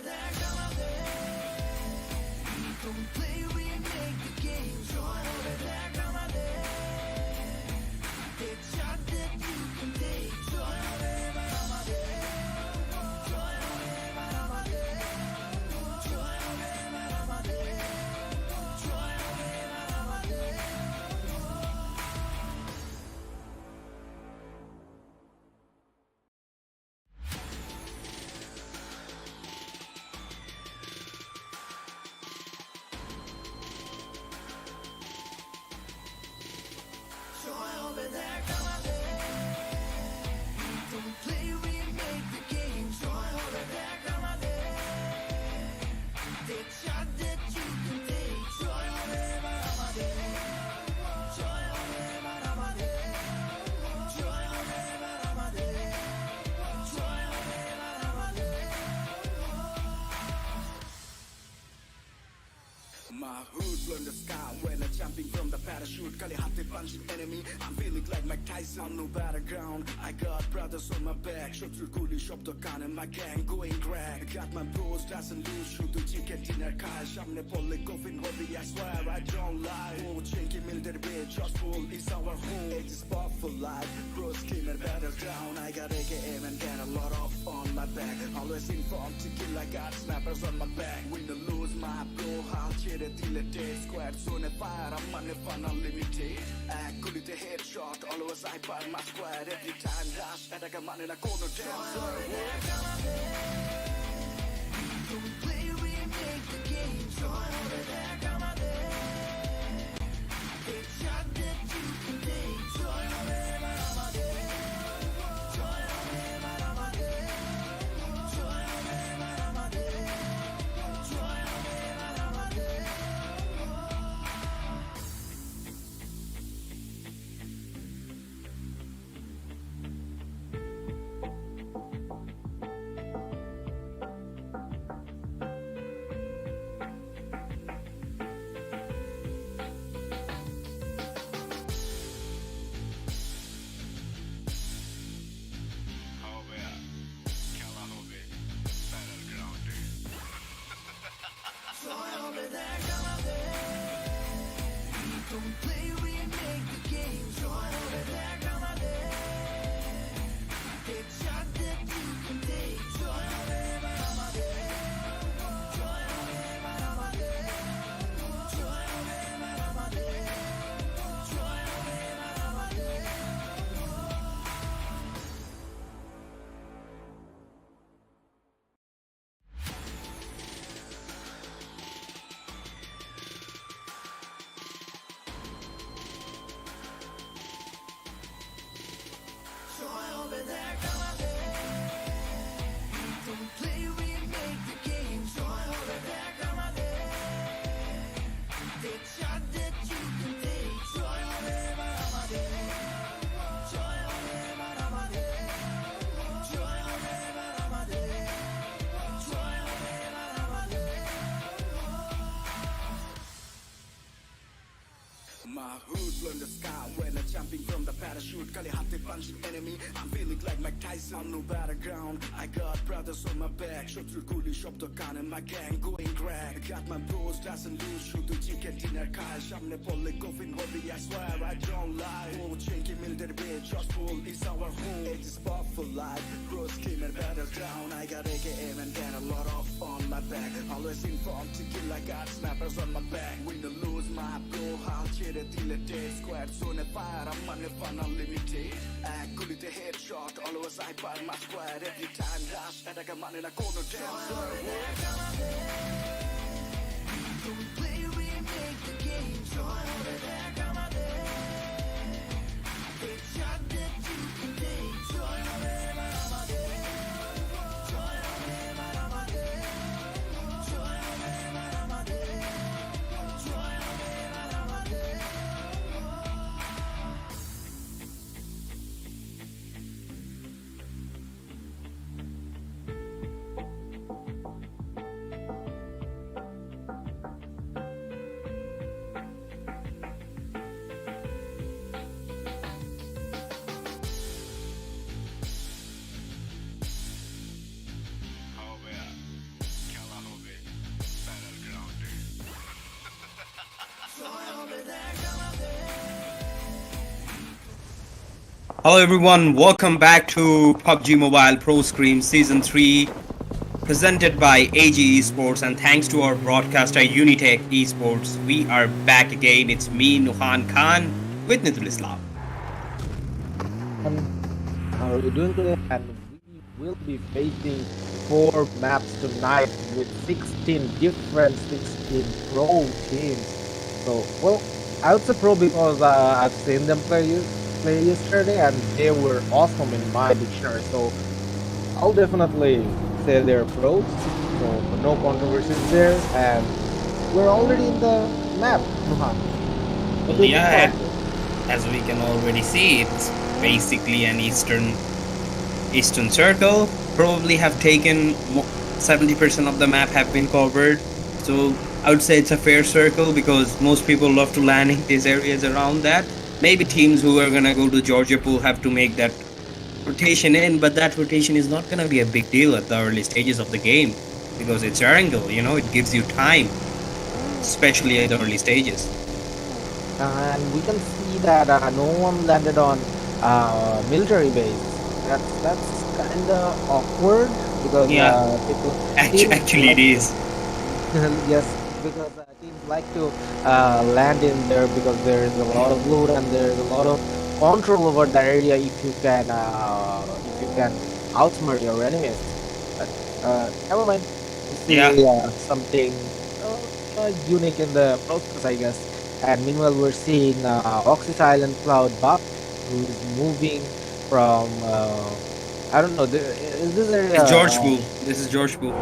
there, come out there. Don't play, we make the game. Join over there, come out there. Take shot that you can take. Join over there, come out there. Join over there, come out there. Join over there, come out there. Join over there, come out there. Join over there, come out there. Don't play, we make the game. Join over there, come out there. Take shot that you can take. Join over there, come out there. Join over there, come out there. Join over there, come out there. Join over there, come out there. My hood blow in the sky when I'm jumping from the parachute. Kali hati punching enemy, I'm feeling like Mike Tyson on no battleground. I got brothers on my back, shot through coolie shop the gun and my gang going crack. Got my bros doesn't lose, shoot the chicken dinner car. Shamne polle coffin hobby, I swear I don't lie. Oh, chinky military bed, just full is our home. It is fought for life, bros came and battleground. I got AKM and got a lot of on my back. Always informed to kill, I got snappers on my back. Win or lose, my bro, I'll cheer it till a day. Squad zone fire, I'm on the fun unlimited. I could hit a headshot, always I buy my squad. Every time dash, and I got money in a corner dance. Join over there, come out there. Don't play, we make the game. Join over there, come out there. Take shot that you can take. Join over there, come out there. Join over there, come out there. Join over there, come out there. Join over there, come out there. Join over there, come out there. Don't play, we make the game. Join over there, come out there. Take shot that you can take. Join over there, come out there. Join over there, come out there. Join over there, come out there. Join over there, come out there. Join over there, come out there. Don't play, we make the game. Join over there, come out there. Take shot that you can take. Join over there, come out there. Join over there, come out there. Join over there, come out there. Join over there, come out there. My hood blow in the sky when I'm jumping from the parachute. Kali hati punching enemy, I'm feeling like Mike Tyson on no battleground. I got brothers on my back, shot through coolie shop the gun and my gang going crack. Got my bros doesn't lose, shoot the chicken dinner car. Shamne polle coffin hobby, I swear I don't lie. Oh, chinky military bed, just full is our home. It is fought for life, bros came and battleground. I got AKM and got a lot of on my back. Always informed to kill, I got snappers on my back. Win or lose, my bro, I'll cheer it till a day. Squad zone fire, I'm on the fun unlimited. I could hit a headshot, always I buy my squad. Every time dash, and I got money in a corner dance. Join over there, come out there. Don't play, we make the game. Join over there, come out there. Take shot that you can take. Join over there, come out there. Join over there, come out there. Join over there, come out there. Join over there, come out there. Hello everyone, welcome back to PUBG Mobile Pro Scream Season 3 presented by AG Esports, and thanks to our broadcaster UniTek Esports. We are back again. It's me, Nuhan Khan, with Nidul Islam. And how are you doing today? And we will be facing 4 maps tonight with 16 different 16 pro teams. So, well, I would say pro because I've seen them play yesterday and they were awesome in my dictionary. So, I'll definitely say they're pros. So, no controversies there. And we're already in the map, Nuhan. What do you think Yeah, about it? as we can already see, it's basically an Eastern circle. Probably have taken 70% of the map have been covered. So I would say it's a fair circle because most people love to land in these areas around that. Maybe teams who are gonna go to Georgia Pool have to make that rotation in, but that rotation is not gonna be a big deal at the early stages of the game because it's Erangel, it gives you time, especially at the early stages. And we can see that no one landed on military base. That's kind of awkward because Yeah, people teams actually it like is. yes, because teams like to land in there because there is a lot of loot and there is a lot of control over the area if you can outsmart your enemies. But never mind. We Yeah. see something unique in the process, I guess. And meanwhile, we're seeing Oxy Silent Cloud Buff, who's moving from I don't know. Is this area? It's George Pool. This is George Pool.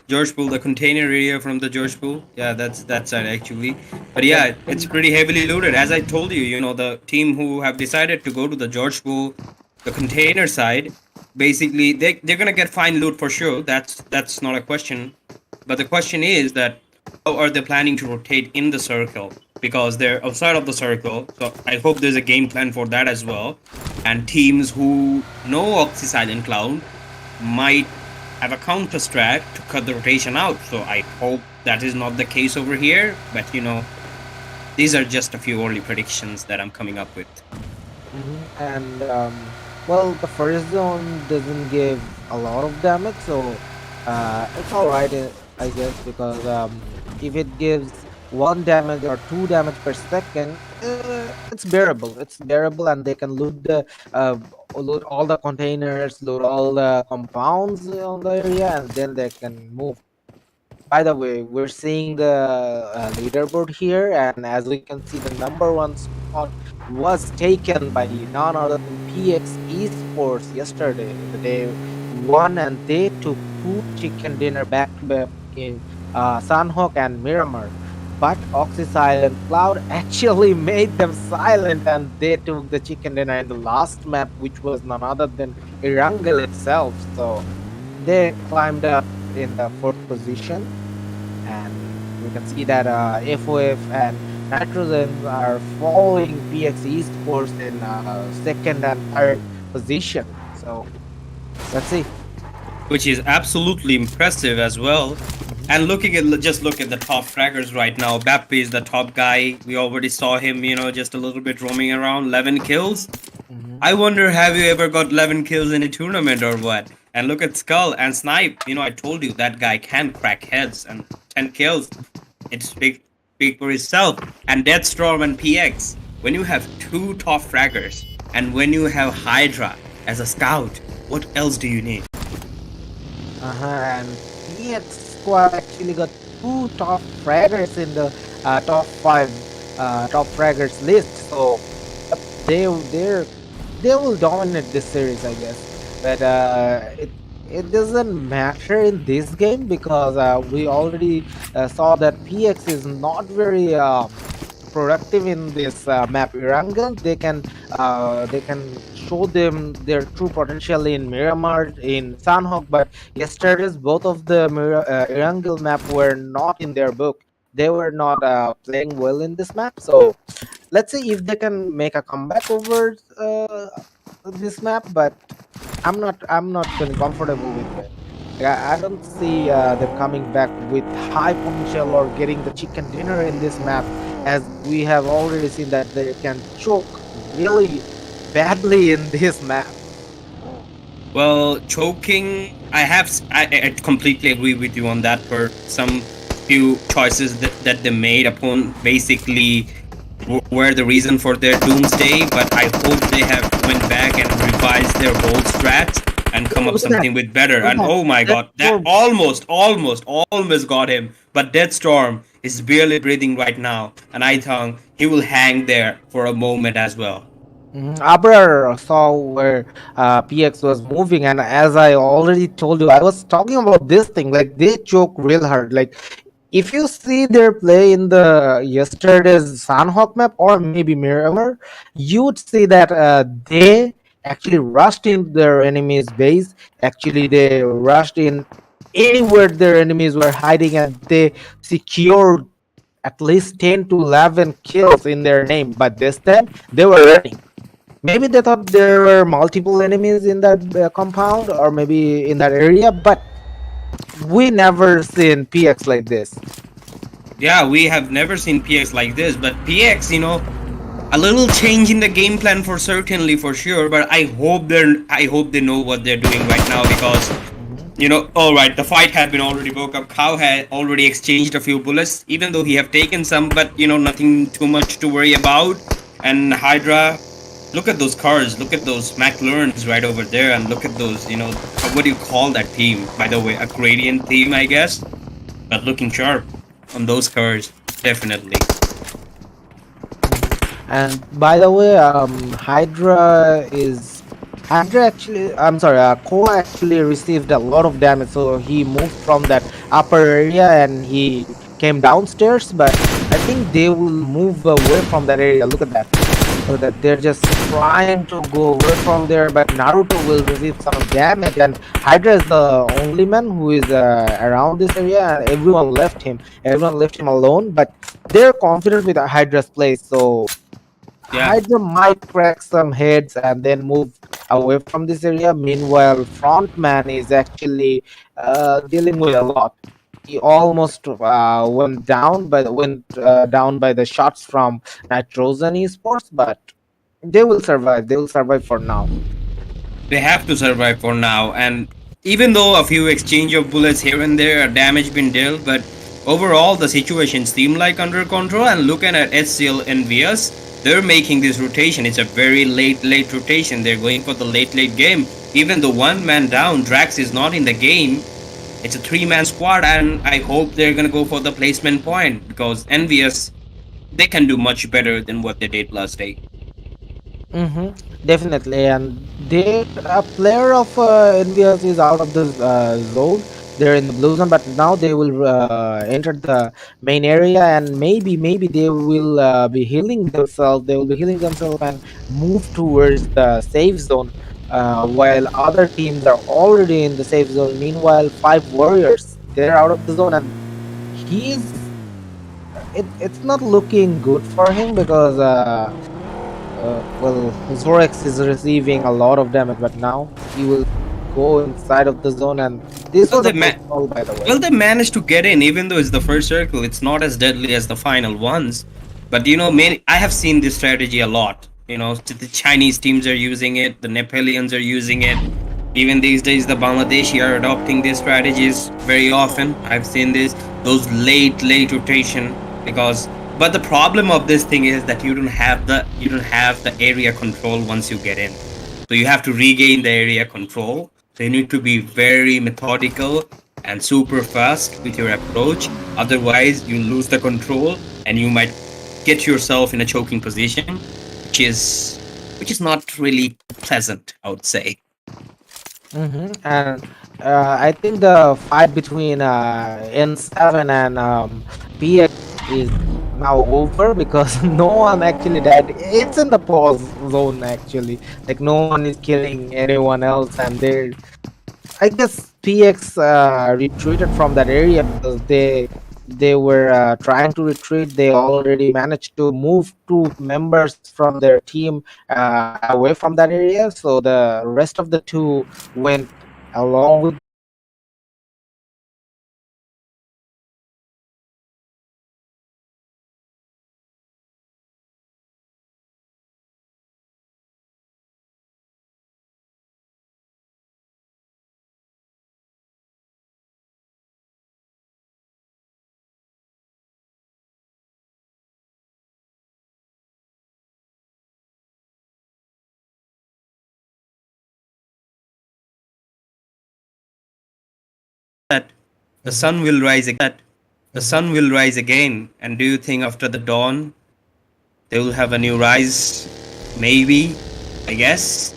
George Pool, the container area from the George Pool. Yeah, that's it actually. But Yep. yeah, it's pretty heavily loaded. As I told you, the team who have decided to go to the George Pool, the container side, basically they're gonna get fine loot for sure. That's not a question. But the question is that how are they planning to rotate in the circle? Because they're outside of the circle. So I hope there's a game plan for that as well. And teams who know Oxy Silent Cloud might have a counter strat to cut the rotation out. So I hope that is not the case over here. But these are just a few early predictions that I'm coming up with. And well, the first zone doesn't give a lot of damage, so it's all right, I guess, because if it gives 1 damage or 2 damage per second, it's bearable. It's bearable, and they can uh, loot all the containers, loot all the compounds on the area, and then they can move. By the way, we're seeing the leaderboard here, and as we can see, the #1 spot was taken by none other than PX Esports yesterday, the day one, and they took 2 chicken dinner back to back in Sunhawk and Miramar. But Oxy Silent Cloud actually made them silent, and they took the chicken dinner in the last map, which was none other than Erangel itself. So they climbed up in the 4th position, and we can see that FOF and Nitrogen are following PX Esports in 2nd and 3rd position. So let's see. Which is absolutely impressive as well. And just look at the top fraggers right now. Bappe is the top guy. We already saw him, just a little bit roaming around. 11 kills. Mhm. I wonder, have you ever got 11 kills in a tournament or what? And look at Skull and Snipe. I told you that guy can crack heads, and 10 kills. It's big for itself. And Deathstorm and PX. When you have 2 top fraggers and when you have Hydra as a scout, what else do you need? And PX squad actually got 2 top fraggers in the top 5 top fraggers list. So they they they will dominate this series, I guess. But it doesn't matter in this game because we already saw that PX is not very productive in this map Erangel. They can show them their true potential in Miramar, in Sunhawk, but yesterday's both of the Erangel map were not in their book. They were not playing well in this map. So let's see if they can make a comeback over this map. But I'm not feeling comfortable with it. Yeah, I don't see them coming back with high potential or getting the chicken dinner in this map, as we have already seen that they can choke really badly in this map. Well, choking, I completely agree with you on that part. Some few choices that they made upon basically were the reason for their doomsday, but I hope they have went back and revised their whole strats and come up Look at that! something with better. Look at And that! oh my That god, that storm. almost got him. But Deathstorm is barely breathing right now, and I think he will hang there for a moment as well. Abrar saw where PX was moving, and as I already told you, I was talking about this thing. Like they choke real hard. Like if you see their play in the yesterday's Sanhok map or maybe Miramar, you would see that they actually rushed into their enemy's base. Actually, they rushed in anywhere their enemies were hiding, and they secured at least 10 to 11 kills in their name. But this time they were running. Maybe they thought there were multiple enemies in that compound or maybe in that area, but we never seen PX like this. Yeah, we have never seen PX like this, but PX, a little change in the game plan for certainly for sure, but I hope they know what they're doing right now because all right, the fight had been already broke up. Cow had already exchanged a few bullets, even though he have taken some, but nothing too much to worry about. And Hydra, look at those cars, look at those McLarens right over there, and look at those, what do you call that team? By the way, a gradient team, I guess, but looking sharp on those cars, definitely. And by the way, Hydra actually, I'm sorry, Ko actually received a lot of damage, so he moved from that upper area and he came downstairs. But I think they will move away from that area. Look at that. So that they're just trying to go away from there, but Naruto will receive some damage, and Hydra is the only man who is around this area, and everyone left him. Everyone left him alone, but they're confident with Hydra's play, so Yeah. Hydra might crack some heads and then move away from this area. Meanwhile, Frontman is actually dealing with a lot. He almost went down by the shots from Nitrogen Esports, but they will survive. They will survive for now. They have to survive for now, and even though a few exchange of bullets here and there, damage been dealt, but overall the situation seem like under control. And looking at SCL ENVYUS, they're making this rotation. It's a very late rotation. They're going for the late game. Even though one man down, Drax is not in the game. It's a 3-man squad, and I hope they're gonna go for the placement point because ENVYUS, they can do much better than what they did last day. Definitely, and they a player of NVS is out of the zone. They're in the blue zone, but now they will enter the main area, and maybe they will be healing themselves. They will be healing themselves and move towards the safe zone, while other teams are already in the safe zone. Meanwhile, five warriors they're out of the zone, and he's it's not looking good for him because well, Zorex is receiving a lot of damage, but now he will go inside of the zone, and this Well, was a they close ma- call, by the way. Well, they managed to get in, even though it's the first circle. It's not as deadly as the final ones. But I have seen this strategy a lot. The Chinese teams are using it, the Nepalians are using it. Even these days, the Bangladeshi are adopting these strategies very often. I've seen this, those late rotation because. But the problem of this thing is that you don't have the area control once you get in. So you have to regain the area control. So you need to be very methodical and super fast with your approach. Otherwise, you lose the control and you might get yourself in a choking position, which is not really pleasant, I would say. And I think the fight between N7 and PX is now over because no one actually died. It's in the pause zone actually. Like no one is killing anyone else, and they're I guess PX retreated from that area because they were trying to retreat. They already managed to move two members from their team away from that area, so the rest of the two went along with The sun will rise again. The sun will rise again. And do you think after the dawn, they will have a new rise? Maybe, I guess.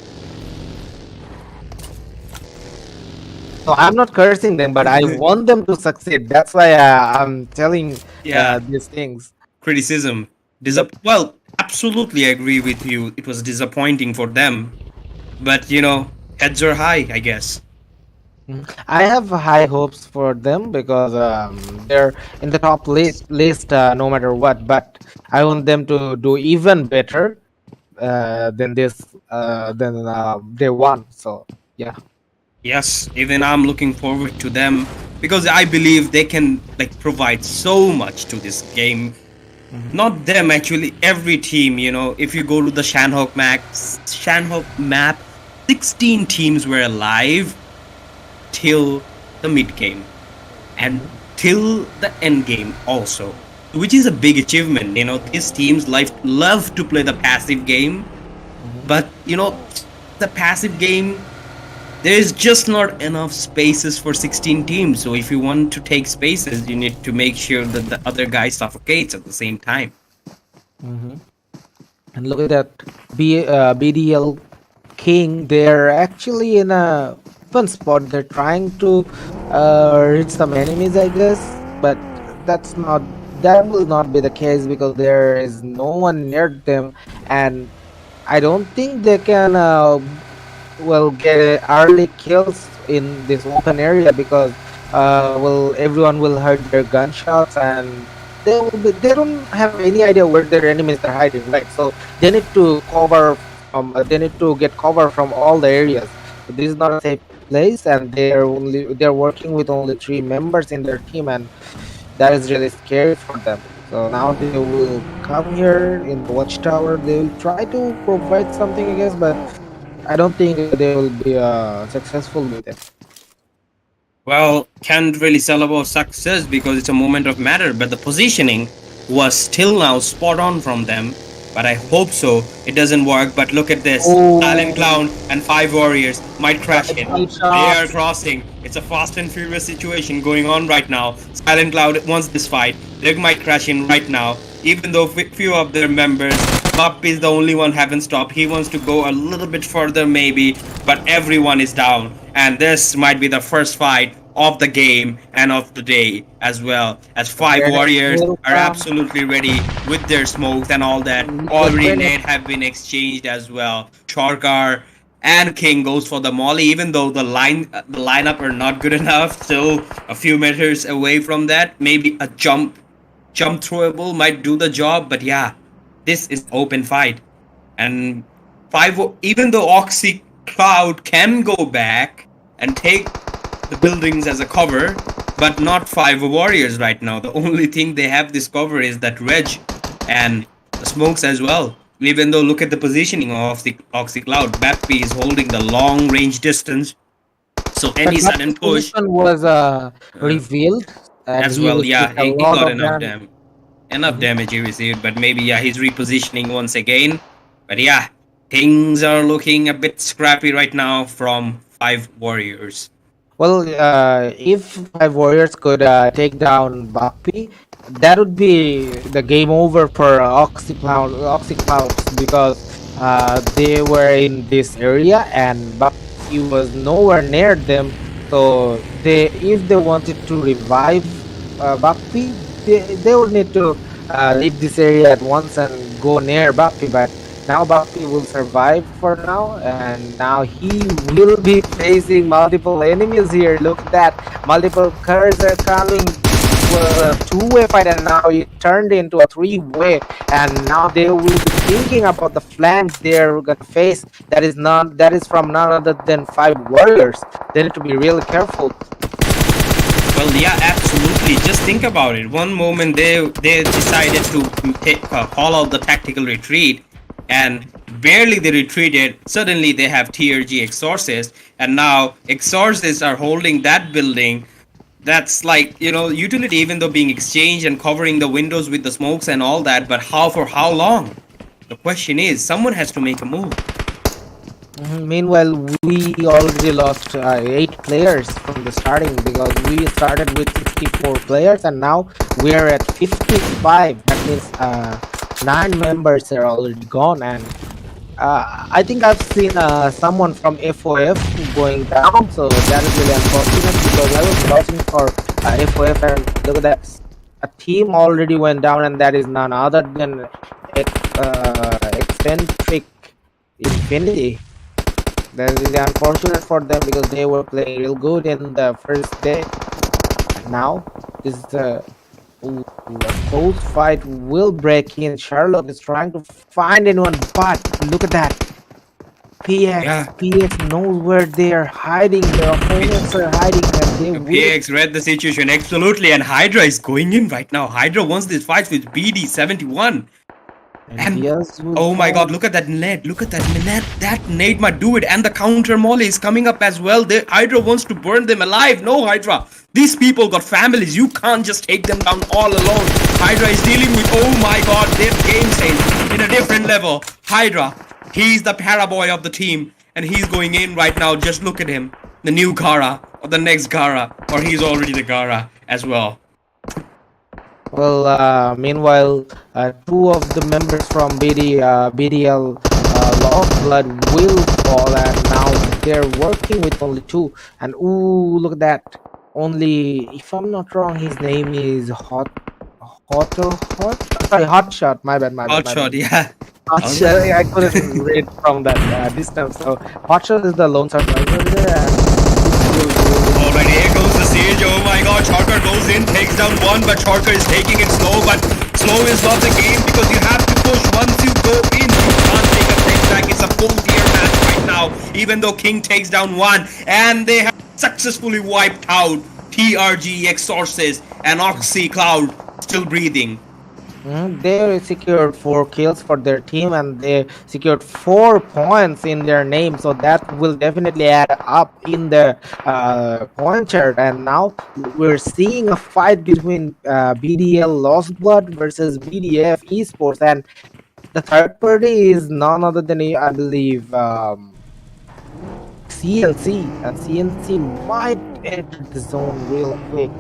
So I'm not cursing them, but I want them to succeed. That's why I'm telling Yeah. these things. Criticism. Well, absolutely agree with you. It was disappointing for them. But, heads are high, I guess. I have high hopes for them because they're in the top list no matter what. But I want them to do even better than this than they won. So yeah. Yes, even I'm looking forward to them because I believe they can provide so much to this game. Not them actually, every team. If you go to the Shanghok map, 16 teams were alive till the mid game and till the end game also, which is a big achievement. These teams love to play the passive game, but the passive game, there is just not enough spaces for 16 teams. So if you want to take spaces, you need to make sure that the other guy suffocates at the same time. And look at that BDL King. They're actually in a fun spot. They're trying to reach some enemies, I guess, but that will not be the case because there is no one near them, and I don't think they can get early kills in this open area because everyone will hear their gunshots and they don't have any idea where their enemies are hiding, right? So they need to they need to get cover from all the areas. So this is not a safe place, and they're working with only 3 members in their team, and that is really scary for them. So now they will come here in the watchtower. They will try to provide something, I guess, but I don't think they will be successful with it. Well, can't really sell about success because it's a moment of matter, but the positioning was still now spot on from them. But I hope so. It doesn't work, but look at this. Oh. Silent Clown and 5 warriors might crash in. Good They shot. are crossing. It's a fast and furious situation going on right now. Silent Cloud wants this fight. They might crash in right now. Even though few of their members, Pup is the only one haven't stopped. He wants to go a little bit further maybe, but everyone is down. And this might be the first fight of the game and of the day as well, as 5 Grenade warriors will are come. absolutely ready with their smokes and all that. Mm, Already grenade. nade have been exchanged as well. Chorkar and King goes for the molly, even though the lineup are not good enough. Still a few meters away from that, maybe a jump throwable might do the job. But yeah, this is open fight, and 5, even though Oxy Cloud can go back and take the buildings as a cover, but not 5 warriors right now. The only thing they have this cover is that reg and the smokes as well. Even though look at the positioning of the Oxy Cloud, Bappy is holding the long range distance, so any But sudden that push position was revealed, and as he well. Yeah, received a he lot got of enough damage. damage he received, but maybe yeah, he's repositioning once again. But yeah, things are looking a bit scrappy right now from 5 warriors. Well, if 5 warriors could take down Bakpi, that would be the game over for Oxyclouds because they were in this area and Bakpi was nowhere near them. So if they wanted to revive Bakpi, they would need to leave this area at once and go near Bakpi. But now Buffy will survive for now, and now he will be facing multiple enemies here. Look at that. Multiple cars are coming. It was a 2-way fight, and now it turned into a 3-way. And now they will be thinking about the flank they're gonna face. That is from none other than 5 warriors. They need to be really careful. Well, yeah, absolutely. Just think about it. One moment they decided to call out the tactical retreat, and barely they retreated. Suddenly they have TRG Exorcist, and now Exorcists are holding that building. That's utility, even though being exchanged and covering the windows with the smokes and all that. But for how long? The question is, someone has to make a move. Meanwhile, we already lost 8 players from the starting because we started with 64 players and now we are at 55. That means 9 members are already gone. And I think I've seen someone from FOF going down, so that is really unfortunate because I was watching for FOF and look at that. A team already went down, and that is none other than Excentric Infinity. That is really unfortunate for them because they were playing real good in the first day. And now this is a close fight will break in. Sherlock is trying to find anyone, but look at that. Yeah. PX knows where they are hiding. Their opponents are hiding, and they will. PX read the situation absolutely, and Hydra is going in right now. Hydra wants this fight with BD71. And ENVYUS will oh my fall. god, look at that nade. Look at that nade. That nade might do it. And the counter molly is coming up as well. Hydra wants to burn them alive. No, Hydra. These people got families. You can't just take them down all alone. Hydra is dealing with, oh my god, their game stage in a different level. Hydra, he's the paraboy of the team. And he's going in right now. Just look at him. The new Gara or the next Gara. Or he's already the Gara as well. Well, meanwhile, 2 of the members from BDL Lost Blood will fall, and now they're working with only 2. And ooh, look at that! Only, if I'm not wrong, his name is Hotshot. My bad. Hotshot, yeah. Hotshot. I couldn't read from that distance. So Hotshot is the lone survivor there, and Alright, here goes the siege. Oh my god, Chalker goes in, takes down 1, but Chalker is taking it slow. But slow is not the game because you have to push. Once you go in, you can't take a step back. It's a full gear match right now, even though King takes down 1. And they have successfully wiped out TRG, Exorcist, and Oxy Cloud still breathing. They secured 4 kills for their team, and they secured 4 points in their name, so that will definitely add up in the point chart. And now we're seeing a fight between BDL Lost Blood versus BDF Esports, and the third party is none other than, I believe, CNC, and CNC might enter the zone real quick.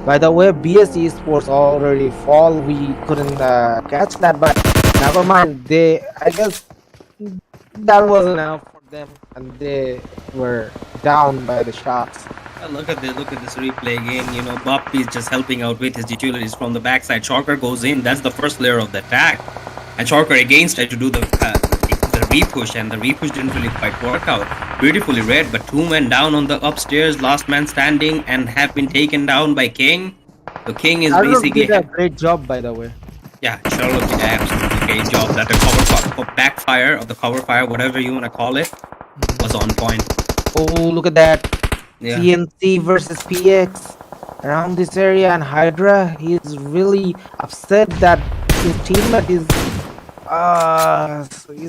By the way, BS Esports already fall. We couldn't catch that, but never mind. I guess that wasn't enough for them, and they were down by the shots. Look at this replay again. You know, Boppy is just helping out with his utilities from the backside. Chalker goes in. That's the first layer of the attack. And Chalker again tried to do the repush, and the repush didn't really quite work out. Beautifully read, but 2 men down on the upstairs, last man standing, and have been taken down by King. So King is basically did a great job, by the way. Yeah, Sherlock did an absolutely great job. That the backfire or the cover fire, whatever you want to call it, was on point. Oh, look at that! Yeah. CNC versus PX around this area, and Hydra. He's really upset that his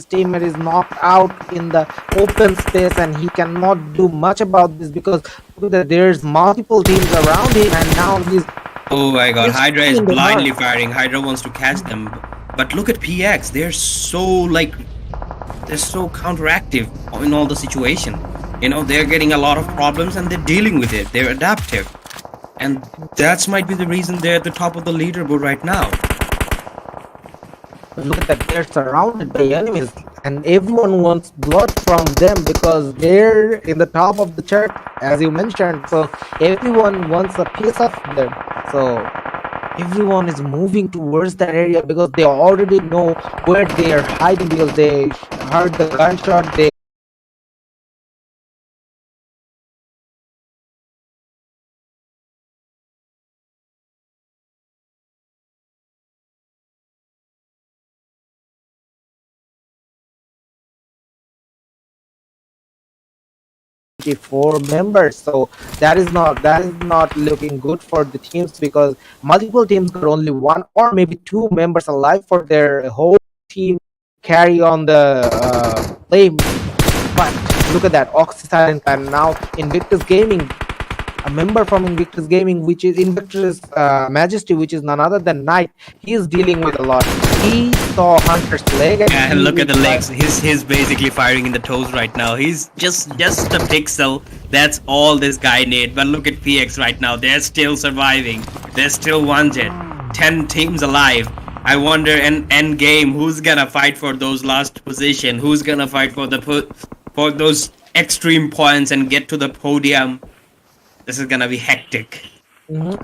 teammate is knocked out in the open space, and he cannot do much about this because look at that, there's multiple teams around him, and now he's. Oh my god, He's Hydra is shooting them blindly up. firing. Hydra wants to catch them. But look at PX. They're so counteractive in all the situation. You know, they're getting a lot of problems and they're dealing with it. They're adaptive. And that might be the reason they're at the top of the leaderboard right now. Look at that, they're surrounded by enemies, and everyone wants blood from them because they're in the top of the chart, as you mentioned. So everyone wants a piece of them. So everyone is moving towards that area because they already know where they are hiding because they heard the gunshot. They four members, so that is not looking good for the teams because multiple teams got only 1 or maybe 2 members alive for their whole team carry on the play. But look at that, Oxysilent, and now Invictus Gaming, a member from Invictus Gaming, which is Invictus Majesty, which is none other than Knight. He is dealing with a lot. he saw Hunter's leg and Yeah, and he look at the will try- legs. He's basically firing in the toes right now. He's just a pixel. That's all this guy need. But look at PX right now. They're still surviving. They're still wanted. 10 teams alive. I wonder in end game who's gonna fight for those last position. Who's gonna fight for the for those extreme points and get to the podium. This is gonna be hectic.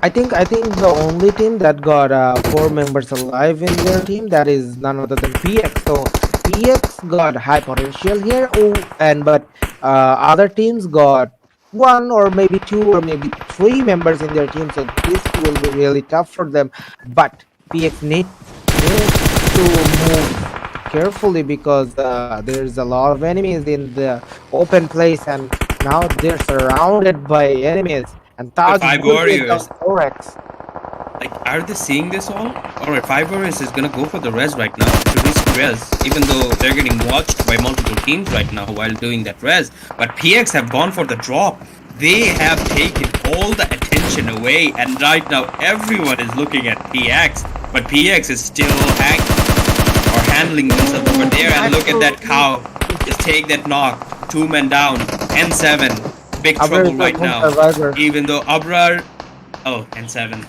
I think the only team that got 4 members alive in their team, that is none other than PX. So PX got high potential here. Oh, and but other teams got 1 or maybe 2 or maybe 3 members in their team. So this will be really tough for them. But PX needs to move carefully because there's a lot of enemies in the open place, and now they're surrounded by enemies. And Taj Five will take warriors. out CURVEX. Like, are they seeing this all? Alright, 5 warriors is gonna go for the res right now to risk res, even though they're getting watched by multiple teams right now while doing that res. But PX have gone for the drop. They have taken all the attention away, and right now everyone is looking at PX. But PX is still handling themselves over there. And look at that cow. Just take that knock. 2 men down. N7. Big Abrar trouble is right a lone now. survivor. Even though Abrar. Oh, N7.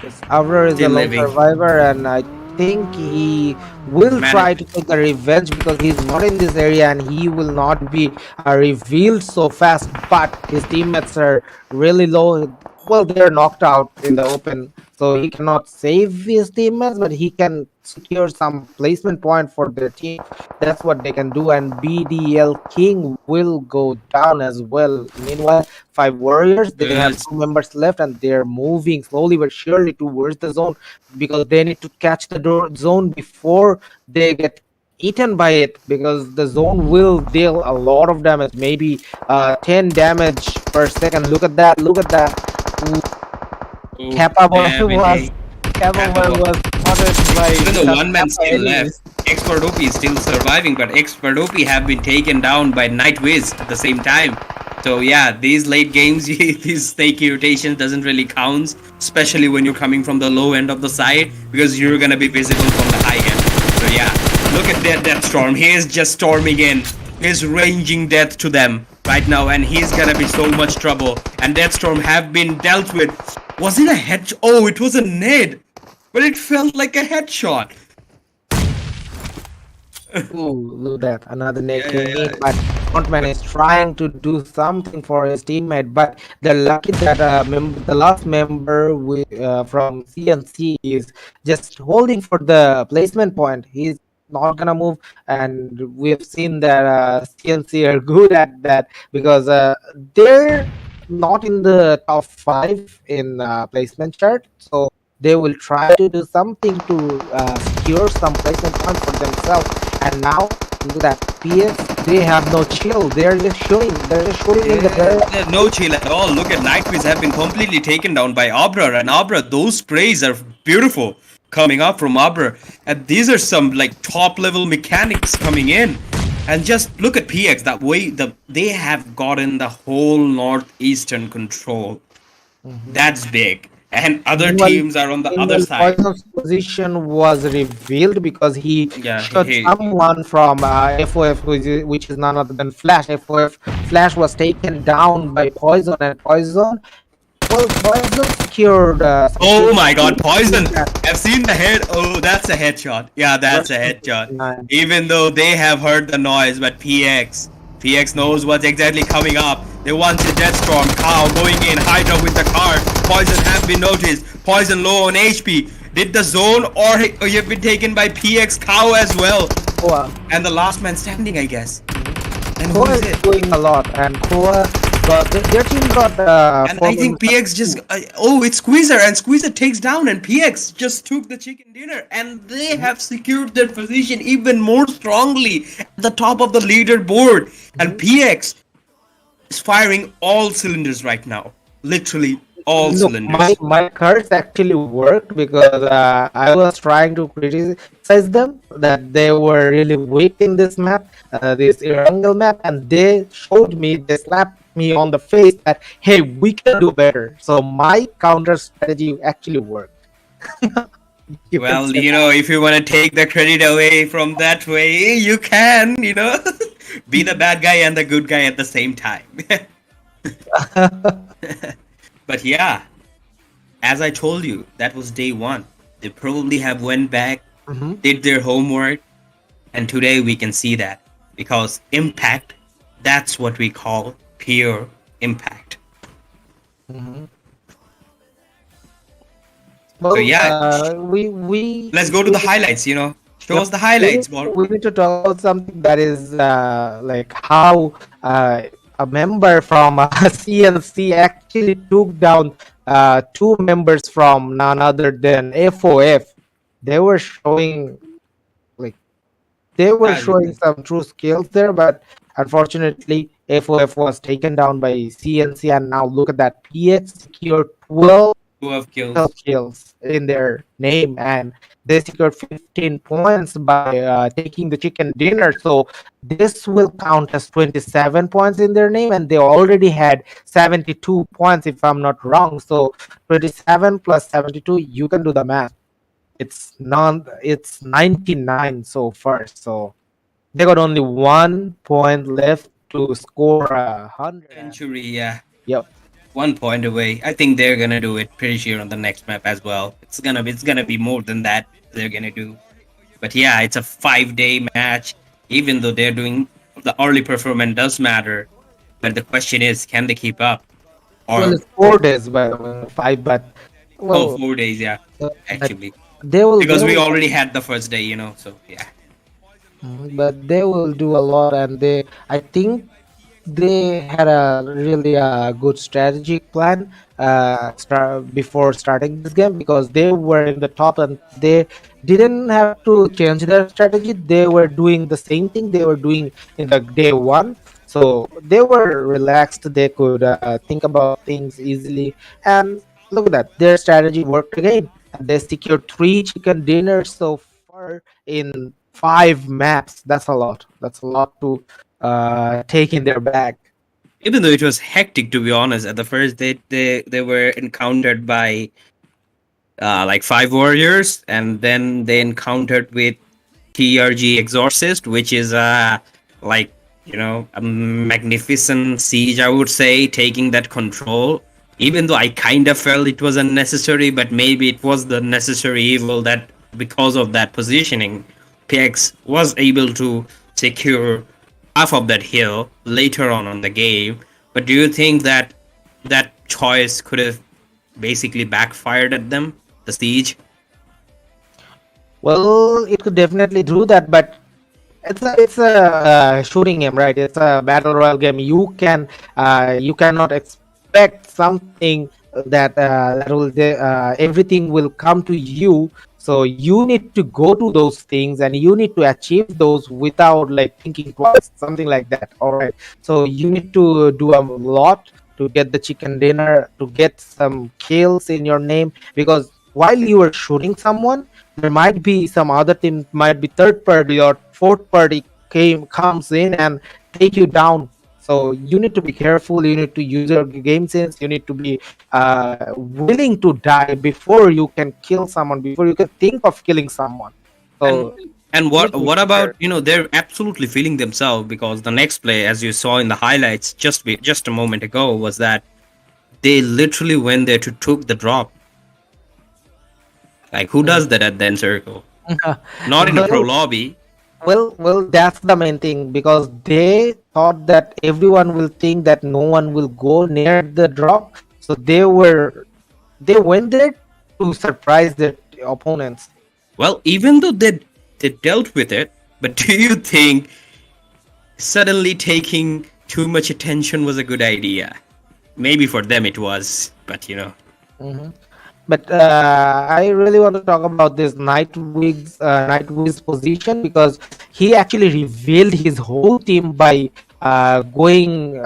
Yes, Abrar is a Still lone living. survivor, and I think he will try to take the revenge because he's not in this area and he will not be revealed so fast. But his teammates are really low. Well, they're knocked out in the open, so he cannot save his teammates, but he can secure some placement point for their team. That's what they can do, and BDL King will go down as well. Meanwhile, 5 warriors, they have Yes. 2 members left, and they're moving slowly but surely towards the zone because they need to catch the zone before they get eaten by it, because the zone will deal a lot of damage, maybe 10 damage per second. Look at that, look at that. Oh, Kappa boy damn it, was hey. Kappa Kappa boy boy. was spotted by Even though some one man Kappa still enemies. left, Expert OP is still surviving, but Expert OP have been taken down by Night Wiz at the same time. So yeah, these late games, these snaky rotations doesn't really count, especially when you're coming from the low end of the side, because you're gonna be visible from the high end. So yeah, look at that Death Storm. He is just storming in. He's ranging death to them right now, and he's gonna be so much trouble. And Death Storm have been dealt with. Was it a head? Oh, it was a nade, but it felt like a headshot. Ooh, look at that, another naked Yeah, yeah, yeah. But Frontman is trying to do something for his teammate, but they're lucky that the last member from CNC is just holding for the placement point. He's not gonna move, and we've seen that CNC are good at that because they're not in the top 5 in placement chart, so they will try to do something to secure some placement points for themselves. And now look at that PS, they have no chill. They're just shooting in the air. Yeah, no chill at all. Look at Nightwiz have been completely taken down by Abra, and Abra, those sprays are beautiful coming up from Abra. And these are some like top level mechanics coming in. And just look at PX, that way they have gotten the whole northeastern control. That's big. And other Meanwhile- teams are on the other meanwhile, side. Poison's position was revealed because he Yeah, shot he- someone from FOF, which is none other than Flash. FOF Flash was taken down by Poison, and Poison secured. Oh my god, Poison! I've seen the head. Oh, that's a headshot. Yeah, that's a headshot. Nice. Even though they have heard the noise, but PX knows what's exactly coming up. They want a Deathstorm, Cow going in, Hydra with the car. Poison have been noticed. Poison low on HP. Did the zone or you've been taken by PX Cow as well? Koa. And the last man standing, I guess. And who Koa is is it? doing a lot, and Koa got their team got. And I think PX just oh, it's Squeezer, and Squeezer takes down, and PX just took the chicken dinner, and they have secured their position even more strongly at the top of the leaderboard. And PX is firing all cylinders right now, literally all Look, cylinders. my curse actually worked because I was trying to criticize them that they were really weak in this map, this Erangel map, and they slapped me on the face that, hey, we can do better. So my counter strategy actually worked. You can Well, say that. if you want to take the credit away from that way, you can, be the bad guy and the good guy at the same time. But yeah, as I told you, that was day one. They probably have went back, Hmm. did their homework, and today we can see that because impact, that's what we call pure impact. Hmm. So Well, yeah, let's go to the we highlights. Show us yep. the highlights, Ball. We need to talk about something that is like how a member from CNC actually took down two members from none other than FOF. They were showing like they were Yeah, showing some true skills there, but unfortunately, FOF was taken down by CNC, and now look at that. PX secured 12 12 kills. kills in their name, and they secured 15 points by taking the chicken dinner. So this will count as 27 points in their name, and they already had 72 points, if I'm not wrong. So 27 plus 72, you can do the math. It's 99 so far. So they got only 1 point left to score 100. And Century, yeah. yep. 1 point away. I think they're gonna do it pretty sure on the next map as well. It's gonna be more than that they're gonna do. But yeah, it's a 5-day match. Even though they're doing the early performance does matter, but the question is, can they keep up? Well, Or it's 4 days, by the way, five, but oh, well, 4 days, yeah, but actually, they because we will, already had the first day, So yeah, but they will do a lot, and I think they had a really good strategic plan before starting this game because they were in the top and they didn't have to change their strategy. They were doing the same thing they were doing in the day one. So they were relaxed. They could think about things easily. And look at that. Their strategy worked again. And they secured 3 chicken dinners so far in 5 maps. That's a lot. That's a lot to take in their bag. even though it was hectic, to be honest, at the first they were encountered by like 5 warriors, and then they encountered with TRG Exorcist, which is like a magnificent siege, I would say, taking that control. Even though I kind of felt it was unnecessary, but maybe it was the necessary evil that because of that positioning, PX was able to secure half of that hill later on the game. But do you think that that choice could have basically backfired at them, the siege? Well, it could definitely do that, but it's a shooting game, right? It's a battle royale game. You cannot expect something that everything will come to you. So you need to go to those things and you need to achieve those without like thinking twice, something like that. All right. So you need to do a lot to get the chicken dinner, to get some kills in your name, because while you are shooting someone, there might be some other team, might be third party or fourth party comes in and take you down. So you need to be careful, you need to use your game sense, you need to be willing to die before you can kill someone, before you can think of killing someone. And So and you need what to be what about prepared. they're absolutely feeling themselves because the next play, as you saw in the highlights just a moment ago, was that they literally went there to took the drop. Like who does that at the end circle? Not in a pro well, lobby. well, that's the main thing because they thought that everyone will think that no one will go near the drop, so they went there to surprise their opponents. Well, even though they dealt with it, but do you think suddenly taking too much attention was a good idea? Maybe for them it was, but Mhm. But I really want to talk about this Nightwig's position because he actually revealed his whole team by going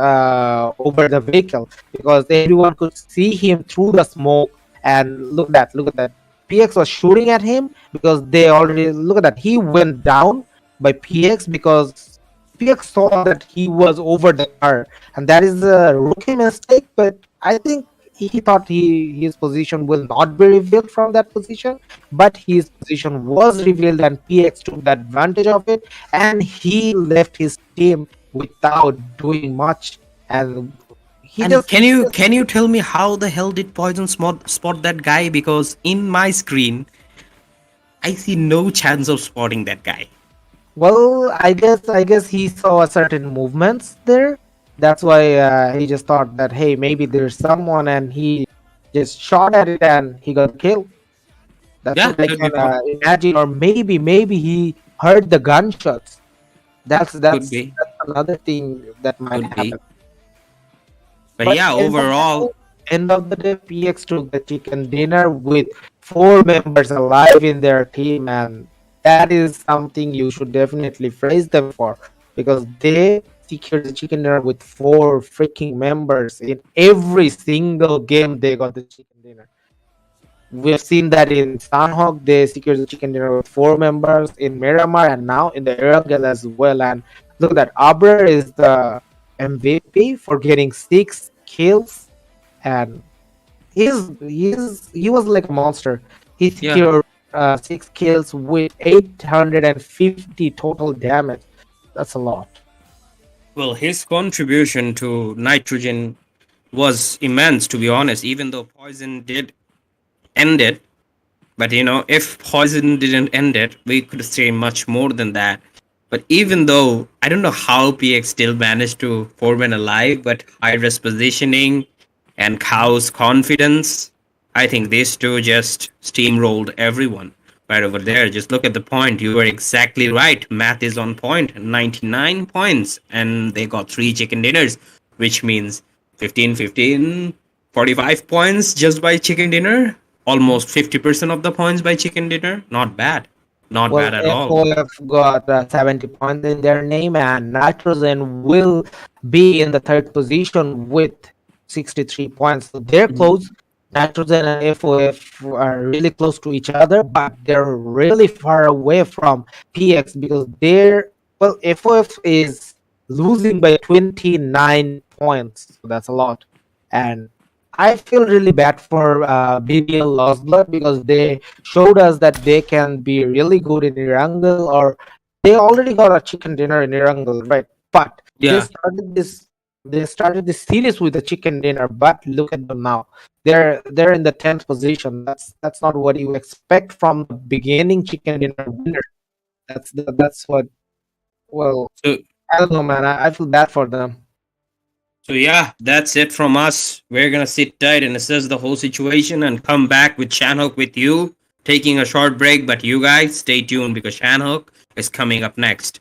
over the vehicle because everyone could see him through the smoke. And look at that. PX was shooting at him because they already look at that. He went down by PX because PX saw that he was over the car, and that is a rookie mistake. But I think he thought his position will not be revealed from that position, but his position was revealed, and PX took the advantage of it, and he left his team without doing much, and he And just can you tell me how the hell did Poison spot that guy? Because in my screen, I see no chance of spotting that guy. well, I guess he saw certain movements there. That's why he just thought that, hey, maybe there's someone, and he just shot at it and he got killed. That's Yeah, what I could be can imagine. Or maybe he heard the gunshots. That's could that's be that's another thing that might could be. happen. But But yeah, overall, end of the day, PX took the chicken dinner with 4 members alive in their team, and that is something you should definitely praise them for, because they secured the chicken dinner with 4 freaking members in every single game. They got the chicken dinner. We've seen that in Sanhok, they secured the chicken dinner with 4 members in Miramar, and now in the Erangel as well. And look at that, Abrar is the MVP for getting 6 kills, and he was like a monster. He yeah. secured 6 kills with 850 total damage. That's a lot. Well, his contribution to nitrogen was immense, to be honest. Even though Poison did end it, but if Poison didn't end it, we could say much more than that. But even though I don't know how PX still managed to foreman alive, but high risk positioning and Cow's confidence, I think these two just steamrolled everyone right over there. Just look at the point. You were exactly right. Math is on point. 99 points, and they got 3 chicken dinners, which means 15, 15, 45 points just by chicken dinner. Almost 50% of the points by chicken dinner. Not bad. Not Well, bad at all. FOF got 70 points in their name, and Nitrogen will be in the third position with 63 points. So they're close. Nitrogen and FOF are really close to each other, but they're really far away from PX, because well, FOF is losing by 29 points. So that's a lot. And I feel really bad for BBL Lost Blood, because they showed us that they can be really good in Erangel, or they already got a chicken dinner in Erangel, right? But Yeah. they started this series with a chicken dinner, but look at them now. They're in the 10th position. That's not what you expect from the beginning chicken dinner winner. That's what, well, So I don't know, man. I feel bad for them. So yeah, that's it from us. We're gonna sit tight and assess the whole situation and come back with Shanhook with you, taking a short break. But you guys stay tuned because Shanhook is coming up next.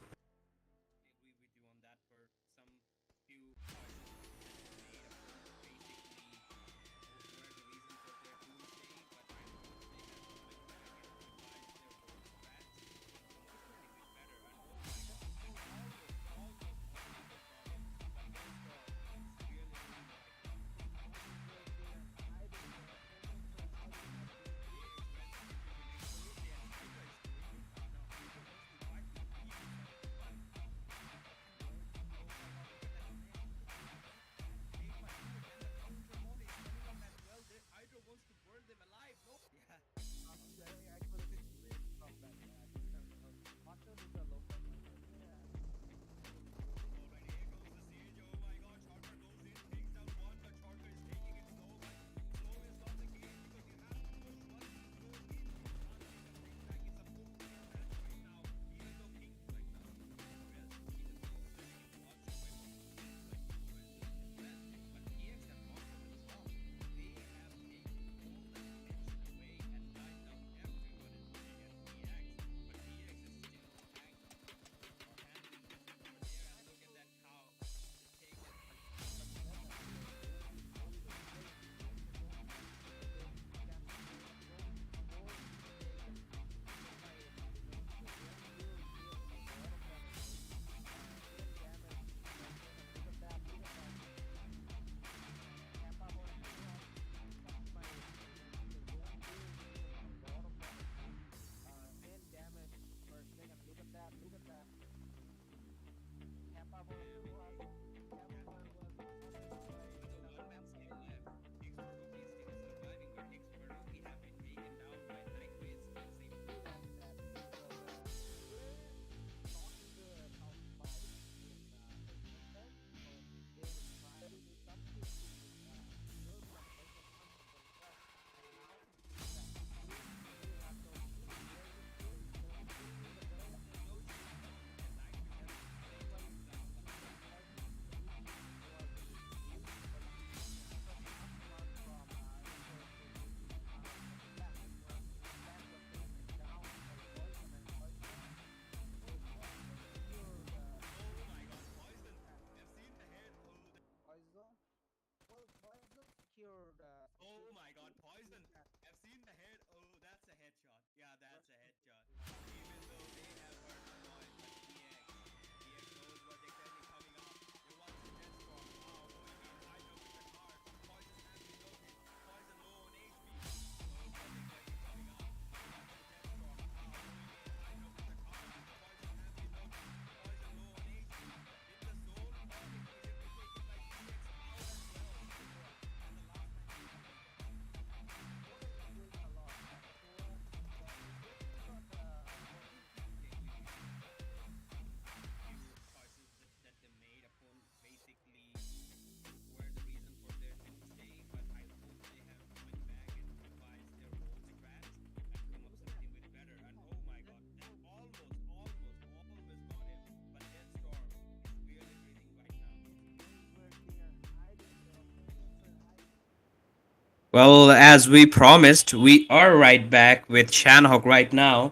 Well, as we promised, we are right back with Shanhawk right now.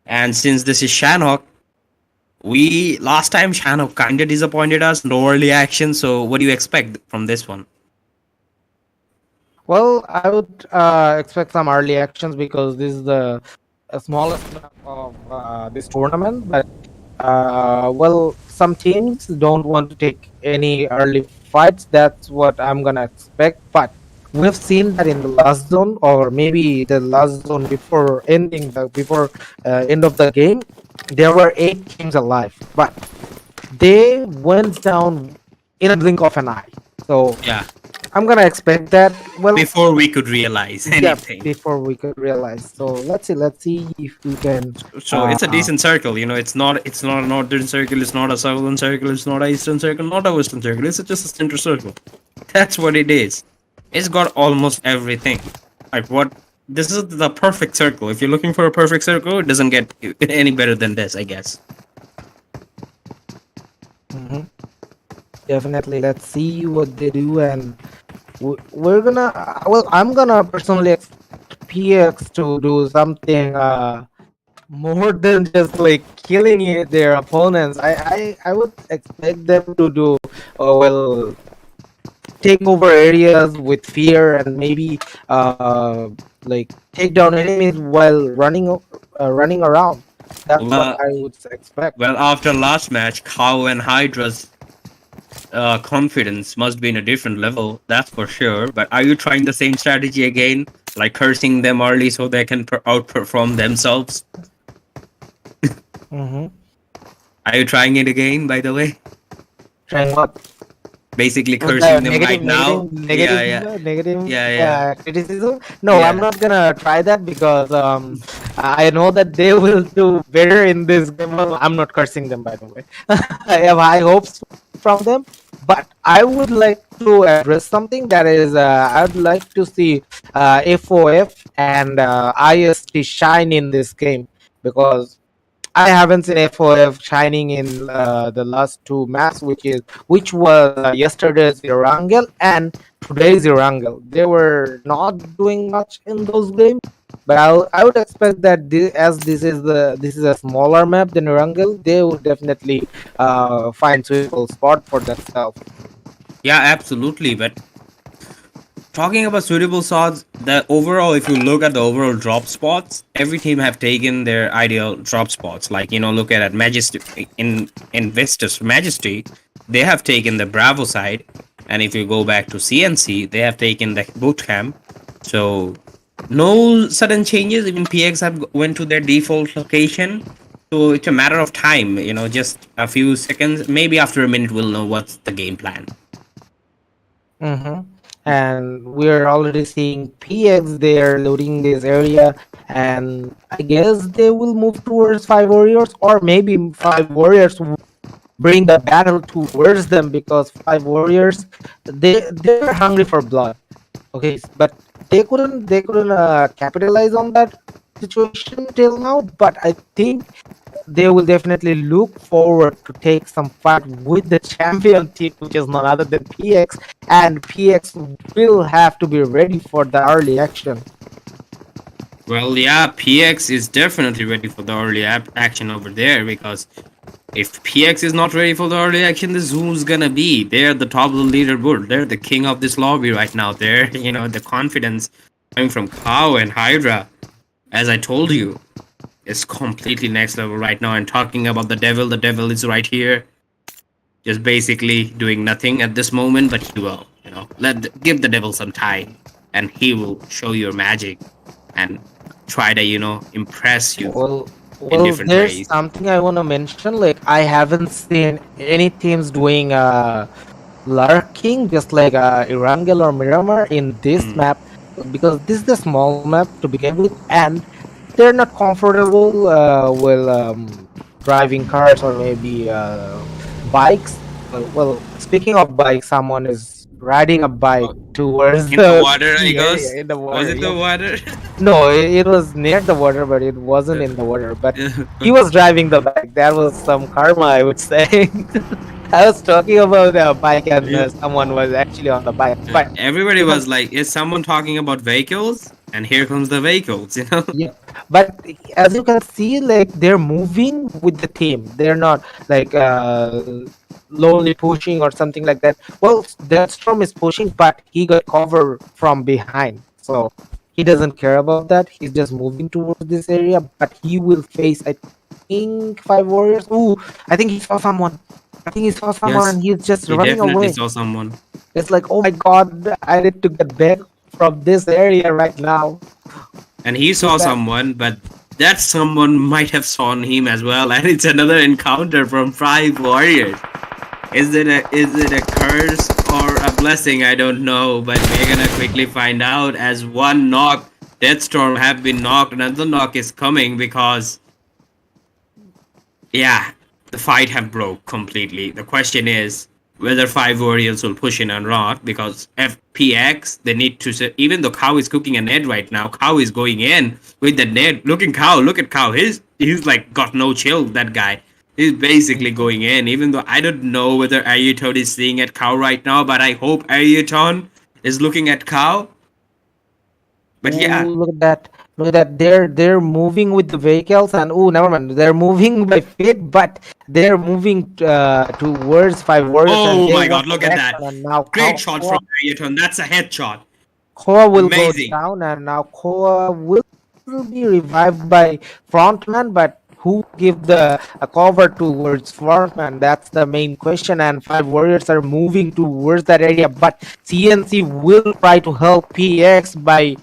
And since this is Shanhawk, we last time Shanhawk kinda disappointed us, no early action. So what do you expect from this one? Well, I would expect some early actions because this is the smallest map of this tournament. But well, some teams don't want to take any early fights. That's what I'm gonna expect. But we've seen that in the last zone, or maybe the last zone before end of the game, there were 8 teams alive, but they went down in a blink of an eye. So Yeah, I'm gonna expect that. Well, before we could realize yeah, anything. before we could realize. So let's see if we can. So it's a decent circle, it's not a northern circle, it's not a southern circle, it's not a eastern circle, not a western circle, it's just a center circle. That's what it is. It's got almost everything. Like what this is the perfect circle. If you're looking for a perfect circle, it doesn't get any better than this, I guess. Mhm. Definitely, let's see what they do, and we're gonna. Well, I'm gonna personally expect PX to do something more than just like killing their opponents. I would expect them to do well, take over areas with fear and maybe like take down enemies while running around. That's what Well, I would expect. well, after last match, Cow and Hydra's confidence must be in a different level, that's for sure. But are you trying the same strategy again, like cursing them early so they can outperform themselves? Mm-hmm. Are you trying it again, by the way? Trying what? Basically With the cursing them right now? Yeah, yeah, negative yeah, yeah, criticism. No, I'm yeah. not gonna try that because I know that they will do better in this game. Well, I'm not cursing them, by the way. I have high hopes from them, but I would like to address something that is I would like to see FOF and IST shine in this game because I haven't seen FOF shining in the last 2 maps, which was yesterday's Erangel and today's Erangel. They were not doing much in those games, but I would expect that as this is a smaller map than Erangel, they would definitely find suitable spot for themselves. Yeah, absolutely. But talking about suitable swords, the overall, if you look at the overall drop spots, every team have taken their ideal drop spots. Like look at Majesty in INVICTUS Majesty, they have taken the Bravo side, and if you go back to CNC, they have taken the boot camp. So no sudden changes. Even PX have went to their default location. So it's a matter of time. Just a few seconds. Maybe after a minute, we'll know what's the game plan. Mm-hmm. And we're already seeing PX there looting this area, and I guess they will move towards 5 warriors, or maybe 5 warriors will bring the battle towards them because 5 warriors they're hungry for blood. Okay, but they couldn't capitalize on that situation till now. But I think they will definitely look forward to take some fight with the champion team, which is none other than PX, and PX will have to be ready for the early action. Well, yeah, PX is definitely ready for the early action over there because if PX is not ready for the early action, this who's gonna be? They're the top of the leaderboard. They're the king of this lobby right now. They're, the confidence coming from Cow and Hydra, as I told you, is completely next level right now. And talking about the devil is right here, just basically doing nothing at this moment, but he will, give the devil some time, and he will show your magic and try to, impress you Well, in different there's ways. something I want to mention. Like, I haven't seen any teams doing lurking, just like Erangel or Miramar in this Mm. map, because this is a small map to begin with, and they're not comfortable with driving cars or maybe bikes. Speaking of bikes, someone is riding a bike towards In the the water, I key guess. area in the Was water. it the Yes. water? No, it was near the water, but it wasn't in the water. But he was driving the bike. That was some karma, I would say. I was talking about a bike, and someone was actually on the bike. But Everybody you know, was like, "Is someone talking about vehicles?" And here comes the vehicles, you know. yeah. But as you can see, like they're moving with the team. They're not like lonely pushing or something like that. Well, Deathstorm is pushing, but he got cover from behind, so he doesn't care about that. He's just moving towards this area, but he will face, I think, 5 warriors. Ooh, I think he saw someone. I think he saw someone, Yes, and he's just he running definitely away. saw someone. It's like, oh my god, I need to get back from this area right now. And he Look saw at that. someone, but that someone might have seen him as well. And it's another encounter from 5 warriors. Is it a curse or a blessing? I don't know, but we're gonna quickly find out as one knock. Deathstorm have been knocked, another knock is coming because yeah, the fight have broke completely. The question is whether 5 warriors will push in or not because FPX they need to even though Cow is cooking a nade right now, Cow is going in with the nade. Look at Cow. He's like got no chill, that guy. He's basically going in, even though I don't know whether Ayrton is seeing at Cow right now, but I hope Ayrton is looking at Cow. But Ooh, yeah, look at that. Look at that. They're moving with the vehicles, and oh, never mind. They're moving by feet, but they're moving towards 5 warriors, and oh they my want god, look some at action. that. And now Great shot from Ayrton. That's a headshot. Koa will go Amazing. down, and now Koa will be revived by Frontman, but who give the cover towards Frontman? That's the main question. And 5 warriors are moving towards that area, but CNC will try to help PX by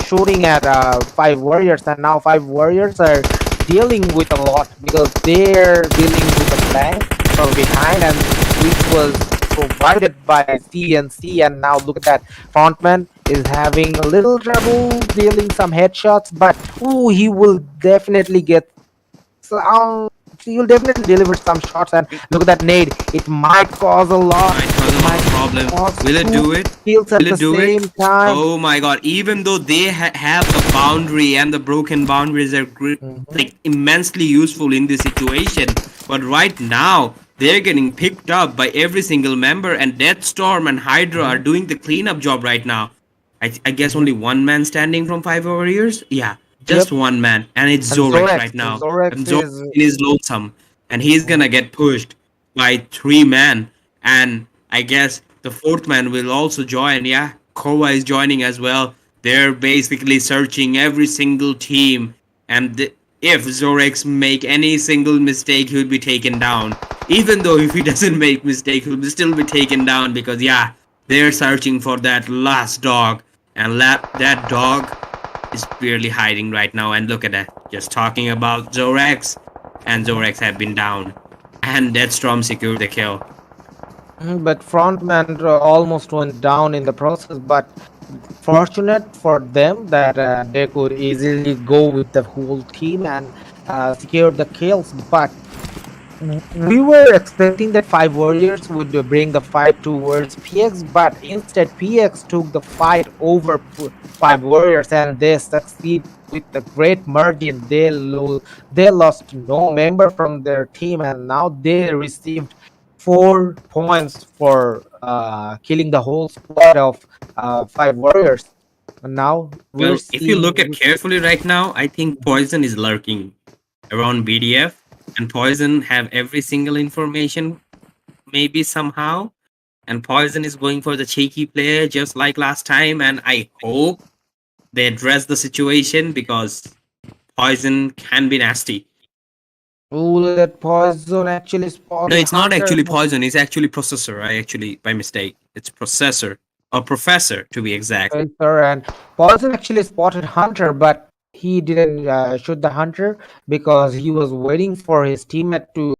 shooting at 5 warriors, and now 5 warriors are dealing with a lot because they're dealing with a flank from behind, and which was provided by CNC. And now look at that, Frontman is having a little trouble dealing some headshots, but ooh, he will definitely get some. He will definitely deliver some shots, and look at that nade. It might cause a lot. Might cause It a lot might of problem. cause Will it do 2 it? kills at Will the it do it? same time. Oh my god! Even though they have the boundary and the broken boundaries are like immensely useful in this situation, but right now they're getting picked up by every single member, and Deathstorm and Hydra are doing the cleanup job right now. I guess only one man standing from 5 warriors. Yeah, just Yep. one man, and it's And Zorex Zorex, right now. And Zorex Zorex is is lonesome, and he's gonna get pushed by 3 men, and I guess the 4th man will also join. Yeah, Koa is joining as well. They're basically searching every single team, and if Zorex make any single mistake, he'll be taken down. Even though if he doesn't make mistake, he'll still be taken down because yeah, they're searching for that last dog, and that dog is barely hiding right now. And look at that, just talking about Zorex, and Zorex have been down, and Deathstorm secured the kill. but Frontman almost went down in the process. But fortunate for them that they could easily go with the whole team and secure the kills. But we were expecting that 5 warriors would bring the fight towards PX, but instead PX took the fight over 5 warriors, and they succeed with a great margin. They lost no member from their team, and now they received 4 points for killing the whole squad of 5 warriors. And now we're Well, if you look at seeing. carefully right now, I think Poison is lurking around BDF, and Poison have every single information, maybe somehow. And Poison is going for the cheeky player just like last time, and I hope they address the situation because Poison can be nasty. Oh, that Poison actually No, spotted it's not Hunter. actually Poison, it's actually Processor. I actually, by mistake, it's Processor or Professor to be exact. Sir, and Poison actually spotted Hunter, but he didn't shoot the Hunter because he was waiting for his teammate to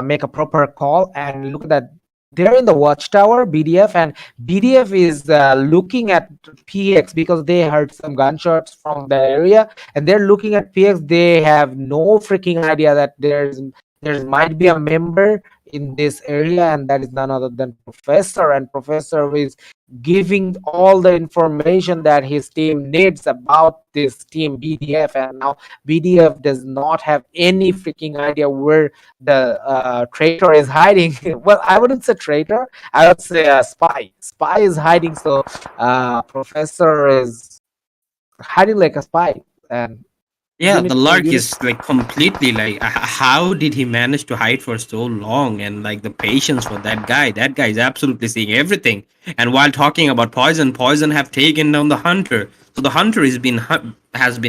make a proper call. And look at that. They're in the watchtower, BDF, and BDF is looking at PX because they heard some gunshots from the area, and they're looking at PX. They have no freaking idea that there's there might be a member in this area, and that is none other than Professor. And Professor is giving all the information that his team needs about this team BDF. And now BDF does not have any freaking idea where the traitor is hiding. Well, I wouldn't say traitor, I would say a spy. Spy is hiding, so Professor is hiding like a spy. And Yeah, the Lark you need is like completely like, how did he manage to hide for so long? And like the patience for that guy is absolutely seeing everything. And while talking about Poison, Poison have taken down the Hunter. So the Hunter has been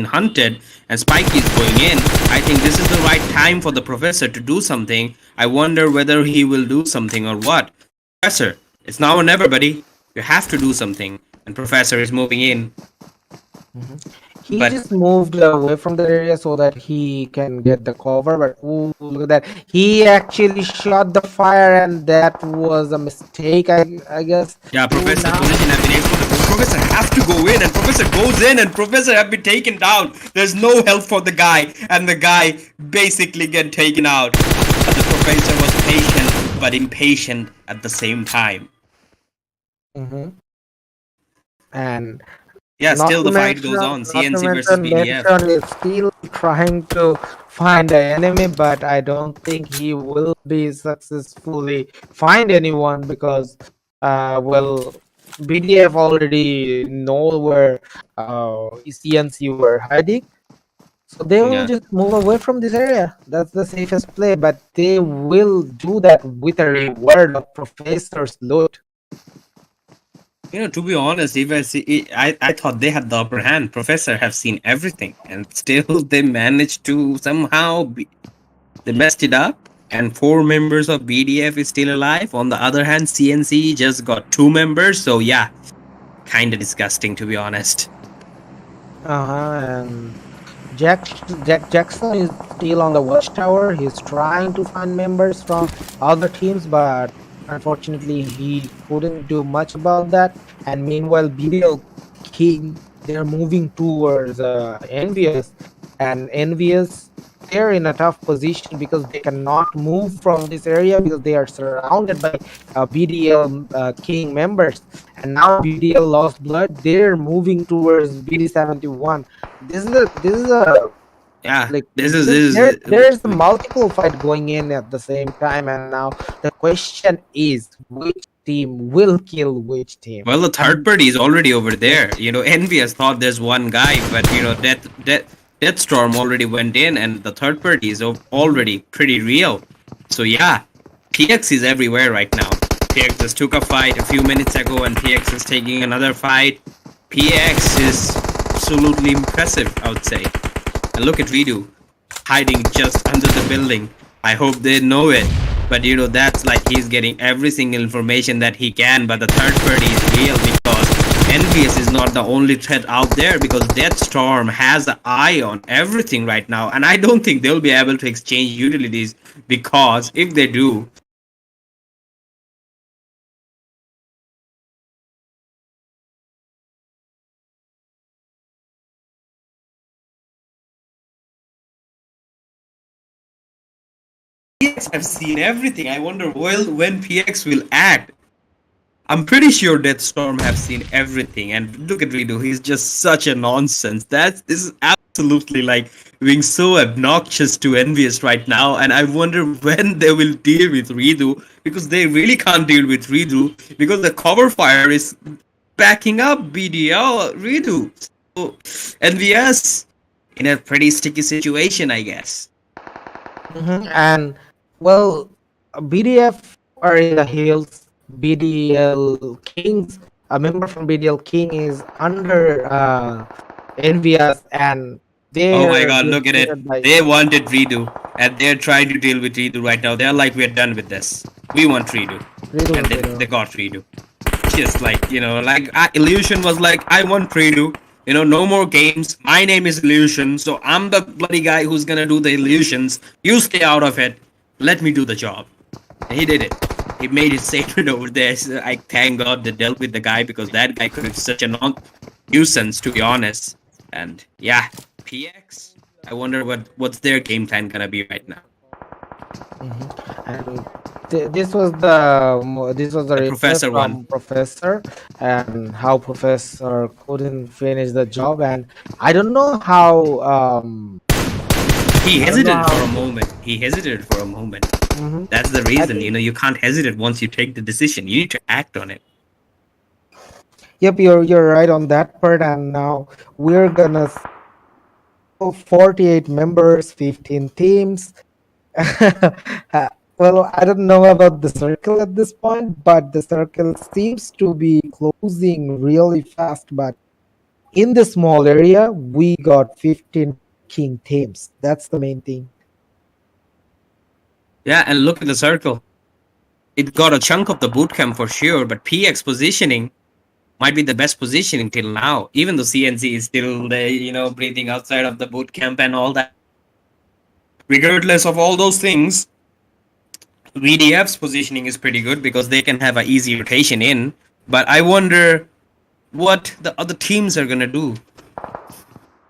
hunted, and Spike is going in. I think this is the right time for the Professor to do something. I wonder whether he will do something or what. Professor, it's now or never, buddy. You have to do something. And Professor is moving in. he But just moved away from the area so that he can get the cover. But ooh, look at that! He actually shot the fire, and that was a mistake. I guess. yeah, Ooh, Professor now position have been exposed. Professor have to go in, and Professor goes in, and Professor have been taken down. There's no help for the guy, and the guy basically get taken out. But the Professor was patient, but impatient at the same time. Mhm. And Yeah, not still to the fight mention, goes on. not to CNC versus mention, BDF. Nation is still trying to find an enemy, but I don't think he will be successfully find anyone because, well, BDF already know where CNC were hiding, so they will Yeah. just move away from this area. That's the safest play, but they will do that with a reward of Professor's loot. You know, to be honest, if I see, I thought they had the upper hand. Professor have seen everything, and still they managed to somehow they messed it up. And 4 members of BDF is still alive. On the other hand, CNC just got 2 members. So yeah, kind of disgusting to be honest. And Jack Jackson is still on the watchtower. He's trying to find members from other teams, but unfortunately he couldn't do much about that. And meanwhile, BDL King, they're moving towards Envious, and Envious, they're in a tough position because they cannot move from this area because they are surrounded by BDL King members. And now BDL Lost Blood, they're moving towards BD71. This is a Yeah, like this is there's a multiple fight going in at the same time, and now the question is which team will kill which team. well, the third And party is already over there. You know, Envious thought there's one guy, but you know, Deathstorm already went in, and the third party is already pretty real. So yeah, PX is everywhere right now. PX just took a fight a few minutes ago, and PX is taking another fight. PX is absolutely impressive, I would say. And look at Redo, hiding just under the building. I hope they know it. But you know, that's like he's getting every single information that he can. But the third party is real because Envious is not the only threat out there, because Deathstorm has an eye on everything right now. And I don't think they'll be able to exchange utilities, because if they do, PX have seen everything. I wonder when PX will act. I'm pretty sure Deathstorm have seen everything, and look at Redo. He's just such a nonsense. This is absolutely like being so obnoxious to Envious right now, and I wonder when they will deal with Redo, because they really can't deal with Redo because the cover fire is backing up BDL Redo. So Envious in a pretty sticky situation, I guess. and well, BDF are in the hills. BDL Kings, a member from BDL King is under Envious, and Oh my they're god, being look at it. treated by. They wanted redo, and they're trying to deal with redo right now. They're like, we're done with this. We want redo. Redo, And redo. they got redo. Just like, you know, like Illusion was like, I want redo. You know, no more games. My name is Illusion, so I'm the bloody guy who's gonna do the illusions. You stay out of it. Let me do the job. And he did it. He made it sacred over there. So I thank God they dealt with the guy, because that guy could have such a nuisance, to be honest. And yeah, PX. I wonder what's their game plan gonna be right now. And this was the The reply professor one. from professor, and how professor couldn't finish the job, and I don't know how He I don't know hesitated for how. a moment. He hesitated for a moment. Mhm. That's the I reason, think, you can't hesitate once you take the decision. You need to act on it. yep, you're right on that part. And now we're gonna 48 members, 15 teams. Uh, well, I don't know about the circle at this point, but the circle seems to be closing really fast. But in the small area, we got 15 king teams. That's the main thing. Yeah, and look at the circle. It got a chunk of the bootcamp for sure, but PX positioning might be the best positioning till now. Even though CNC is still there, breathing outside of the bootcamp and all that. Regardless of all those things, VDF's positioning is pretty good because they can have an easy rotation in. But I wonder what the other teams are gonna do.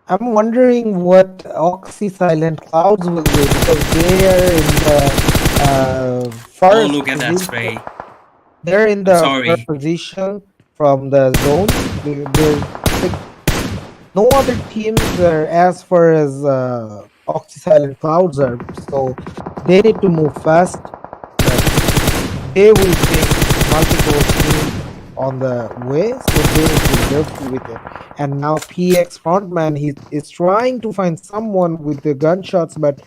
I'm wondering what Oxy Silent Clouds will do, because they are in the Oh, first look at that position. spray. They're in I'm the first sorry. position from the zone. There's like no other teams are as far as Oxy Silent Clouds are, so they need to move fast. But they will face multiple teams on the way, so they need to be careful with it. And now PX frontman, he is trying to find someone with the gunshots, but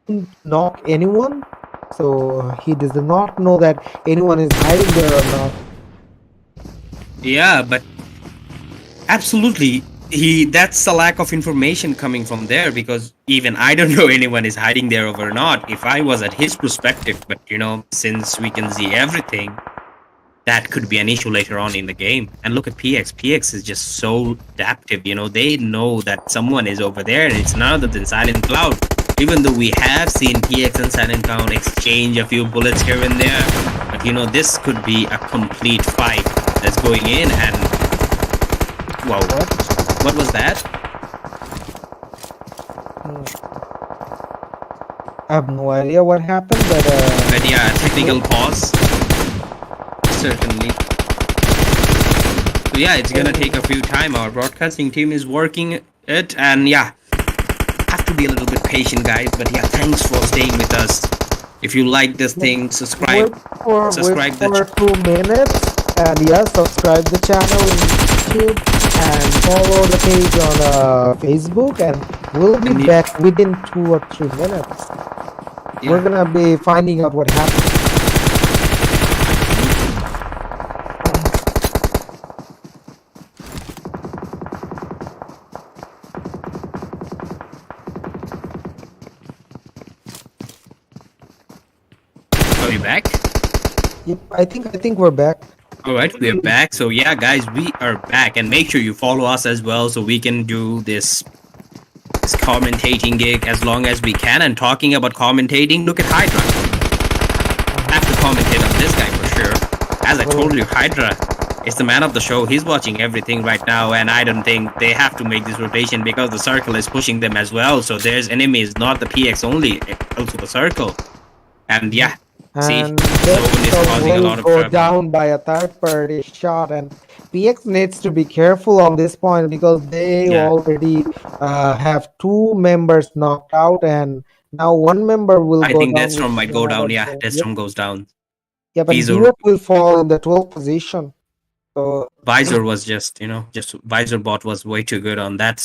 didn't knock anyone. So he does not know that anyone is hiding there or not. Yeah, but absolutely, that's a lack of information coming from there because even I don't know anyone is hiding there or not. If I was at his perspective, but since we can see everything, that could be an issue later on in the game. And look at PX. PX is just so adaptive. They know that someone is over there, and it's none other than Silent Cloud. Even though we have seen PX and Silent Cloud exchange a few bullets here and there, but this could be a complete fight that's going in. And wow, what was that? I have no idea what happened, but But yeah, technical pause. Certainly. So yeah, it's gonna take a few time. Our broadcasting team is working it, and yeah, have to be a little bit patient, guys. But yeah, thanks for staying with us. If you like this thing, subscribe. wait for 2 minutes, and yeah, subscribe the channel in YouTube and follow the page on Facebook, and we'll be back within 2 or 3 minutes. Yeah. We're gonna be finding out what happened. Are we back? Yep, I think we're back. All right, we are back. So yeah, guys, we are back, and make sure you follow us as well, so we can do this commentating gig as long as we can. And talking about commentating, look at Hydra. Have to commentate on this guy for sure. As I told you, Hydra is the man of the show. He's watching everything right now, and I don't think they have to make this rotation because the circle is pushing them as well. So there's enemies, not the PX only, also the circle. And yeah, see, And zone is causing a lot of go trouble. down by a third party shot, and PX needs to be careful on this point because they already have 2 members knocked out, and now 1 member will I go think down. Deathstorm might go down. Yeah, Yep. Deathstorm goes down. Yeah, but Visor. Hero will fall in the 12th position. So Visor was just Visor bot was way too good on that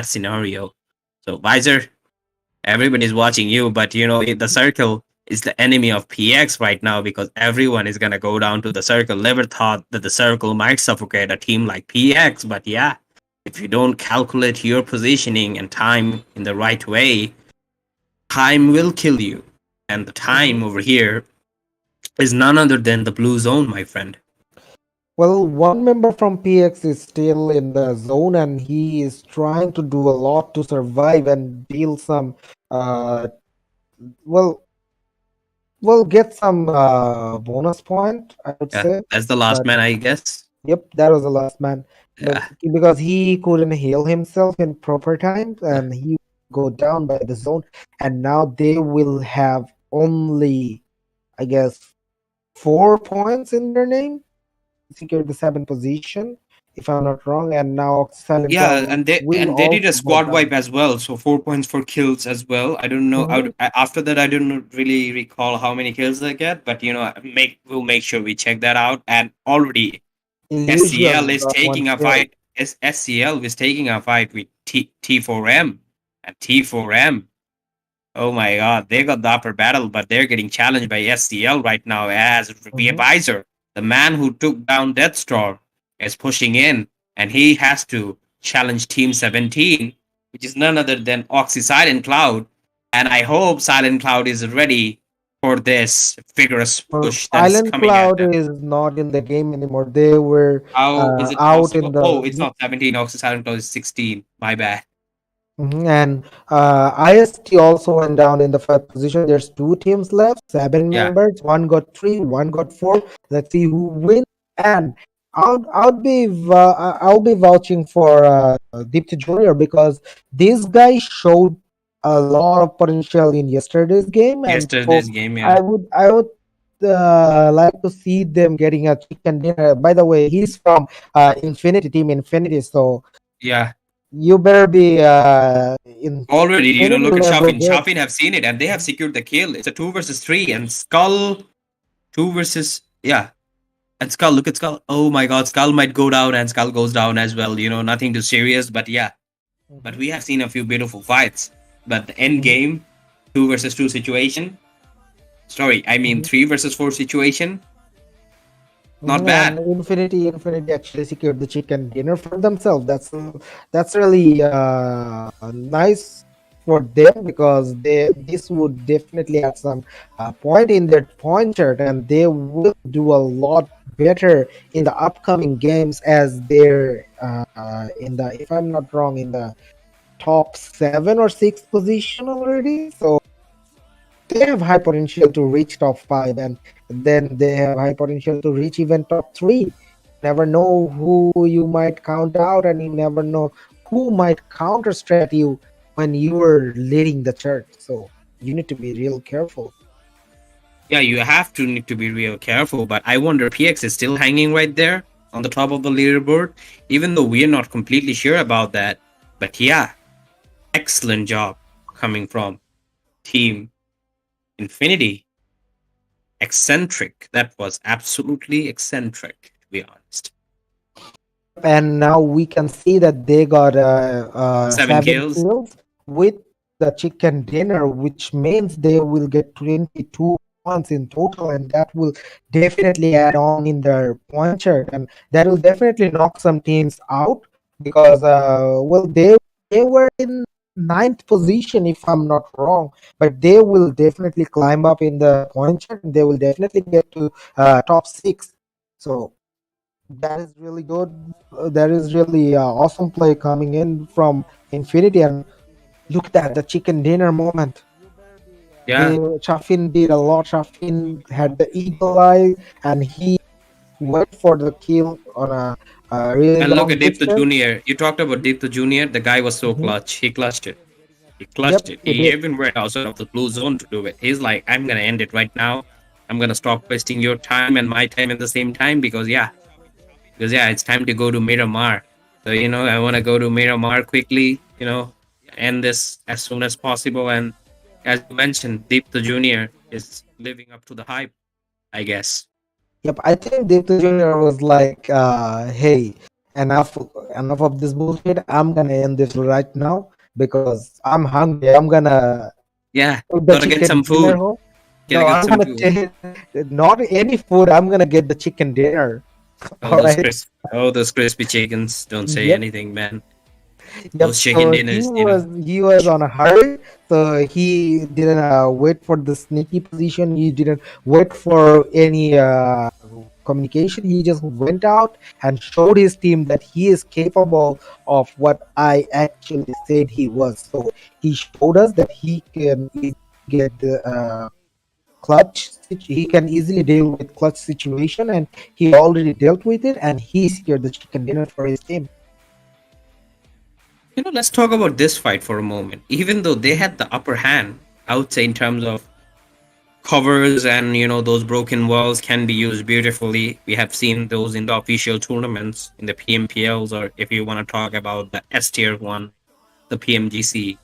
scenario. So Visor, everybody's watching you, but the circle is the enemy of PX right now because everyone is gonna go down to the circle. Never thought that the circle might suffocate a team like PX, but yeah, if you don't calculate your positioning and time in the right way, time will kill you. And the time over here is none other than the blue zone, my friend. well, 1 member from PX is still in the zone, and he is trying to do a lot to survive and deal some get some bonus point, I would say. That's the last man, I guess. Yep, that was the last man. Yeah. Because he couldn't heal himself in proper time, and he go down by the zone, and now they will have only, I guess, 4 points in their name. Secure the 7th position, if I'm not wrong, and now Silent Yeah, Cloud will and they did a also go squad wipe down. as well, so 4 points for kills as well. I don't know. Mhm. After that, I don't really recall how many kills they get, but we'll make sure we check that out. And already SCL Illusion is got one taking a kill. fight. SCL is taking a fight with T4M, and T4M. Oh my God, they got the upper battle, but they're getting challenged by SCL right now as Mhm. Revisor. The man who took down Deathstar is pushing in, and he has to challenge Team 17, which is none other than Oxy Silent Cloud. And I hope Silent Cloud is ready for this vigorous push that is Silent coming at Cloud them. is not in the game anymore. They were How is it out in possible? Oh, the it's not 17. Oxy Silent Cloud is 16. My bad. And IST also went down in the 5th position. There's 2 teams left, 7 Yeah, members. One got 3, one got 4. Let's see who wins. And I'll be vouching for Deepthi Junior because this guy showed a lot of potential in yesterday's game, and so yesterday's game. Yeah, I would like to see them getting a chicken dinner. By the way, he's from Infinity Team Infinity, so yeah. you better be in Already, infinity look at level Shafin. good. Shafin have seen it, and they have secured the kill. It's a 2 versus 3, and Skull 2 versus, yeah, and Skull. Look at Skull. Oh my God, Skull might go down, and Skull goes down as well. Nothing too serious, but yeah. But we have seen a few beautiful fights. But the end Mhm, game, 2 versus 2 situation. Sorry, I mean mhm, 3 versus 4 situation. Not And bad. Infinity actually secured the chicken dinner for themselves. That's really nice for them because this would definitely add some point in their point chart, and they will do a lot better in the upcoming games as they're in the, if I'm not wrong, in the top 7 or 6 position already. So they have high potential to reach top 5, and then they have high potential to reach even top 3. Never know who you might count out, and you never know who might counter strat you when you are leading the chart. So you need to be real careful. Yeah, you have to need to be real careful. But I wonder, PX is still hanging right there on the top of the leaderboard, even though we are not completely sure about that. But yeah, excellent job coming from Team Infinity. Eccentric. That was absolutely eccentric, to be honest. And now we can see that they got 7 7 kills. kills with the chicken dinner, which means they will get 22 points in total, and that will definitely add on in their point chart, and that will definitely knock some teams out because well, they were in 9th position if I'm not wrong, but they will definitely climb up in the point chart, and they will definitely get to top 6. So that is really good. That is really awesome play coming in from Infinity. And look at that, the chicken dinner moment. Yeah. Chafin did a lot. Chafin had the eagle eye, and he went for the kill on a really And look long at Deep the distance. Junior. You talked about Deep the Junior. The guy was so Mhm. clutch. He clutched it. He Yep, clutched it. he He did. even went outside of the blue zone to do it. He's like, I'm gonna end it right now. I'm gonna stop wasting your time and my time at the same time because it's time to go to Miramar. So I want to go to Miramar quickly. End this as soon as possible. And as you mentioned, Deep the Junior is living up to the hype, I guess. Yep, I think Devta Jr. was like, "Hey, enough, enough of this bullshit. I'm gonna end this right now because I'm hungry. I'm gonna Yeah, cook the gotta get chicken some dinner food. home. Gotta No, get I'm some gonna food. take not any food. I'm gonna get the chicken dinner. Oh, All those right. crisp, those crispy chickens. Don't say Yep. anything, man. Yep. Those chicken So dinners, he was on a hurry. So he didn't wait for the sneaky position. He didn't wait for any communication. He just went out and showed his team that he is capable of what I actually said he was. So he showed us that he can easily get the he can easily deal with clutch situation, and he already dealt with it, and he secured the chicken dinner for his team. Let's talk about this fight for a moment. Even though they had the upper hand, I would say in terms of covers and those broken walls can be used beautifully. We have seen those in the official tournaments, in the PMPLs, or if you want to talk about the S tier one, the PMGC.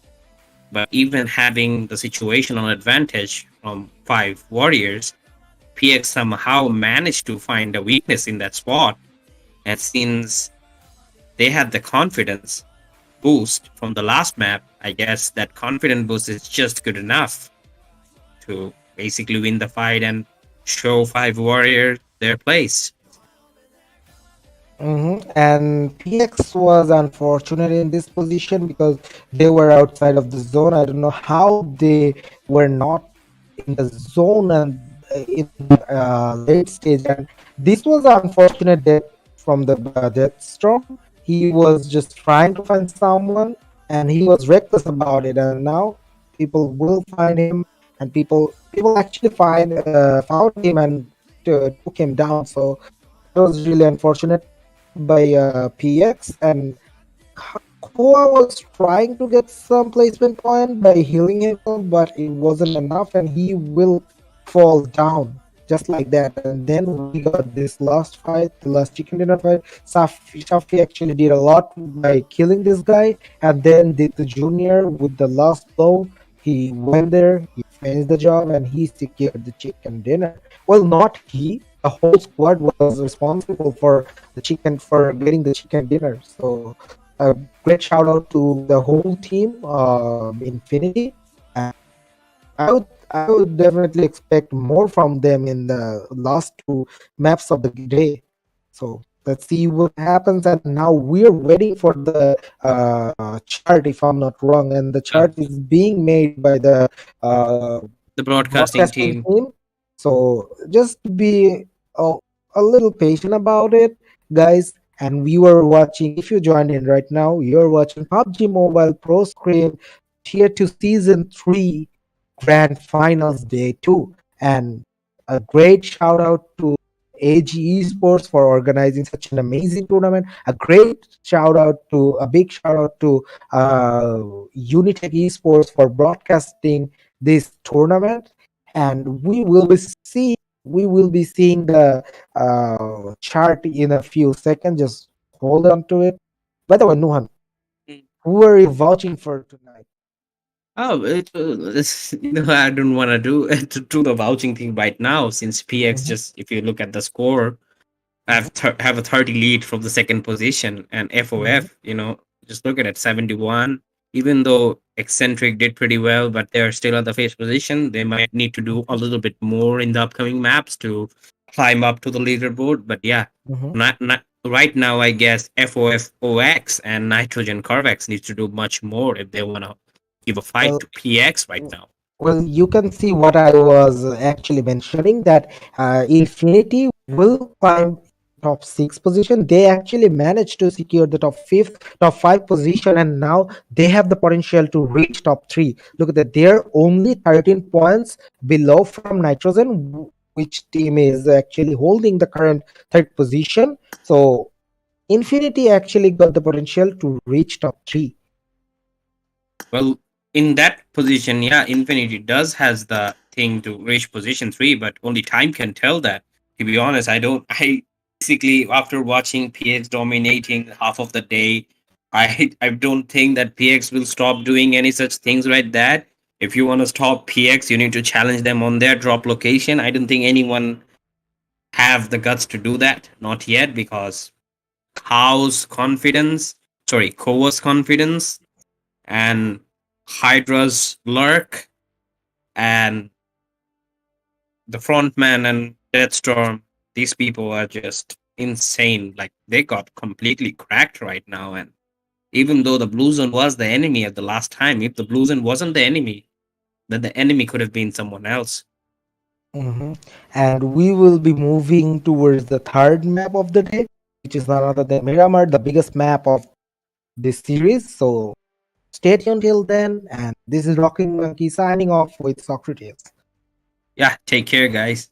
But even having the situational advantage from 5 warriors, PX somehow managed to find a weakness in that spot. And since they had the confidence boost from the last map, I guess that confidence boost is just good enough to basically win the fight and show 5 warriors their place. And PX was unfortunate in this position because they were outside of the zone. I don't know how they were not in the zone and in the late stage. And this was an unfortunate death from the Death Storm. He was just trying to find someone and he was reckless about it. And now people will find him, and people actually found him and took him down. So that was really unfortunate by PX. And Koa was trying to get some placement point by healing himself, but it wasn't enough, and he will fall down just like that. And then we got this last fight, the last chicken dinner fight. Safi actually did a lot by killing this guy, and then did the junior with the last blow. He went there, he finished the job, and he secured the chicken dinner. Well, not he. The whole squad was responsible for getting the chicken dinner. So a great shout out to the whole team, Infinity. And I would definitely expect more from them in the last two maps of the day. So let's see what happens. And now we're waiting for the chart, if I'm not wrong, and the Uh, chart is being made by the uh, the broadcasting broadcasting team. team. So just be a, a little patient about it, guys. And we were watching, if you joined in right now, you're watching PUBG Mobile Pro Scrim Tier 2 Season 3 Grand Finals Day 2. And a great shout out to AG Esports for organizing such an amazing tournament. A big shout out to UniTek Esports for broadcasting this tournament. And we will be seeing the chart in a few seconds. Just hold on to it. By the way, Nuhan, who are you vouching for tonight? Oh, I don't want to do to the vouching thing right now, since PX, Mhm, just if you look at the score, mhm, have a 30 lead from the second position, and mhm, FOF, just look at it, 71. Even though Eccentric did pretty well, but they're still at the first position. They might need to do a little bit more in the upcoming maps to climb up to the leaderboard. But yeah, mhm. not right now. I guess FOFOX and Nitrogen CURVEX needs to do much more if they want to give a fight Well, to PX right now. Well, you can see what I was actually mentioning, that Infinity will climb top six position. They actually managed to secure the top five position, and now they have the potential to reach top three. Look at that; they're only 13 points below from Nitrogen, which team is actually holding the current third position. So Infinity actually got the potential to reach top three. Well, in that position, yeah, Infinity does has the thing to reach position 3, but only time can tell that. To be honest, I don't. I basically, after watching PX dominating half of the day, I don't think that PX will stop doing any such things like that. If you want to stop PX, you need to challenge them on their drop location. I don't think anyone have the guts to do that. Not yet, because House confidence, sorry, Kova's confidence, and Hydra's lurk, and the frontman and Deathstorm. These people are just insane. Like, they got completely cracked right now. And even though the Blue Zone was the enemy at the last time, if the Blue Zone wasn't the enemy, then the enemy could have been someone else. Mhm. And we will be moving towards the third map of the day, which is none other than Miramar, the biggest map of this series. So stay tuned till then. And this is Rocking Monkey signing off with Socrates. Yeah, take care, guys.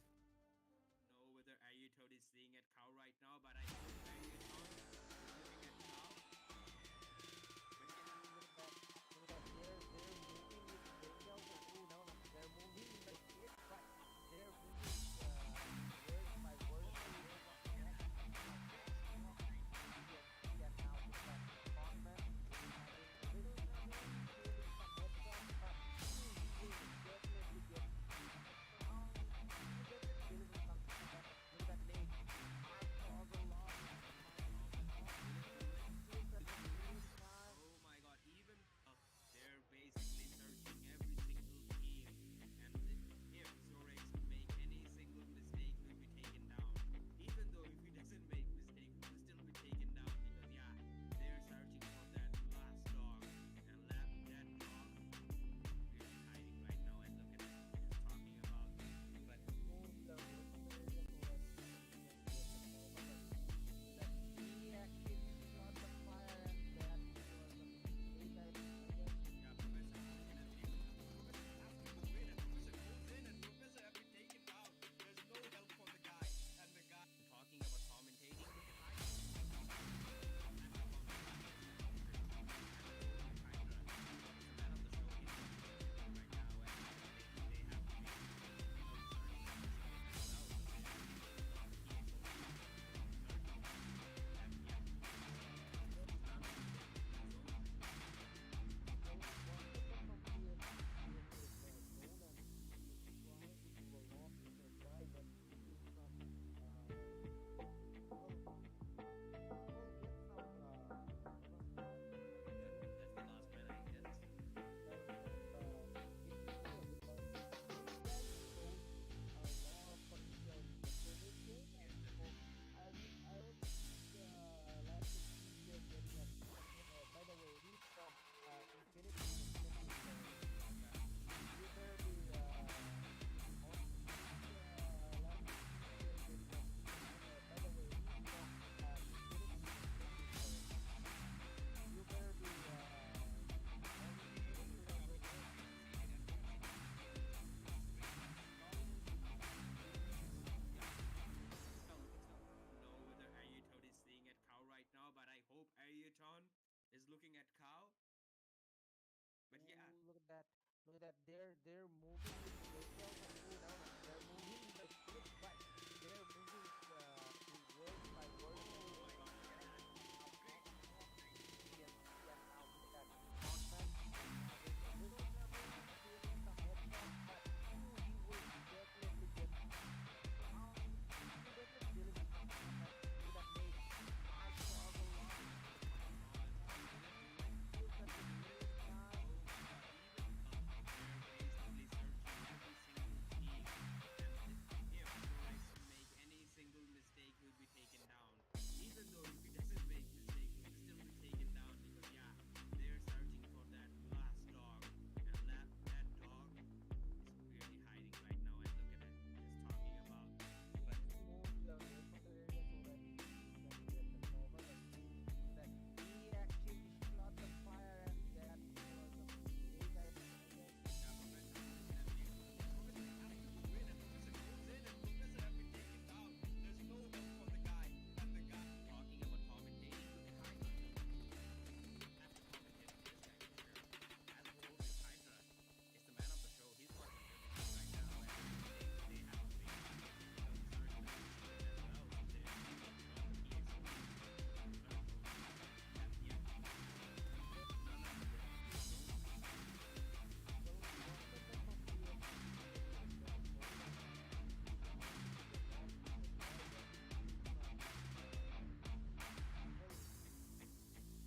they're moving with the vehicles and never mind, they're moving by foot, but they're moving to word by word, and they have not enough experience. And now look at that Montman is having a little trouble stealing some headshots, but he will definitely get he will definitely deliver something. And that look at that nade. My struggle lost. Feels at the same time. Any single mistake will be taken down. Even though if he doesn't make mistake, he will still be taken down because yeah, they're searching for that last dog, and that dog is really hiding right now. And look at it, just talking about. But Move the rest of the area so that he can get the cover. But that he actually shot the fire, and that was a mistake, I guess. yeah, Professor has to go in, and Professor goes in, and Professor have been taken down. There's no help for the guy, and the guy talking about commentating. Look at Hydra. Have to commentate on this guy for sure. As I told you, Hydra is the man of the show. He's watching everything right now, and they have a big search as well. So they're EXORCIST. And yeah, none of them.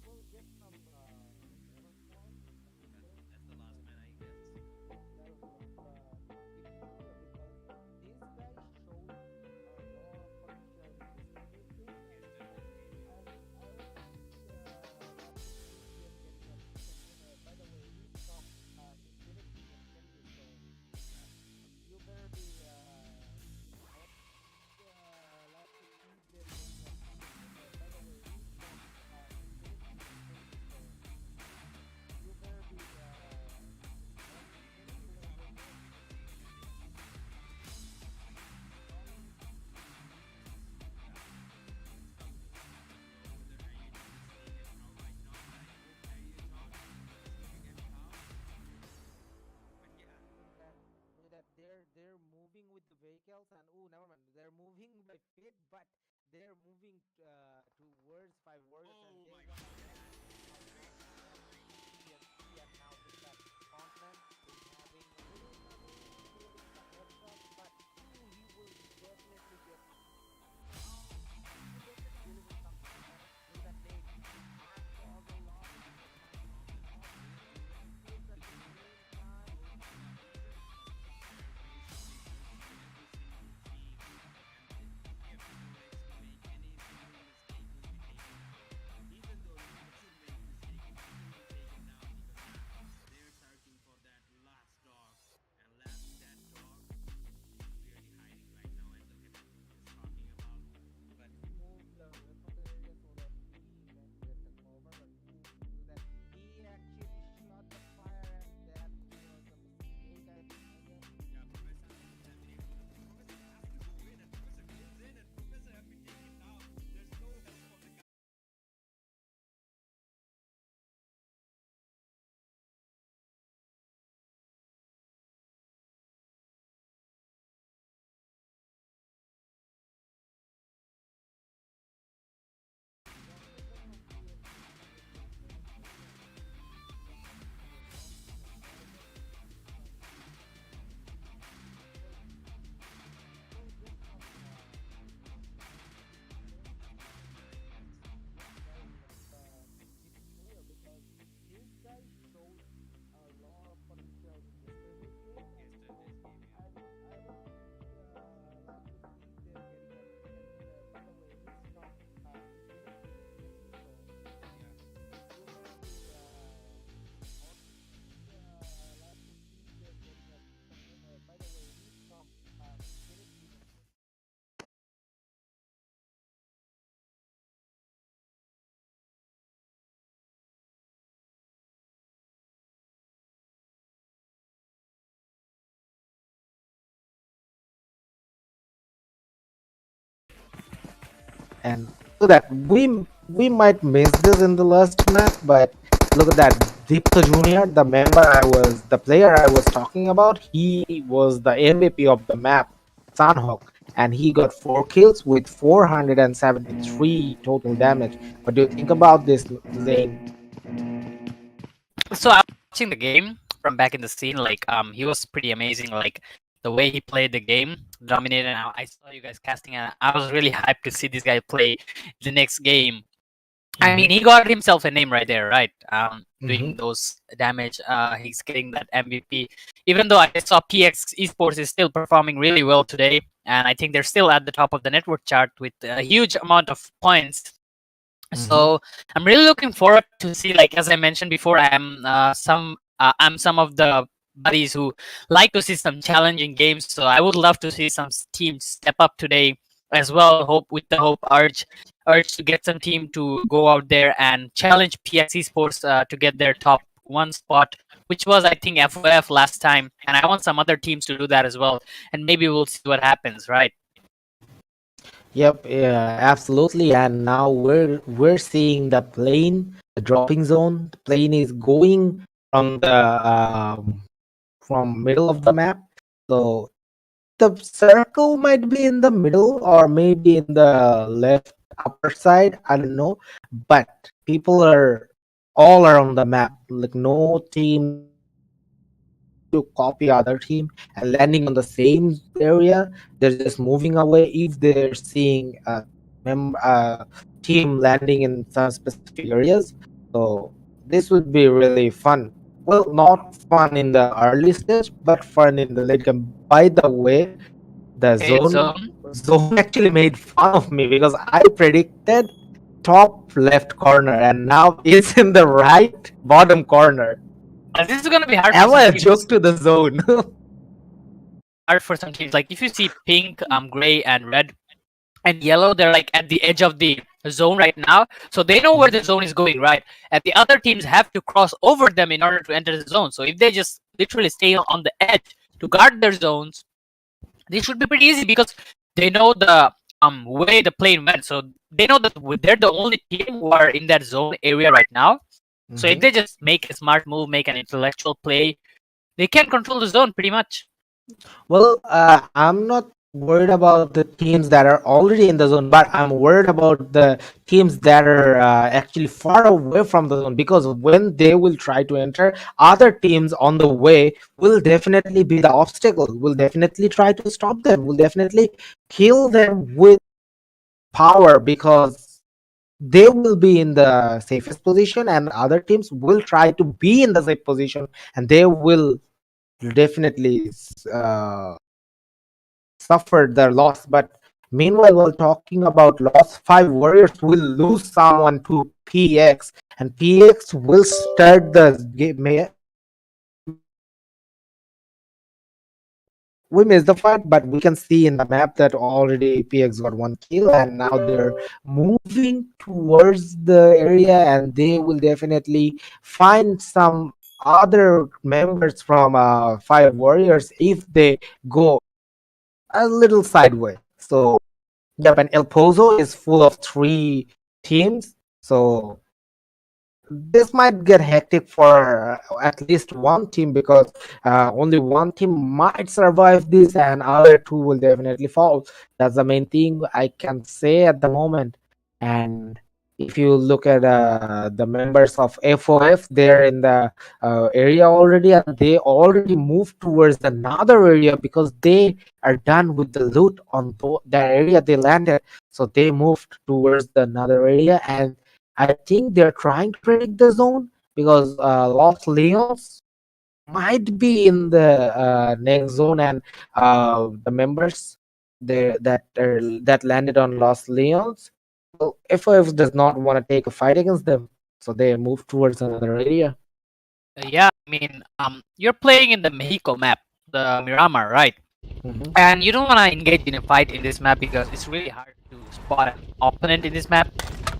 We'll get some bonus points, I would say. That's the last man, I guess. That was peculiar because these guys showed a lot of potential in this game, and I would like to see them getting a second. By the way, he's from Infinity and Envy, so you better be like to see them getting a second. By the way, he's from Infinity and Envy, so you better be look at that they're moving with the vehicles, and oh, never mind, they're moving by feet, but they're moving towards 5 words, and Oh they my want god. to get EXP. And now look at that Frontman is having a little trouble stealing some headshots, but he will definitely get he will definitely deliver something. And look at that nade. My struggle lost. Feels at the same time. Move the rest of the area so that he can get the cover, but so that he actually shot the fire, and that was a mistake, I guess. Because these guys showed a lot of potential in yesterday's game, and I would like to see them getting a second. By the way, he's from Infinity and Envy, so you better be like to see them getting a second. By the way, he's from Infinity and Envy. And so that we might miss this in the last map, but look at that Dipto Jr., the player I was talking about, he was the MVP of the map, Sunhawk, and he got 4 kills with 473 total damage. What do you think about this, Zane? So I was watching the game from back in the scene. Like, he was pretty amazing. Like the way he played the game, dominated. And I saw you guys casting, and I was really hyped to see this guy play the next game. I mean, he got himself a name right there, right? Doing those damage. He's getting that MVP. Even though I saw PX Esports is still performing really well today, and I think they're still at the top of the network chart with a huge amount of points. So I'm really looking forward to see, like as I mentioned before, I'm some of the buddies who like to see some challenging games. So I would love to see some teams step up today as well. Urge to get some team to go out there and challenge PX Esports to get their top 1 spot, which was I think FOF last time, and I want some other teams to do that as well. And maybe we'll see what happens, right? Yep, yeah, absolutely. And now we're seeing the plane, the dropping zone. The plane is going from the from middle of the map. So the circle might be in the middle or maybe in the left upper side. I don't know, but people are all around the map. Like no team to copy other team and landing on the same area. They're just moving away if they're seeing a team landing in some specific areas. So this would be really fun. Well, not fun in the early stage, but fun in the late game. By the way, the zone actually made fun of me because I predicted top left corner and now it's in the right bottom corner. This is gonna be hard. Am I a joke to the zone? Hard for some teams. Like if you see pink, gray, and red, and yellow, they're like at the edge of the zone right now, so they know where the zone is going, right? And the other teams have to cross over them in order to enter the zone. So if they just literally stay on the edge to guard their zones, this should be pretty easy because they know the way the plane went. So they know that they're the only team who are in that zone area right now. So if they just make a smart move, make an intellectual play, they can control the zone pretty much. Well, I'm not worried about the teams that are already in the zone, but I'm worried about the teams that are actually far away from the zone, because when they will try to enter, other teams on the way will definitely be the obstacle, will definitely try to stop them, will definitely kill them with power, because they will be in the safest position and other teams will try to be in the safe position, and they will definitely suffer their loss. But meanwhile, while talking about loss, 5 warriors will lose someone to PX, and PX will start the game. We missed the fight, but we can see in the map that already PX got 1 kill, and now they're moving towards the area, and they will definitely find some other members from 5 warriors if they go a little sideways. So yep, and El Pozo is full of 3 teams, so this might get hectic for at least one team, because only one team might survive this and other 2 will definitely fall. That's the main thing I can say at the moment. And if you look at the members of FOF, they're in the area already, and they already moved towards another area because they are done with the loot on that area they landed. So they moved towards another area, and I think they're trying to predict the zone, because Lost Leons might be in the next zone, and the members there that landed on Lost Leons, well, FOF does not want to take a fight against them, so they move towards another area. Yeah, I mean, you're playing in the Mexico map, the Miramar, right? And you don't want to engage in a fight in this map because it's really hard to spot an opponent in this map,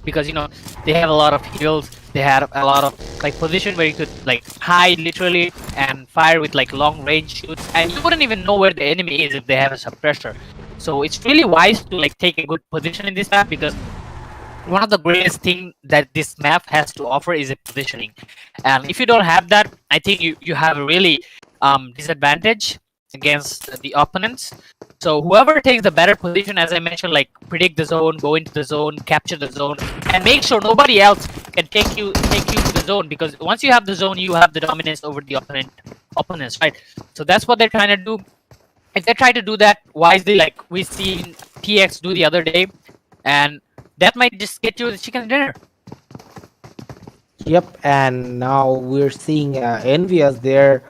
because you know they have a lot of heals, they have a lot of like position where you could like hide literally and fire with like long range shoots, and you wouldn't even know where the enemy is if they have a suppressor. So it's really wise to like take a good position in this map, because one of the greatest thing that this map has to offer is a positioning, and if you don't have that, I think you have a really disadvantage against the opponents. So whoever takes the better position, as I mentioned, like predict the zone, go into the zone, capture the zone, and make sure nobody else can take you to the zone, because once you have the zone, you have the dominance over the opponents, right? So that's what they're trying to do. If they try to do that wisely, like we seen PX do the other day, and that might just get you the chicken dinner. Yep, and now we're seeing Envious there.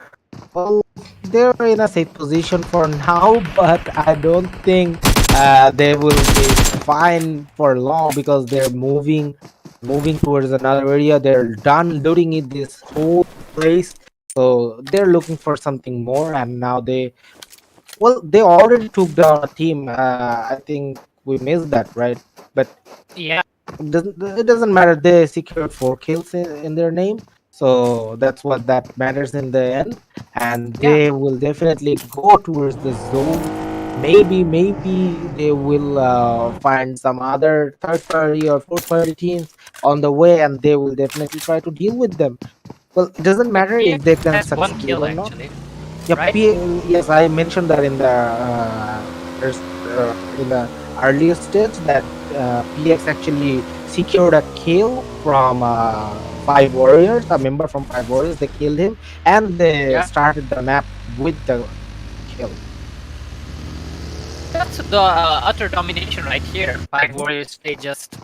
Well, they're in a safe position for now, but I don't think they will be fine for long because they're moving towards another area. They're done looting it this whole place, so they're looking for something more. And now they already took down a team. I think we missed that, right? But Yeah, it doesn't matter. They secured 4 kills in their name, so that's what that matters in the end. And yeah, they will definitely go towards the zone. Maybe they will find some other third party or fourth party teams on the way, and they will definitely try to deal with them. Well, it doesn't but matter if they PX can has one succeed kill or not. actually, Yeah, right? yes, I mentioned that in the earlier stage that PX actually secured a kill from 5 warriors, a member from 5 warriors. They killed him, and they Yeah, started the map with the kill. that's the utter domination right here. Five warriors, they just,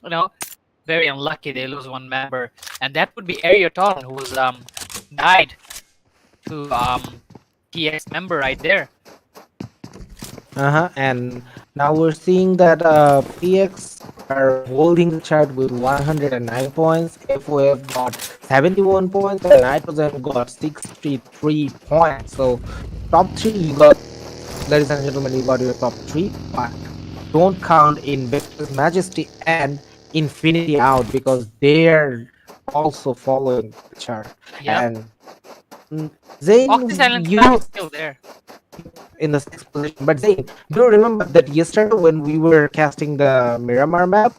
you know, very unlucky. They lose one member, and that would be Arioton, who's died to PX member right there. And now we're seeing that PX are holding the chart with 109 points. FOF got 71 points, and Nitrogen got 63 points. So top three, you got, ladies and gentlemen, you got your top three, but don't count Invictus, Majesty, and Infinity out because they're also following the chart. Yep, And mm, Zayn, Oxy Silent Clan you is still there. in the sixth position. But Zayn, do you remember that yesterday when we were casting the Miramar map,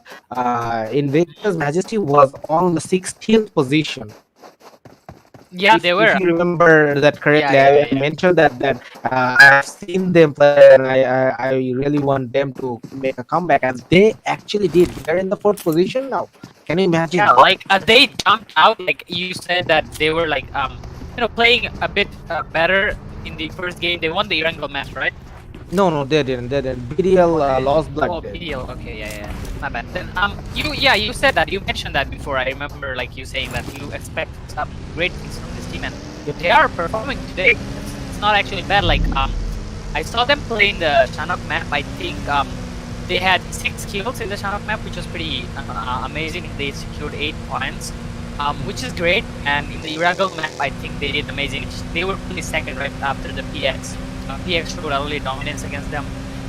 Invictus Majesty was on the 16th position? Yeah, they If were. you remember that Yeah, correctly, yeah, I yeah, yeah. mentioned that I've seen them play, and I really want them to make a comeback, and they actually did. They're in the fourth position now. Can you Yeah, imagine? like they jumped out. Like you said that they were like playing a bit better in the first game. They won the Erangel match, right? No, no, they didn't. They didn't. BDL Oh, they didn't. Lost Blood Oh, did. PDL. Okay, yeah, yeah. My bad. Then you said that. You mentioned that before. I remember like you saying that you expect some great things from this team, and Yep. they are performing today. It's not actually bad. Like I saw them play in the Channok map. I think they had 6 kills in the Channok map, which was pretty amazing. They secured 8 points, which is great. And in the Iragal map, I think they did amazing. They were really second right after the PX. PX showed early dominance against them,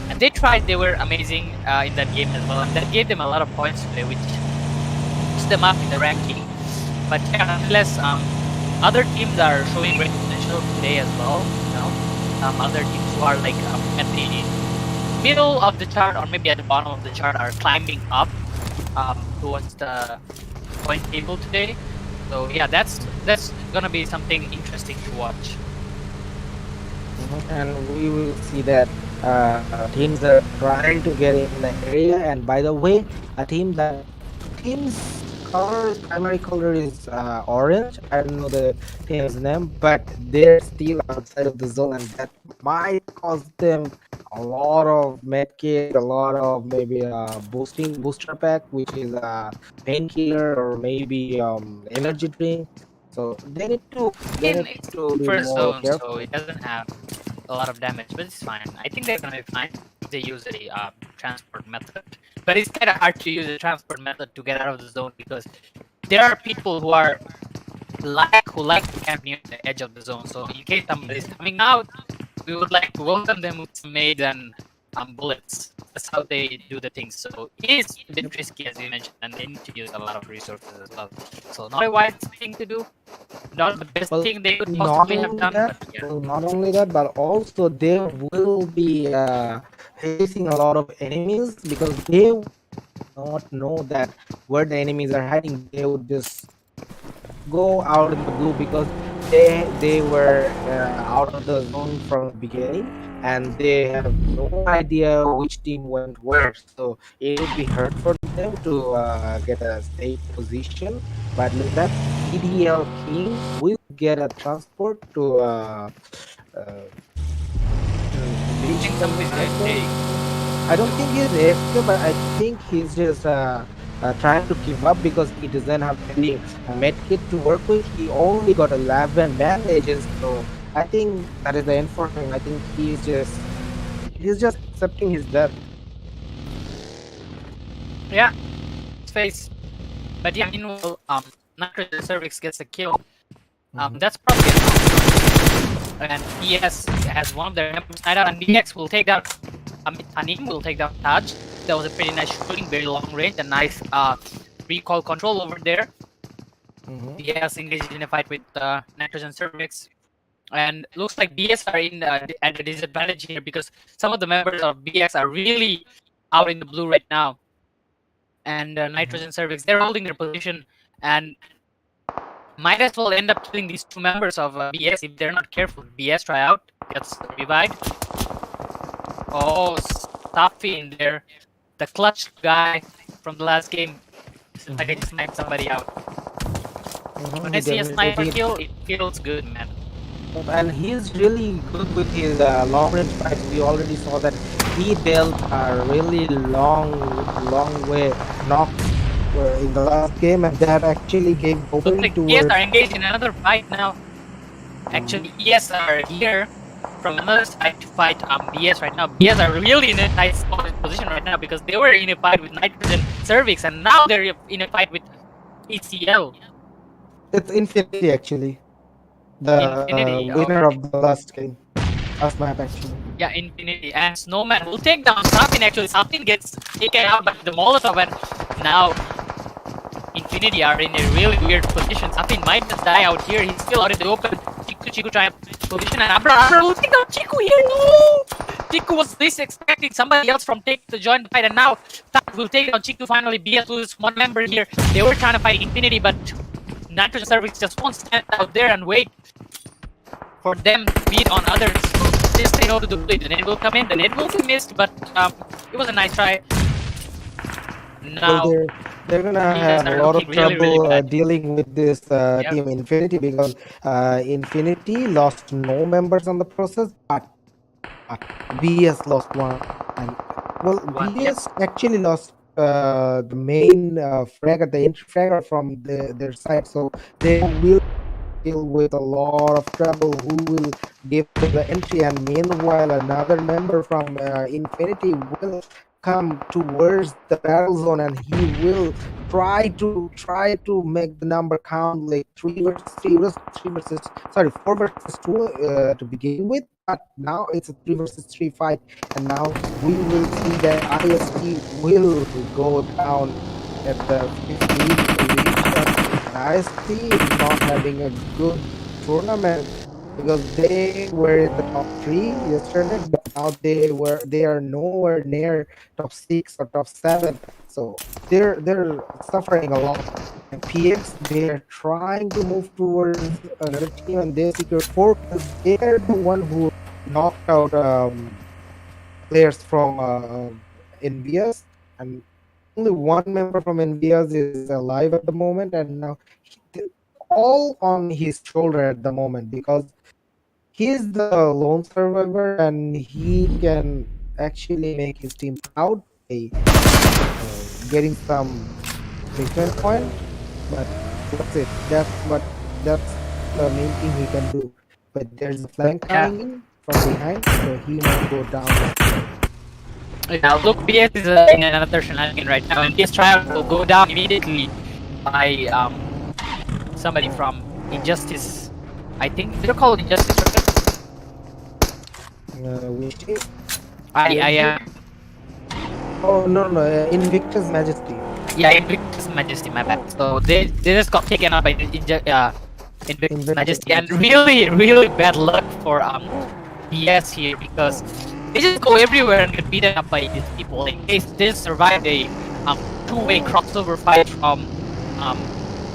and they tried. They were amazing in that game as well, and that gave them a lot of points today, which pushed them up in the ranking. But yeah, nonetheless, other teams are showing great potential today as well. Other teams who are like at the middle of the chart or maybe at the bottom of the chart are climbing up towards the point table today. So yeah, that's gonna be something interesting to watch. And we will see that teams are trying to get in the area. And by the way, a team's color, primary color is orange. I don't know the team's name, but they're still outside of the zone, and that might cost them a lot of medkit, a lot of maybe booster pack, which is a painkiller or maybe energy drink. So I they mean, need it's to be first more zone, so careful. it doesn't have a lot of damage, but it's fine. I think they're gonna be fine if they use a transport method. But it's kind of hard to use a transport method to get out of the zone because there are people who like to camp near the edge of the zone. So in case somebody is coming out, we would like to welcome them with some maids and bullets. That's how they do the things. So it is a bit risky, as you mentioned, and they need to use a lot of resources as well. So not a wise thing to do, not the best Well, thing they could not possibly have only done, that, but yeah. but also they will be facing a lot of enemies because not know that where the enemies are hiding, they would just go out in the blue because they were out of the zone from the beginning, and they have no idea which team went where. So it would be hard for them to get a safe position. But look, that EDL King will get a transport to uh, I reach think the somebody's castle. AFK. I don't think he's AFK, but I think he's just trying to give up because he doesn't have any medkit to work with. He only got 11 bandages, so I think that is the end for him. I think he's just accepting his death. Yeah, his face. But yeah, meanwhile, Nitrogen Cervix gets a kill. That's probably enough. And BS has one of their members side out, and BX will take down. Tanim will take down Taj. That was a pretty nice shooting, very long range, and nice recoil control over there. BS engaged in a fight with Nitrogen Cervix. And looks like BS are in at a disadvantage here because some of the members of BX are really out in the blue right now. And Nitrogen Cervix, they're holding their position and might as well end up killing these two members of BS if they're not careful. BS try out, gets revived. Oh, Safi in there. The clutch guy from the last game. I can snipe somebody out. When I see a sniper kill, it feels good, man. And he's really good with his long range fights. We already saw that he dealt a really long way knock in the last game, and that actually gave Looks opening like towards. ES are engaged in another fight now. Actually, ES are here from another side to fight BS right now. BS are really in a nice position right now because they were in a fight with Nitrogen Cervix, and now they're in a fight with ECL. It's Infinity actually, the Infinity, winner okay. of the last game, last map actually. Yeah, Infinity. And Snowman will take down Sapin actually. Sapin gets taken out by the Molotov, and now Infinity are in a really weird position. Sapin might just die out here. He's still out in the open. Chiku trying to position, and Abra will take down Chiku here. No! Chiku was this expecting somebody else from Take to join the fight, and now Tad will take down Chiku finally. BS loses one member here. They were trying to fight Infinity, but Nitrogen Cervix just won't stand out there and wait for them to beat on others. Just they know to do it. The net will come in. The net will be missed, but it was a nice try. Now Well, they're gonna have a lot of really, trouble really bad. dealing with this team Infinity because Infinity lost no members on the process, but BS lost one, and well, BS actually lost the main fragger, the entry fragger from their side, so they will deal with a lot of trouble. Who will give them the entry? And meanwhile, another member from Infinity will come towards the battle zone, and he will try to make the number count like 4 versus 2 to begin with. But now it's a 3 versus 3 fight, and now we will see that IST will go down at the 15th position. IST is not having a good tournament because they were in the top 3 yesterday, but now they are nowhere near top 6 or top 7. So they're suffering a lot. And PX, they're trying to move towards another team, and they secure 4 because they're the one who knocked out players from ENVYUS, and only one member from ENVYUS is alive at the moment, and now all on his shoulder at the moment because he's the lone survivor and he can actually make his team proud by getting some placement point. But that's it. That's the main thing he can do. But there's a flank coming in from behind, so he might go down. Yeah, look, BS is in another shenanigan right now, and BS tryout will go down immediately by somebody from Injustice. I think they're called Injustice, right? Which team? I Oh no, Invictus Majesty. Yeah, Invictus Majesty, my bad. So they just got taken out by the Invictus Majesty, and really bad luck for BS here because they just go everywhere and get beaten up by these people. Like they just survived a 2 two-way crossover fight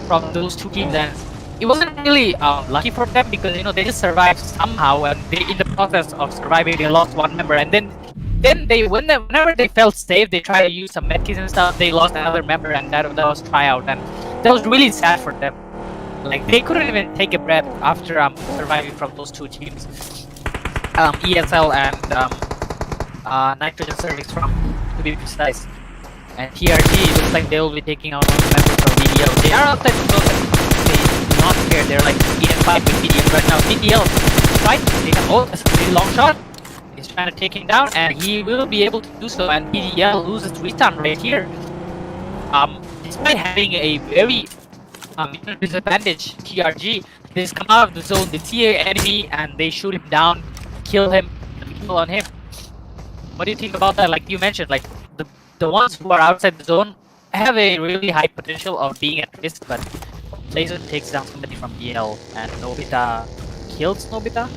from those two teams, and it wasn't really lucky for them because they just survived somehow, and they, in the process of surviving, they lost one member, and then whenever they felt safe, they tried to use some medkits and stuff. They lost another member, and that was tryout, and that was really sad for them. Like they couldn't even take a breath after surviving from those two teams, ESL and Nitrogen Cervix from, to be precise. And TRG looks like they will be taking out one member from VDL. They are outside the zone, they do not care. They're like in a fight with VDL right now. VDL, right? They have that's a really long shot. He's trying to take him down, and he will be able to do so. And VDL loses restun right here. Despite having a very disadvantage, TRG, they just come out of the zone. They see an enemy and they shoot him down, kill him, and kill on him. What do you think about that? Like you mentioned, like the ones who are outside the zone have a really high potential of being at risk, but Laser takes down somebody from BL, and Nobita kills Nobita.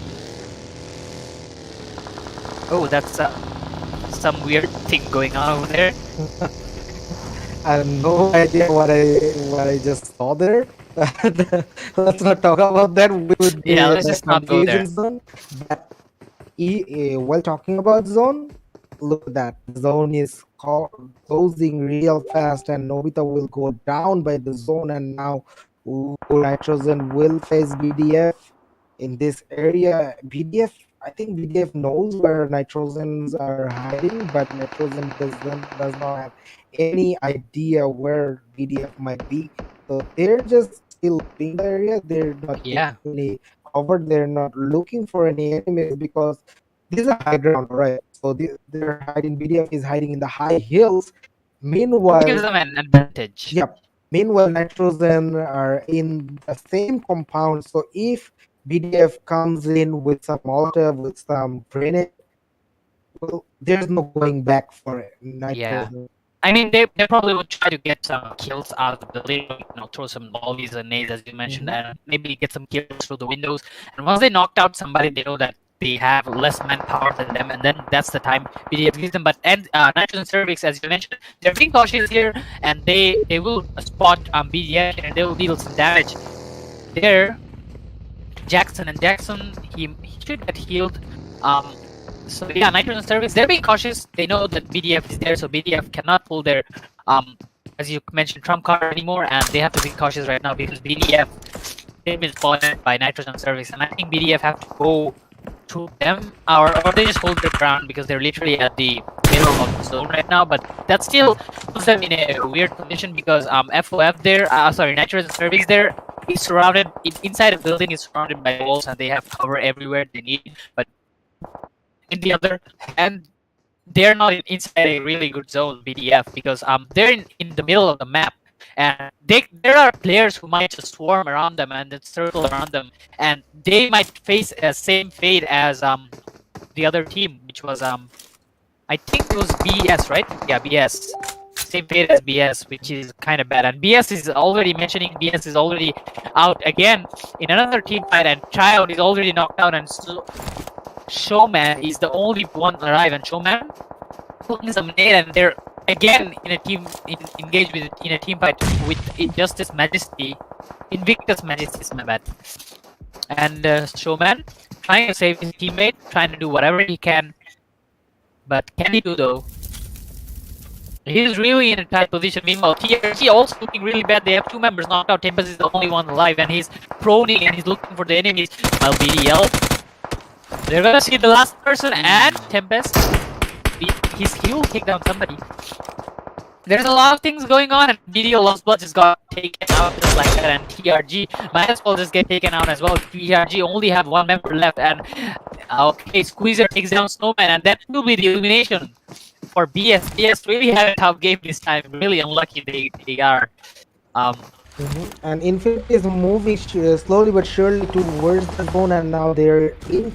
Oh, that's some weird thing going on over there. I have no idea what I just saw there. Let's not talk about that. We would be Yeah, in let's a just not go there. confusion zone. But while talking about zone, look at that. The zone is closing real fast, and Nobita will go down by the zone, and now Nitrogen will face BDF in this area. I think BDF knows where Nitrogens are hiding, but Nitrogen does not have any idea where BDF might be. So they're just still in the area. They're not Yeah. taking any cover. They're not looking for any enemies because this is a high ground, right? So they're hiding. BDF is hiding in the high hills. Meanwhile, Gives them an advantage. yep. Meanwhile, Nitrogen are in the same compound. So if BDF comes in with some Molotov, with some grenade, well, there's no going back for it. Nitrogen. I mean, they probably would try to get some kills out of the building, throw some volleys and nades, as you mentioned, and maybe get some kills through the windows. And once they knocked out somebody, they know that they have less manpower than them, and then that's the time BDF gives them. But Nitrogen Cervix, as you mentioned, they're being cautious here, and they will spot BDF, and they will deal some damage there. Jackson, he should get healed. So yeah, Nitrogen Cervix, they're being cautious. They know that BDF is there, so BDF cannot pull their as you mentioned, trump card anymore, and they have to be cautious right now because BDF, they've been spotted by Nitrogen Cervix, and I think BDF have to go to them, or they just hold their ground because they're literally at the middle of the zone right now. But that still puts them in a weird position because FOF there, Nitrogen Cervix there is surrounded inside the building, is surrounded by walls, and they have cover everywhere they need. But in the other hand, they're not inside a really good zone, BDF, because they're in the middle of the map, and there are players who might just swarm around them and then circle around them, and they might face a same fate as the other team, which was I think it was BS, right? Yeah, BS. Same fate as BS, which is kind of bad. And BS is already out again in another team fight, and Child is already knocked out, and so Showman is the only one alive, and Showman pulling some nade, and they're again in a team engaged in a team fight with INVICTUS Majesty, INVICTUS Majesty, my bad. And Showman trying to save his teammate, trying to do whatever he can, but can he do though? He's really in a tight position. Meanwhile, TRG also looking really bad. They have two members knocked out. Tempest is the only one alive, and he's proning and he's looking for the enemies. While BDL, they're gonna see the last person, and Tempest, he will take down somebody. There's a lot of things going on, and BDL Lost Blood just got taken out just like that, and TRG might as well just get taken out as well. TRG only have one member left, and okay, Squeezer takes down Snowman, and that will be the elimination for BS. BS really had a tough game this time. Really unlucky they are. And Infinity is moving slowly but surely towards the zone, and now they're in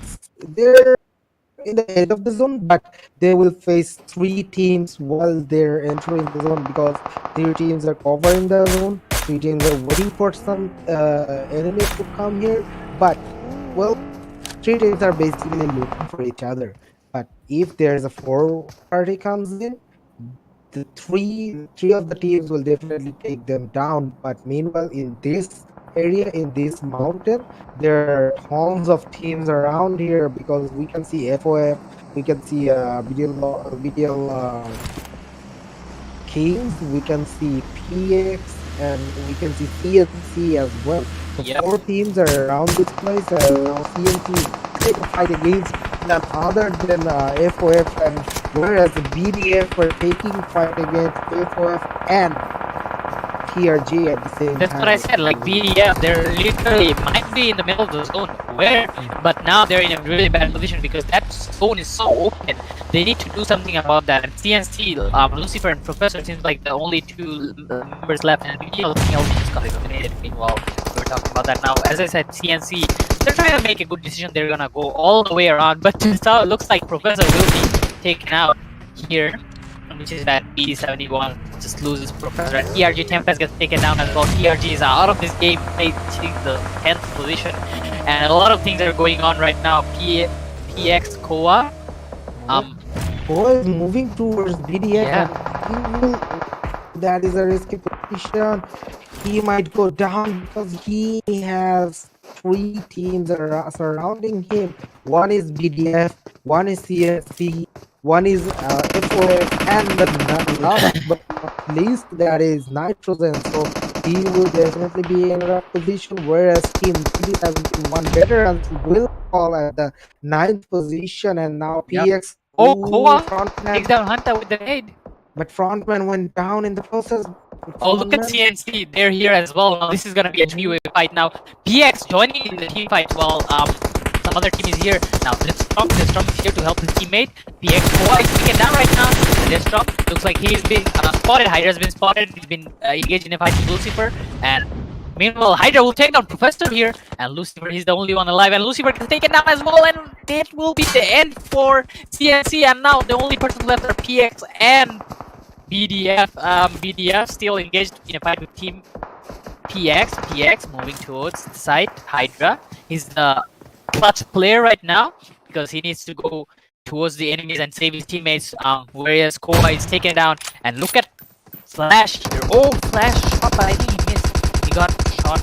the edge of the zone, but they will face 3 teams while they're entering the zone because 3 teams are covering the zone. 3 teams are waiting for some enemies to come here, but well, 3 teams are basically looking for each other. But if there's a 4th party comes in, the three of the teams will definitely take them down. But meanwhile, in this area, in this mountain, there are tons of teams around here because we can see FOF, we can see BDL Kings, we can see PX, and we can see CNC as well. So Yep. four teams are around this place, and now CNC is trying to fight against none other than FOF, and whereas the BDF were taking fight against FOF and TRG at the same That's time. what I said. Like BDF, they're literally might be in the middle of the zone. Where? But now they're in a really bad position because that zone is so open. They need to do something about that. And CNC, Lucifer and Professor seems like the only two members left. And BDL just got eliminated. Meanwhile, we're talking about that now. As I said, CNC, they're trying to make a good decision. They're gonna go all the way around. But it looks like Professor will be taken out here, which is that BD71 just loses Professor, and TRG Tempest gets taken down as well. TRG is out of this game, reaching the 10th position, and a lot of things are going on right now. PX Koa, Boy is moving towards BDF, Yeah. and he will, that is a risky position. He might go down because he has three teams surrounding him. One is BDF, one is CSC, one is FOF, and the last but not least, that is Nitrogen. So he will definitely be in a rough position, whereas Team BD71 veterans will fall at the 9th position, and now Yep. PX. Oh, ooh, Koa frontman, takes down Hunter with the nade. but frontman went down in the process. Oh, look at Frontman- CNC, they're here as well. Now this is gonna be a three-way fight now. PX joining in the team fight while some other team is here. Now Deathstroke is here to help his teammate. PX Koa is taken down right now. Deathstroke looks like he's been spotted. Hydra's been spotted. He's been engaged in a fight with Lucifer. And meanwhile, Hydra will take down Professor here. And Lucifer, he's the only one alive. And Lucifer gets taken down as well. And that will be the end for CNC. And now the only person left are PX and BDF. BDF still engaged in a fight with Team PX. PX moving towards the side. Hydra. He's the clutch player right now because he needs to go towards the enemies and save his teammates. Whereas Koa is taken down. And look at Flash here. Oh, Flash shot, but I think he missed. He got shot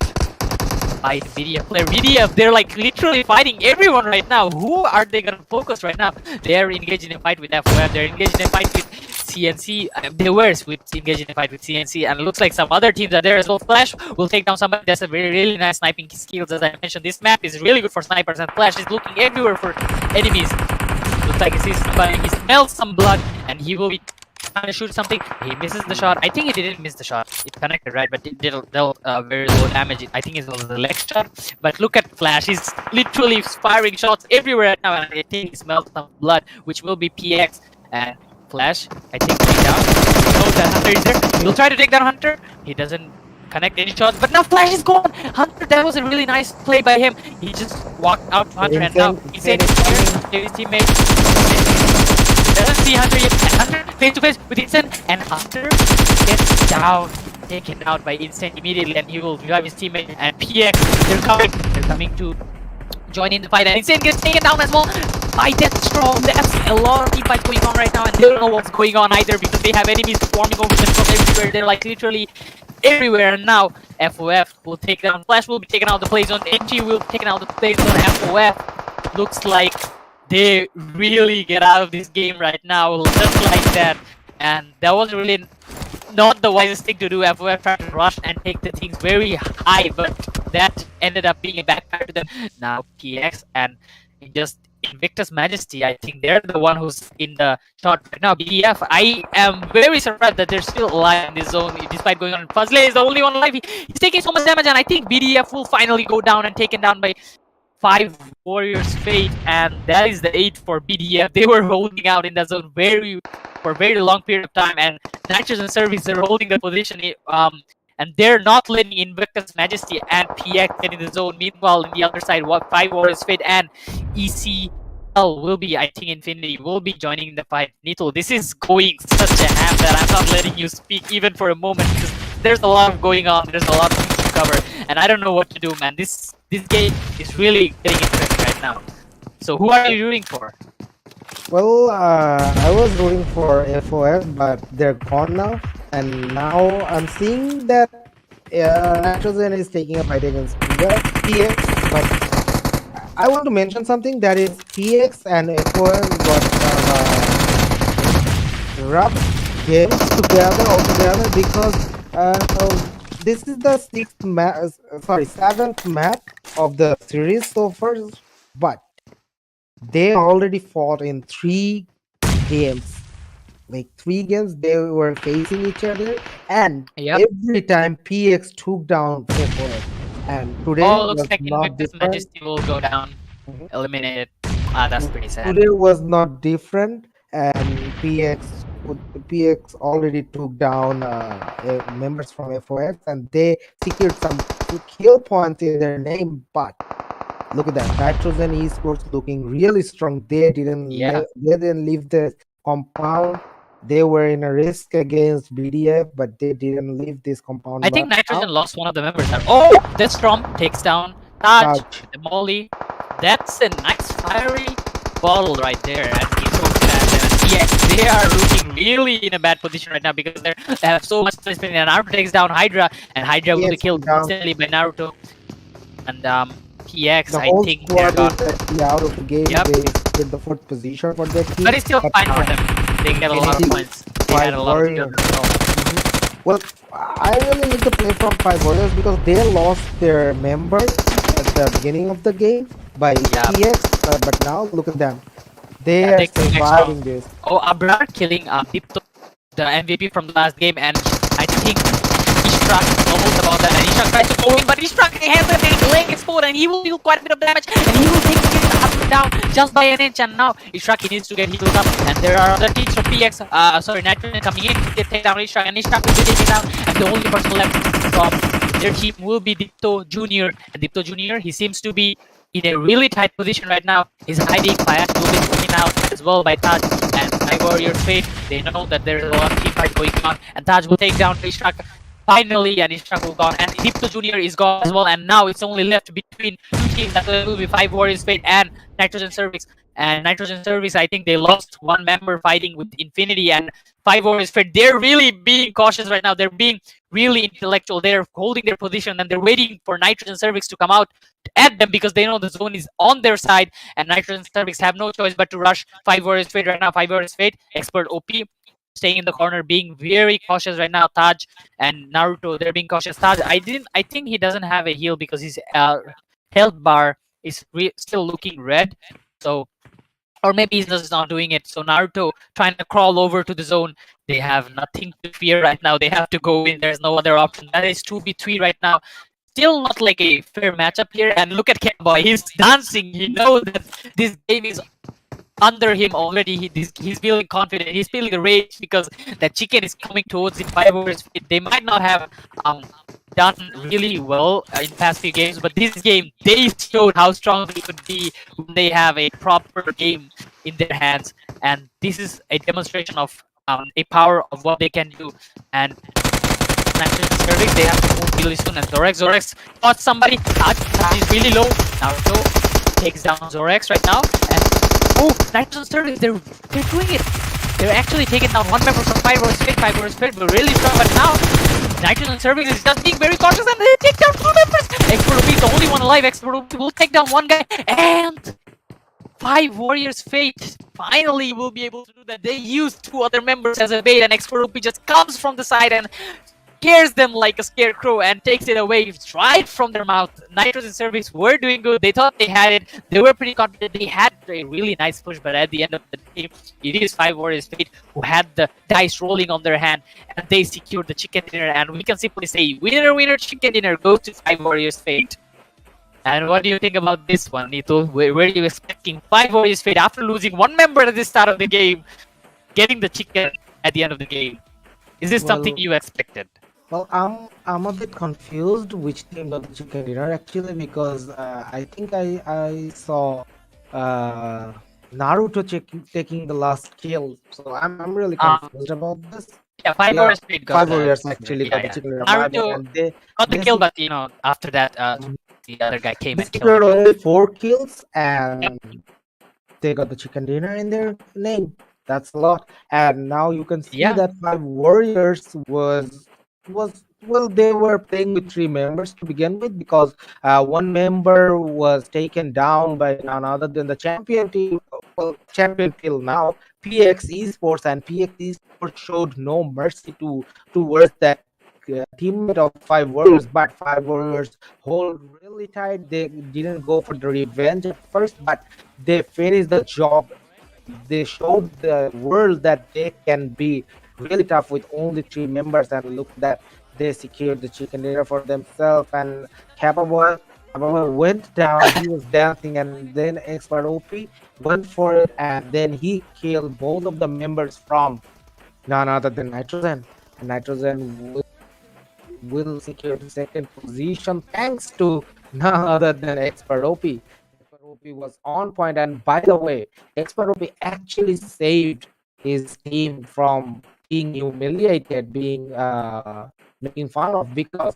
by the BDF player. BDF, they're like literally fighting everyone right now. Who are they gonna focus right now? They're engaged in a fight with FOF. They're engaged in a fight with CNC. They were engaged in a fight with CNC, and it looks like some other teams are there as well. Flash will take down somebody that's a really nice sniping skills. As I mentioned, this map is really good for snipers, and Flash is looking everywhere for enemies. Looks like he sees somebody. He smells some blood, and he will be trying to shoot something. He misses the shot. I think he didn't miss the shot. It connected, right? But it dealt very low damage. I think it was the leg shot. But look at Flash. He's literally firing shots everywhere right now. And I think he smells some blood, which will be PX. And Flash, I think, take down. Oh, that Hunter is there. He'll try to take down Hunter. He doesn't connect any shots. But now Flash is gone. Hunter, that was a really nice play by him. He just walked out to Hunter. And now he's in his teammate. Doesn't see Hunter yet. And Hunter face to face with Instant, and Hunter gets down, taken out by Instant immediately, and he will revive his teammate. And PX, they're coming to join in the fight, and Instant gets taken down as well by Deathstroke. That's a lot of team fights going on right now, and they don't know what's going on either because they have enemies swarming over them from everywhere. They're like literally everywhere. And now FOF will take down. Flash will be taken out of the play zone. NG will be taken out of the play zone. FOF looks like they really get out of this game right now, just like that. And that was really not the wisest thing to do. FOF tried to rush and take the things very high, but that ended up being a backfire to them. Now PX and just INVICTUS Majesty, I think they're the one who's in the shot right now. BDF, I am very surprised that they're still alive in this zone despite going on. Fuzzle is the only one alive. He's taking so much damage, and I think BDF will finally go down and taken down by 5 Warriors Fate, and that is the 8 for BDF. They were holding out in that zone for a very long period of time, and Nitrogen Service are holding the position, and they're not letting INVICTUS Majesty and PX get in the zone. Meanwhile, on the other side, 5 Warriors Fate and ECL will be, I think Infinity will be joining the fight. Nito, this is going such a ham that I'm not letting you speak even for a moment because there's a lot going on. There's a lot of things to cover, and I don't know what to do, man. This game is really getting interesting right now. So who are you rooting for? Well, I was rooting for FOS, but they're gone now, and now I'm seeing that Nitrogen is taking a fight against PX. But I want to mention something, that is PX and FOS got rough games together altogether, because this is the seventh map of the series so far, but they already fought in 3 games. Like 3 games, they were facing each other, and Yep. every time PX took down FOS. And today Oh, looks was like not Invictus different. Majesty will go down, Mhm. eliminated. That's pretty sad. Today was not different, and PX already took down members from FOX, and they secured some kill points in their name. But look at that, Nitrogen Esports looking really strong. They didn't Yeah. they didn't leave the compound. They were in a risk against BDF, but they didn't leave this compound. I think But Nitrogen now, lost one of the members. Oh, this Storm takes down Taj Taj. with the Molly. That's a nice fiery bottle right there. And he took that. And yes, they are looking really in a bad position right now because they have so much spin. And Naruto takes down Hydra, and Hydra will be PX killed down. instantly by Naruto. And PX, The I whole think squad they're is gone. actually out of the game. Yep. They get the 4th position for their team. But it's still fine for them. They get a lot of Anything points. They had a lot of Warriors. kills as well. Well, I really need to play from 5 Warriors because they lost their member at the beginning of the game by Yeah. PX, but now look at them. They Yeah, are they come back surviving this. Oh, Abrar killing Dipto, the MVP from the last game, and I think ISTxT knows about that, and ISTxT tries to go in, but ISTxT has a big leg explode, and he will deal quite a bit of damage, and he will take it up and down just by an inch, and now ISTxT needs to get healed up, and there are other teams from PX, Nitrogen coming in, they take down ISTxT, and ISTxT will be taken down, and the only person left from their team will be Dipto Jr., and Dipto Jr., he seems to be in a really tight position right now. He's hiding. Payash will be taken out as well by Taj and by Warriors Fate. They know that there's a lot of team fight going on, and Taj will take down ISTxT finally, and ISTxT will gone, and Dipto Jr. is gone as well, and now it's only left between 2 teams. That will be 5 Warriors Fate and Nitrogen Cervix. And Nitrogen Cervix, I think they lost 1 member fighting with Infinity, and 5 Warriors Fate, they're really being cautious right now. They're being really intellectual. They're holding their position, and they're waiting for Nitrogen Cervix to come out at them because they know the zone is on their side, and Nitrogen Cervix have no choice but to rush 5 Warriors Fate right now. 5 Warriors Fate, Expert OP, staying in the corner, being very cautious right now. Taj and Naruto, they're being cautious. Taj, I think he doesn't have a heal because his health bar is still looking red. So, or maybe he's just not doing it. So Naruto trying to crawl over to the zone. They have nothing to fear right now. They have to go in. There's no other option. That is 2v3 right now. Still not like a fair matchup here. And look at Cowboy. He's dancing. He knows that this game is under him already. He's feeling confident. He's feeling the rage because that chicken is coming towards him. 5 Warriors. They might not have done really well in past few games, but this game they showed how strong they could be when they have a proper game in their hands, and this is a demonstration of a power of what they can do. And Nitrogen Cervix, they have to move really soon, and Zorex caught somebody. Taj is really low. Naruto takes down Zorex right now, and oh, Nitrogen Cervix, they're doing it. They're actually taking down 1 member from 5 Warriors Fate. 5 Warriors Fate were really strong, but now Nitrogen Cervix is just being very cautious, and they take down 2 members. Expert OP is the only one alive. Expert OP will take down 1 guy, and 5 Warriors Fate finally will be able to do that. They use 2 other members as a bait, and Expert OP just comes from the side and scares them like a scarecrow and takes it away right from their mouth. Nitrogen Cervix were doing good. They thought they had it. They were pretty confident. They had a really nice push, but at the end of the game, it is 5 Warriors Fate who had the dice rolling on their hand, and they secured the chicken dinner. And we can simply say, winner, winner, chicken dinner goes to 5 Warriors Fate. And what do you think about this one, Nito? Were you expecting 5 Warriors Fate after losing 1 member at the start of the game, getting the chicken at the end of the game? Is this something you expected? Well, I'm a bit confused which team got the chicken dinner actually, because I think I saw Naruto taking the last kill, so I'm really confused about this. Yeah, 5 Warriors Fate got 5 Warriors actually got the chicken dinner. Naruto And they got the kill, but after that, the other guy came and killed secured him. only 4 kills, and they got the chicken dinner in their name. That's a lot. And now you can see Yeah. that five warriors was well, they were playing with three members to begin with, because one member was taken down by none other than the champion team, well, champion till now, PX Esports, and PX Esports showed no mercy towards that teammate of five warriors. But five warriors hold really tight. They didn't go for the revenge at first, but they finished the job. They showed the world that they can be really tough with only three members. And look at that, they secured the chicken dinner for themselves. And Kappa Boy went down. He was dancing, and then Expert OP went for it, and then he killed both of the members from none other than Nitrogen. And Nitrogen will secure the second position thanks to none other than Expert OP. Expert OP was on point, and by the way, Expert OP actually saved his team from being humiliated, being making fun of, because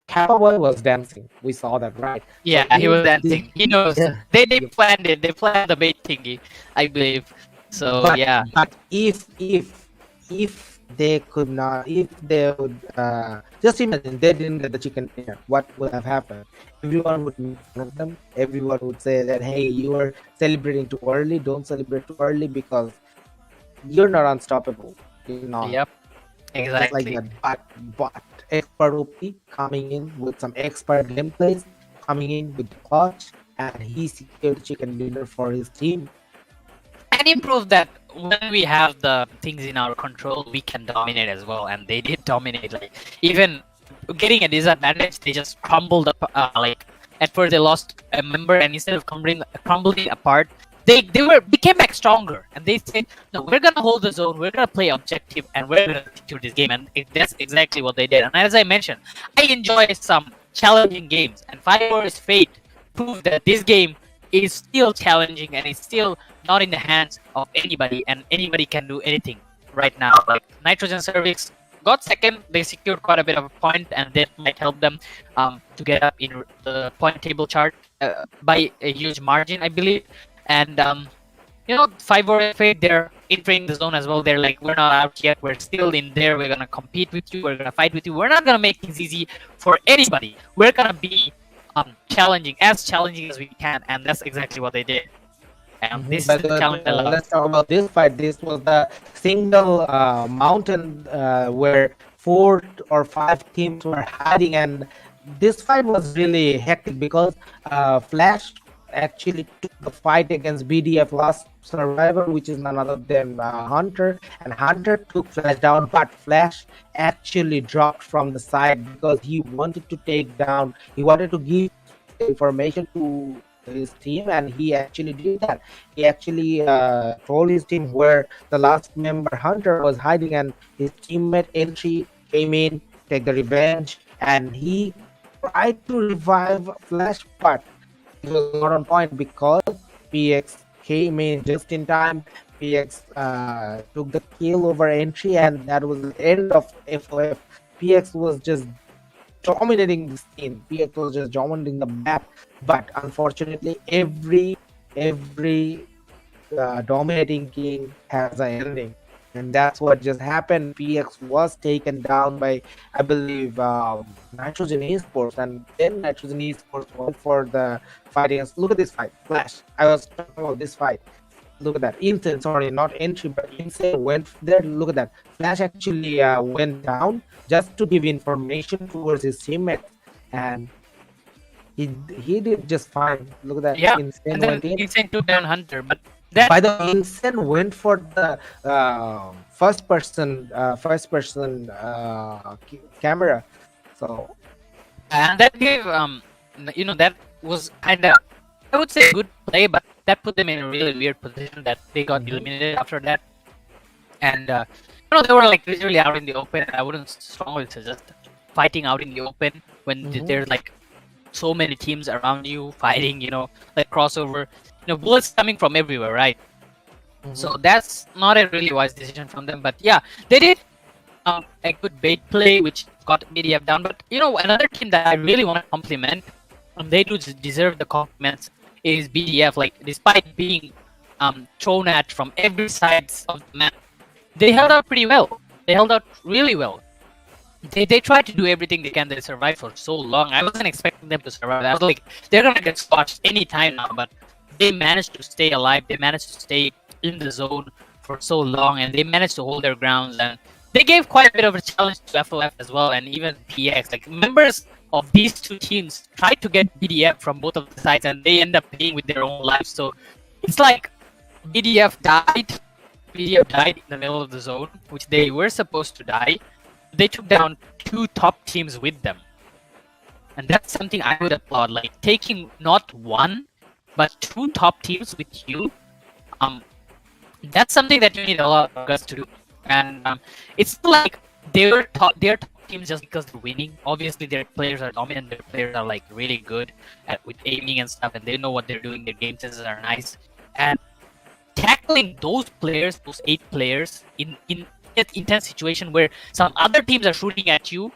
Kappa Boy was dancing. We saw that, right? So Yeah, he was if dancing. He knows. yeah, They planned it. They planned the bait thingy, I believe. So but yeah. if they could not, if they would just imagine they didn't get the chicken dinner, what would have happened? Everyone would make fun of them. Everyone would say that, hey, you are celebrating too early, don't celebrate too early, because you're not unstoppable. You're not. Yep. Just like Exactly. that. But expert OP coming in with some expert gameplays, coming in with the clutch, and he secured chicken dinner for his team. And it proved that when we have the things in our control, we can dominate as well. And they did dominate. Like, even getting a disadvantage, they just crumbled up. Like, at first they lost a member, and instead of crumbling apart, they became back stronger. And they said, no, we're gonna hold the zone, we're gonna play objective, and we're gonna secure this game. And that's exactly what they did. And as I mentioned, I enjoy some challenging games, and Fire Wars Fate proved that this game is still challenging and it's still not in the hands of anybody, and anybody can do anything right now. Like, Nitrogen Cervix got second, they secured quite a bit of a point, and that might help them to get up in the point table chart by a huge margin, I believe. And you know, Five or Fate, they're entering the zone as well. They're like, we're not out yet, we're still in there, we're gonna compete with you, we're gonna fight with you, we're not gonna make things easy for anybody, we're gonna be challenging as we can. And that's exactly what they did. And this is the challenge I love. Let's talk about this fight. This was the single mountain where 4 or 5 teams were hiding, and this fight was really hectic because Flash actually took the fight against BDF last survivor, which is none other than Hunter, and Hunter took Flash down, but Flash actually dropped from the side because he wanted to take down, he wanted to give information to his team, and he actually did that. He actually told his team where the last member Hunter was hiding, and his teammate Entry came in, take the revenge, and he tried to revive Flash, but it was not on point because PX came in just in time. PX took the kill over Entry, and that was the end of FOF. PX was just dominating the scene. PX was just dominating the map, but unfortunately, every dominating king has an ending, and that's what just happened. PX was taken down by, I believe, Nitrogen Esports, and then Nitrogen Esports went for the fight against. Look at this fight, Flash. I was talking about this fight. Look at that. Insane, sorry, not Entry, but Insane went there. Look at that. Flash actually went down just to give information towards his teammates, and he did just fine. Look at that. Yeah, Insane and then went in. Insane took down Hunter, but that By the way, Insane went for the first person camera. So and that gave you know, that was kind of, I would say, good play, but that put them in a really weird position that they got eliminated after that. And you know, they were like literally out in the open. And I wouldn't strongly suggest fighting out in the open when there's like so many teams around you fighting, you know, like crossover, you know, bullets coming from everywhere, right? So that's not a really wise decision from them. But yeah, they did a good bait play, which got BDF down. But you know, another team that I really want to compliment, and they do deserve the compliments, is BDF. Like, despite being thrown at from every sides of the map, they held out pretty well. They held out really well. They tried to do everything they can. They survived for so long. I wasn't expecting them to survive. I was like, they're gonna get squashed anytime now, but they managed to stay alive. They managed to stay in the zone for so long, and they managed to hold their grounds. And they gave quite a bit of a challenge to FOF as well, and even PX. Like, members of these two teams tried to get BDF from both of the sides, and they end up paying with their own lives. So it's like BDF died. BDF died in the middle of the zone, which they were supposed to die. They took down two top teams with them, and that's something I would applaud. Like, taking not one but two top teams with you, that's something that you need a lot of guts to do. And it's not like they're top teams just because they're winning. Obviously their players are dominant, their players are like really good with aiming and stuff, and they know what they're doing. Their game senses are nice, and tackling those players, those 8 players in that intense situation where some other teams are shooting at you,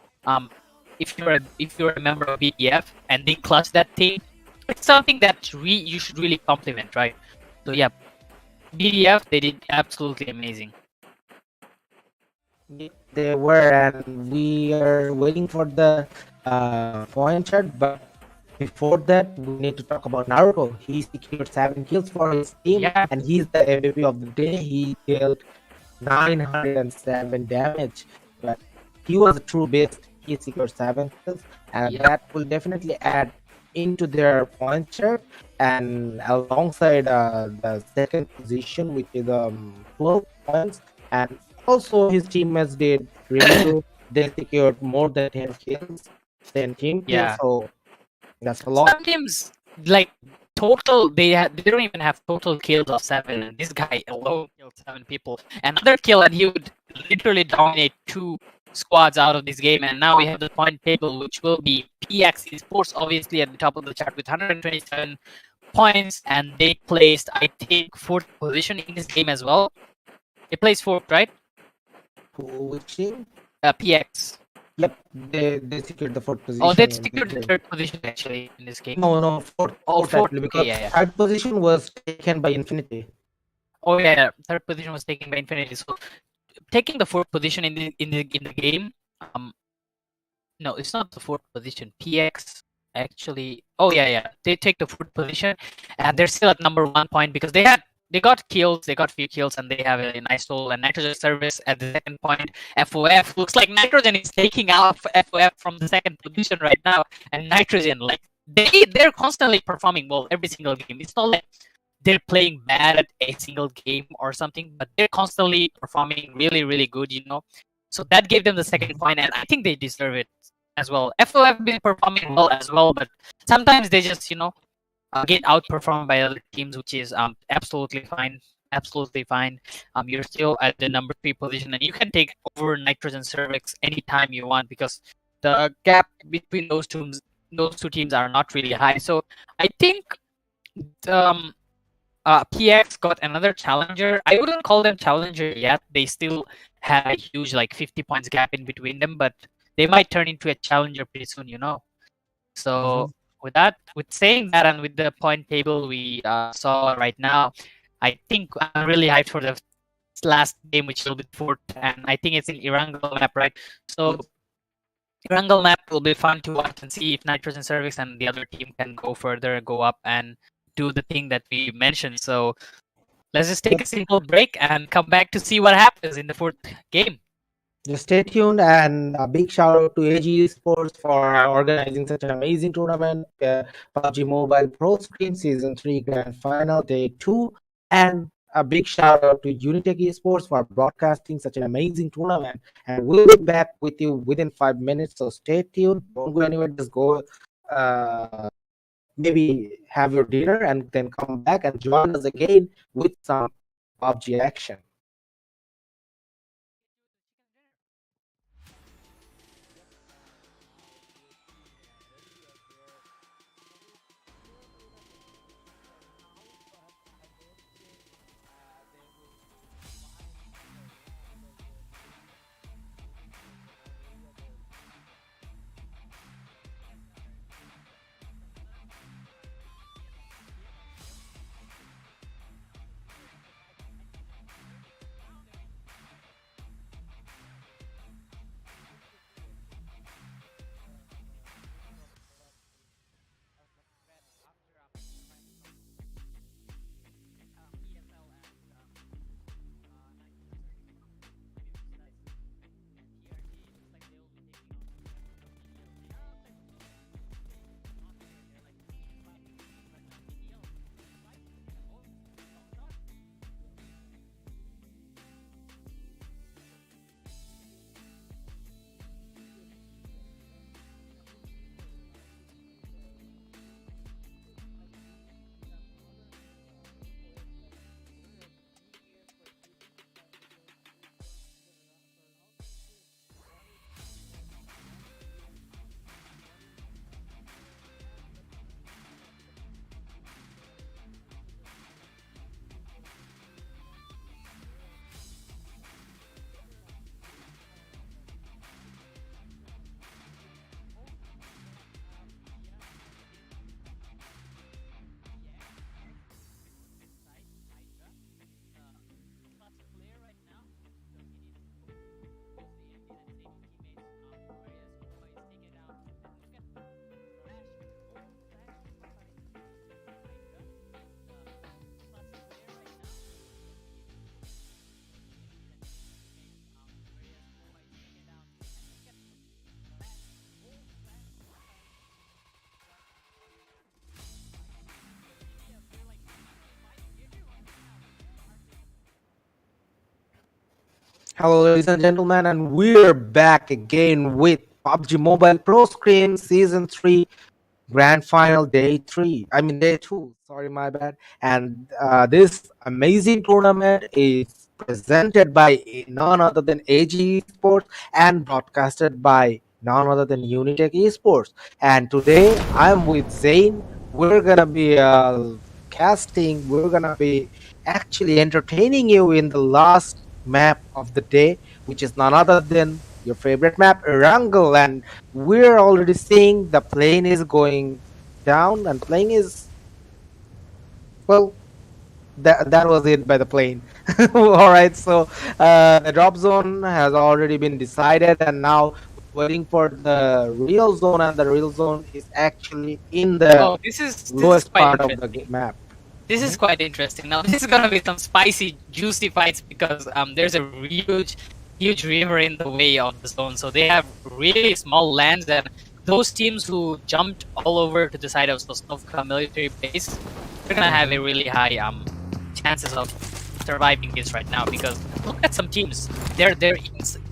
if you're a member of BDF and they clutch that thing, it's something that you should really compliment, right? So yeah, BDF, they did absolutely amazing. They were, and we are waiting for the point chart, but before that, we need to talk about Naruto. He secured 7 kills for his team, Yeah. and he's the MVP of the day. He dealt 907 damage, but he was a true beast. He secured 7 kills, and Yep. that will definitely add into their point chart. And alongside the second position, which is 12 points, and also his teammates did really good. They secured more than 10 kills, 10 team kills. Yeah. So that's a lot. Some teams, like, total, they don't even have total kills of 7, and this guy alone killed 7 people. Another kill, and he would literally dominate 2 squads out of this game. And now we have the point table, which will be PX Esports, obviously at the top of the chart with 127 points, and they placed, I think, 4th position in this game as well. They placed 4th, right? Which team? PX. Yep, they secured the 4th position. Oh, they in secured the this game. 3rd position actually in this game. No, 4th. Oh, 4th. Actually, because Okay, yeah. 3rd position was taken by Infinity. Oh yeah, 3rd position was taken by Infinity. So taking the 4th position in the game, no, it's not the 4th position. PX actually. Oh yeah, they take the 4th position, and they're still at number 1 point because they got kills, they got few kills, and they have a nice soul and nitrogen service at the 2nd point. FOF looks like nitrogen is taking out FOF from the 2nd position right now, and nitrogen, like, they're constantly performing well every single game. It's not like they're playing bad at a single game or something, but they're constantly performing really, really good, you know. So that gave them the 2nd point, and I think they deserve it as well. FOF been performing well as well, but sometimes they just, get outperformed by other teams, which is absolutely fine. Absolutely fine. You're still at the number 3 position, and you can take over Nitrogen CURVEX anytime you want because the gap between those two teams are not really high. So I think PX got another challenger. I wouldn't call them challenger yet. They still have a huge, like, 50 points gap in between them, but they might turn into a challenger pretty soon, you know. So with saying that, and with the point table we saw right now, I think I'm really hyped for the last game, which will be 4th, and I think it's in Erangel map, right? So Erangel map will be fun to watch and see if Nitrogen CURVEX and the other team can go further, go up, and do the thing that we mentioned. So let's just take a simple break and come back to see what happens in the 4th game. Just stay tuned, and a big shout out to AG Esports for organizing such an amazing tournament. PUBG Mobile Pro Screen Season 3 Grand Final Day 2, and a big shout out to UniTek Esports for broadcasting such an amazing tournament. And we'll be back with you within 5 minutes, so stay tuned. Don't go anywhere. Just go maybe have your dinner and then come back and join us again with some PUBG action. Hello, ladies and gentlemen, and we're back again with PUBG Mobile Pro Scrim Season 3 Grand Final Day 3. I mean, Day 2. Sorry, my bad. And this amazing tournament is presented by none other than AG Esports and broadcasted by none other than UniTek Esports. And today I'm with Zayn. We're gonna be we're gonna be actually entertaining you in the last map of the day, which is none other than your favorite map, Erangel. And we're already seeing the plane is going down, and plane is, well, that was it by the plane. All right, so the drop zone has already been decided, and now we're waiting for the real zone, and the real zone is actually in the Oh, this is lowest quite part of the interesting. map. This is quite interesting. Now this is gonna be some spicy, juicy fights because there's a huge river in the way of the zone. So they have really small lands, and those teams who jumped all over to the side of Sosnovka military base, they're gonna have a really high chances of surviving this right now. Because look at some teams, they're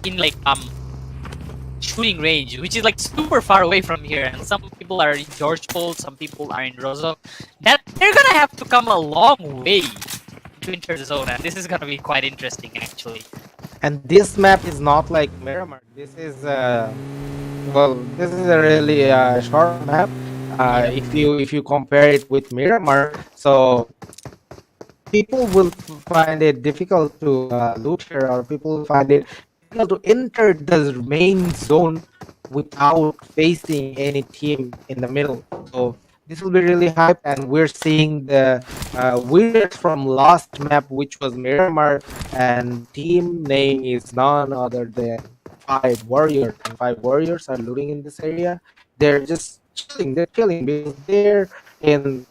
in like shooting range, which is like super far away from here, and some people are in Georgepol, some people are in Rozhok. That they're gonna have to come a long way to enter the zone, and this is gonna be quite interesting actually. And this map is not like Miramar. This is this is a really short map. Yep. If you compare it with Miramar, so people will find it difficult to loot here, or people will find it difficult to enter the main zone without facing any team in the middle. So this will be really hype, and we're seeing the winners from last map, which was Miramar, and team name is none other than Five Warriors. And Five Warriors are looting in this area. They're just chilling. They're chilling because they're in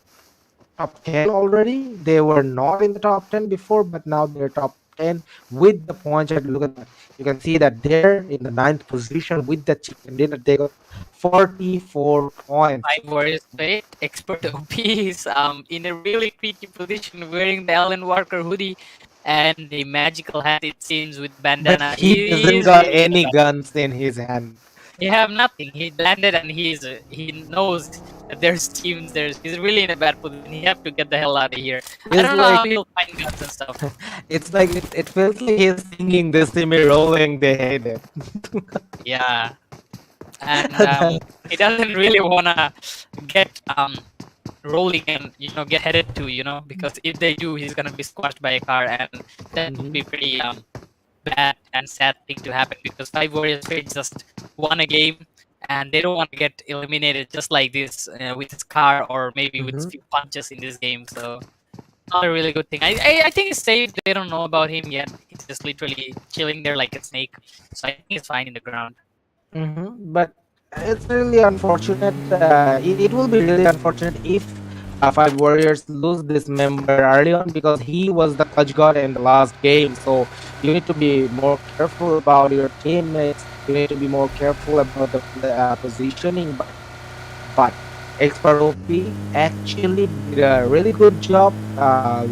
top 10 already. They were not in the top 10 before, but now they're top 10 with the points. And look at that. You can see that they're in the ninth position with the chicken dinner. They got 44 points. Five Warriors Fate, Expert OP is in a really tricky position wearing the Alan Walker hoodie and the magical hat, it seems, with But bandana. he He doesn't is got really in a any bad. guns in his hand. He have nothing. He landed and he knows that there's teams. He's really in a bad position. He have to get the hell out of here. I It's don't know how like he'll find guns and stuff. it feels like he's singing "They see me rolling, they hate it." Yeah, and he doesn't really wanna get rolling and get headed to because if they do, he's gonna be squashed by a car, and that would be pretty bad and sad thing to happen because Five Warriors Fate just won a game and they don't want to get eliminated just like this with his car or maybe with Mhm. few punches in this game. So not a really good thing. I think it's safe. They don't know about him yet. He's just literally chilling there like a snake. So I think he's fine in the ground. But it's really unfortunate. It will be really unfortunate if Five Warriors lose this member early on, because he was the clutch god in the last game. So you need to be more careful about your teammates. You need to be more careful about the positioning. But Expert OP actually did a really good job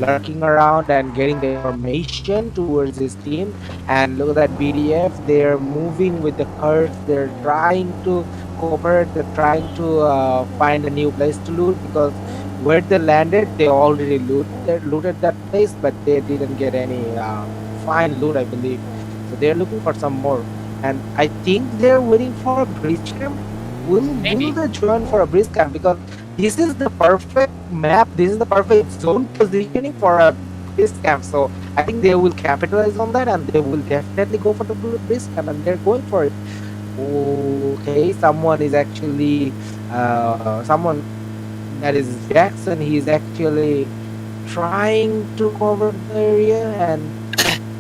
lurking around and getting the information towards his team. And look at that BDF, they're moving with the curves, they're trying to cooperate, they're trying to find a new place to loot, because where they landed, they already looted that place, but they didn't get any fine loot, I believe. So they're looking for some more. And I think they're waiting for a breach camp. Will Maybe. they join for a breeze camp? Because this is the perfect map. This is the perfect zone positioning for a breeze camp. So I think they will capitalize on that, and they will definitely go for the breeze camp, and they're going for it. Okay, someone is actually someone that is Jackson. He's actually trying to cover the area, and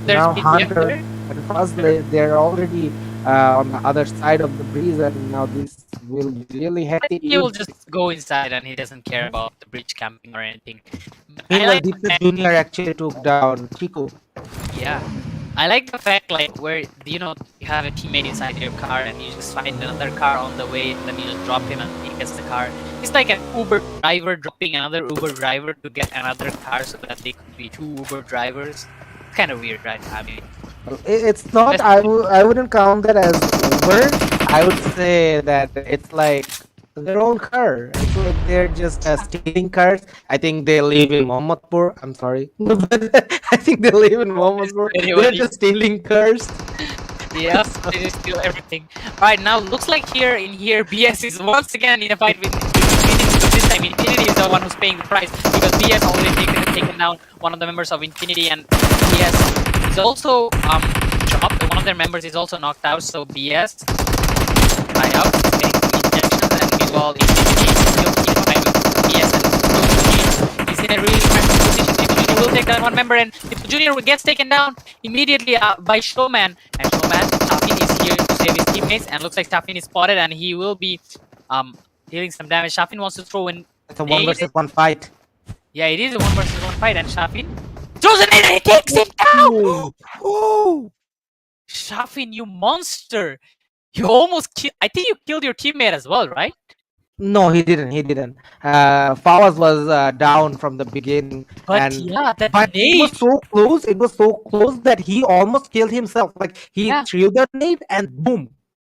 There's now BTF Hunter there. and Fuzzley, they're already on the other side of the breeze, and now this will be really I hectic. think he will just go inside and he doesn't care about the bridge camping or anything. But I Meanwhile, like the Deepsa fact, Junior actually took down Chico. yeah, I like the fact like where you have a teammate inside your car and you just find another car on the way and then you just drop him and he gets the car. It's like an Uber driver dropping another Uber driver to get another car so that they could be two Uber drivers. It's kind of weird, right? I mean, Well, it's not. I wouldn't count that as over. I would say that it's like their own car. It's like they're just stealing cars. I think they live in Mohammadpur. I'm sorry, but I think they live in Mohammadpur. They're Anybody? just stealing cars. Yep, they just steal everything. Alright, now looks like here BS is once again in a fight with Infinity, but this time Infinity is the one who's paying the price because BS already taken down one of the members of Infinity, and BS is also dropped. One of their members is also knocked out, so BS try out, getting some injections, and meanwhile Infinity is still keeping a fight with BS, and he's in a really pressure position. He will take down one member, and if Junior gets taken down immediately by Showman, and Showman, Shafin is here to save his teammates, and looks like Shafin is spotted, and he will be dealing some damage. Shafin wants to throw in. It's a one versus one fight. Yeah, it is a 1 versus 1 fight, and Shafin throws it in and he takes it down! Oh, Shafin, you monster! You almost killed. I think you killed your teammate as well, right? no, he didn't. He didn't. Fawaz was down from the beginning, But and yeah, that but it was nade. so close. It was so close that he almost killed himself. Like he Yeah, threw that nade, and boom!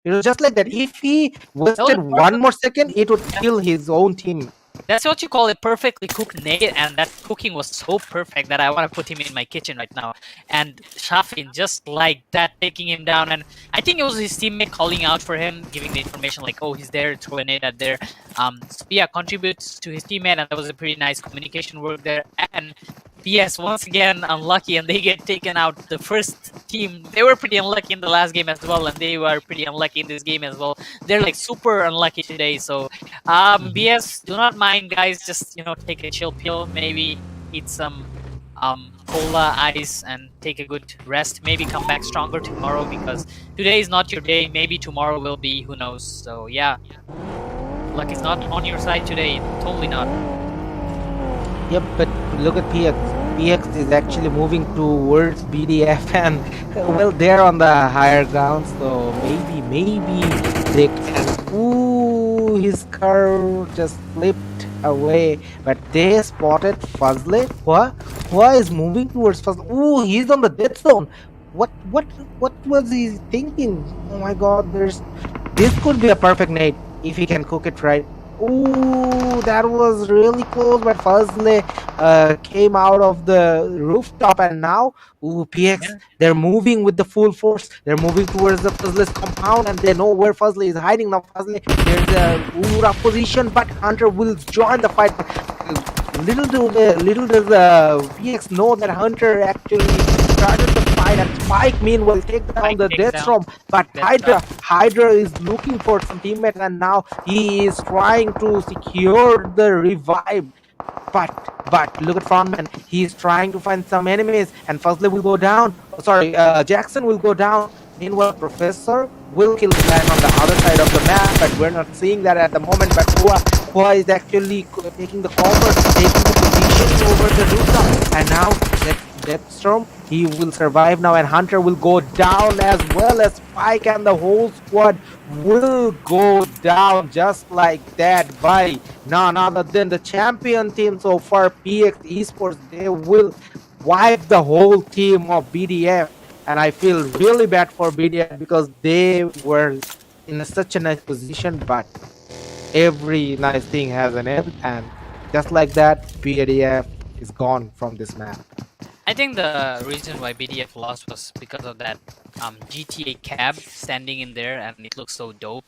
It was just like that. If he that was wasted a one perfect. more second, it would kill his own team. That's what you call a perfectly cooked nade, and that cooking was so perfect that I want to put him in my kitchen right now. And Shafin, just like that, taking him down, and I think it was his teammate calling out for him, giving the information like, "Oh, he's there, throw a nade at there." So yeah, contributes to his teammate, and that was a pretty nice communication work there. And PS once again unlucky, and they get taken out. The first team, they were pretty unlucky in the last game as well, and they were pretty unlucky in this game as well. They're like super unlucky today, so BS, do not mind, guys. Just take a chill pill. Maybe eat some cola, ice, and take a good rest. Maybe come back stronger tomorrow because today is not your day. Maybe tomorrow will be. Who knows? So yeah, luck is not on your side today. Totally not. Yep, but look at PX. PX is actually moving towards BDF, and well, they're on the higher ground, so maybe they can. Ooh, his car just slipped away, but they spotted Fuzzle. What is moving towards Fuzzle? Ooh, he's on the dead zone. What was he thinking? Oh my God, this could be a perfect nade if he can cook it right. Ooh, that was really close, but Fuzzle came out of the rooftop, and now, ooh, PX, they're moving with the full force. They're moving towards the Fuzzle's compound, and they know where Fuzzle is hiding now. Fuzzle, there's a rough position, but Hunter will join the fight. Little does PX know that Hunter actually started the fight, and Spike meanwhile take down Spike the takes Death down Storm, but Death Hydra is looking for some teammates, and now he is trying to secure the revive. But look at Frontman. He's trying to find some enemies, and Fuzzle will go down. Oh, sorry, Jackson will go down. Meanwhile, Professor will kill the man on the other side of the map, but we're not seeing that at the moment. But Hua is actually taking the cover, taking the position over the rooftop, and now Deathstorm, he will survive now, and Hunter will go down as well as Spike, and the whole squad will go down just like that by none other than the champion team so far, PX Esports. They will wipe the whole team of BDF, and I feel really bad for BDF because they were in such a nice position, but every nice thing has an end, and just like that, BDF is gone from this map. I think the reason why BDF lost was because of that GTA cab standing in there, and it looks so dope.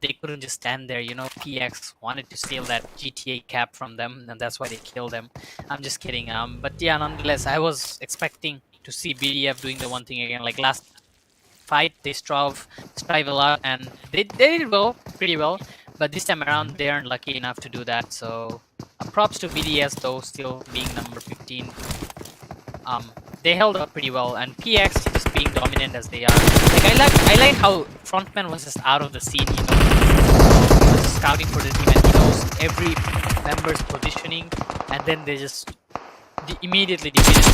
They couldn't just stand there, PX wanted to steal that GTA cab from them, and that's why they killed them. I'm just kidding. But yeah, nonetheless, I was expecting to see BDF doing the one thing again. Like last fight, they strive a lot, and they did well, pretty well. But this time around, they aren't lucky enough to do that. So props to BDS though, still being number 15. They held up pretty well, and PX just being dominant as they are. Like I like how Frontman was just out of the scene, he was just scouting for the team, and he knows every member's positioning, and then they just immediately defeated him.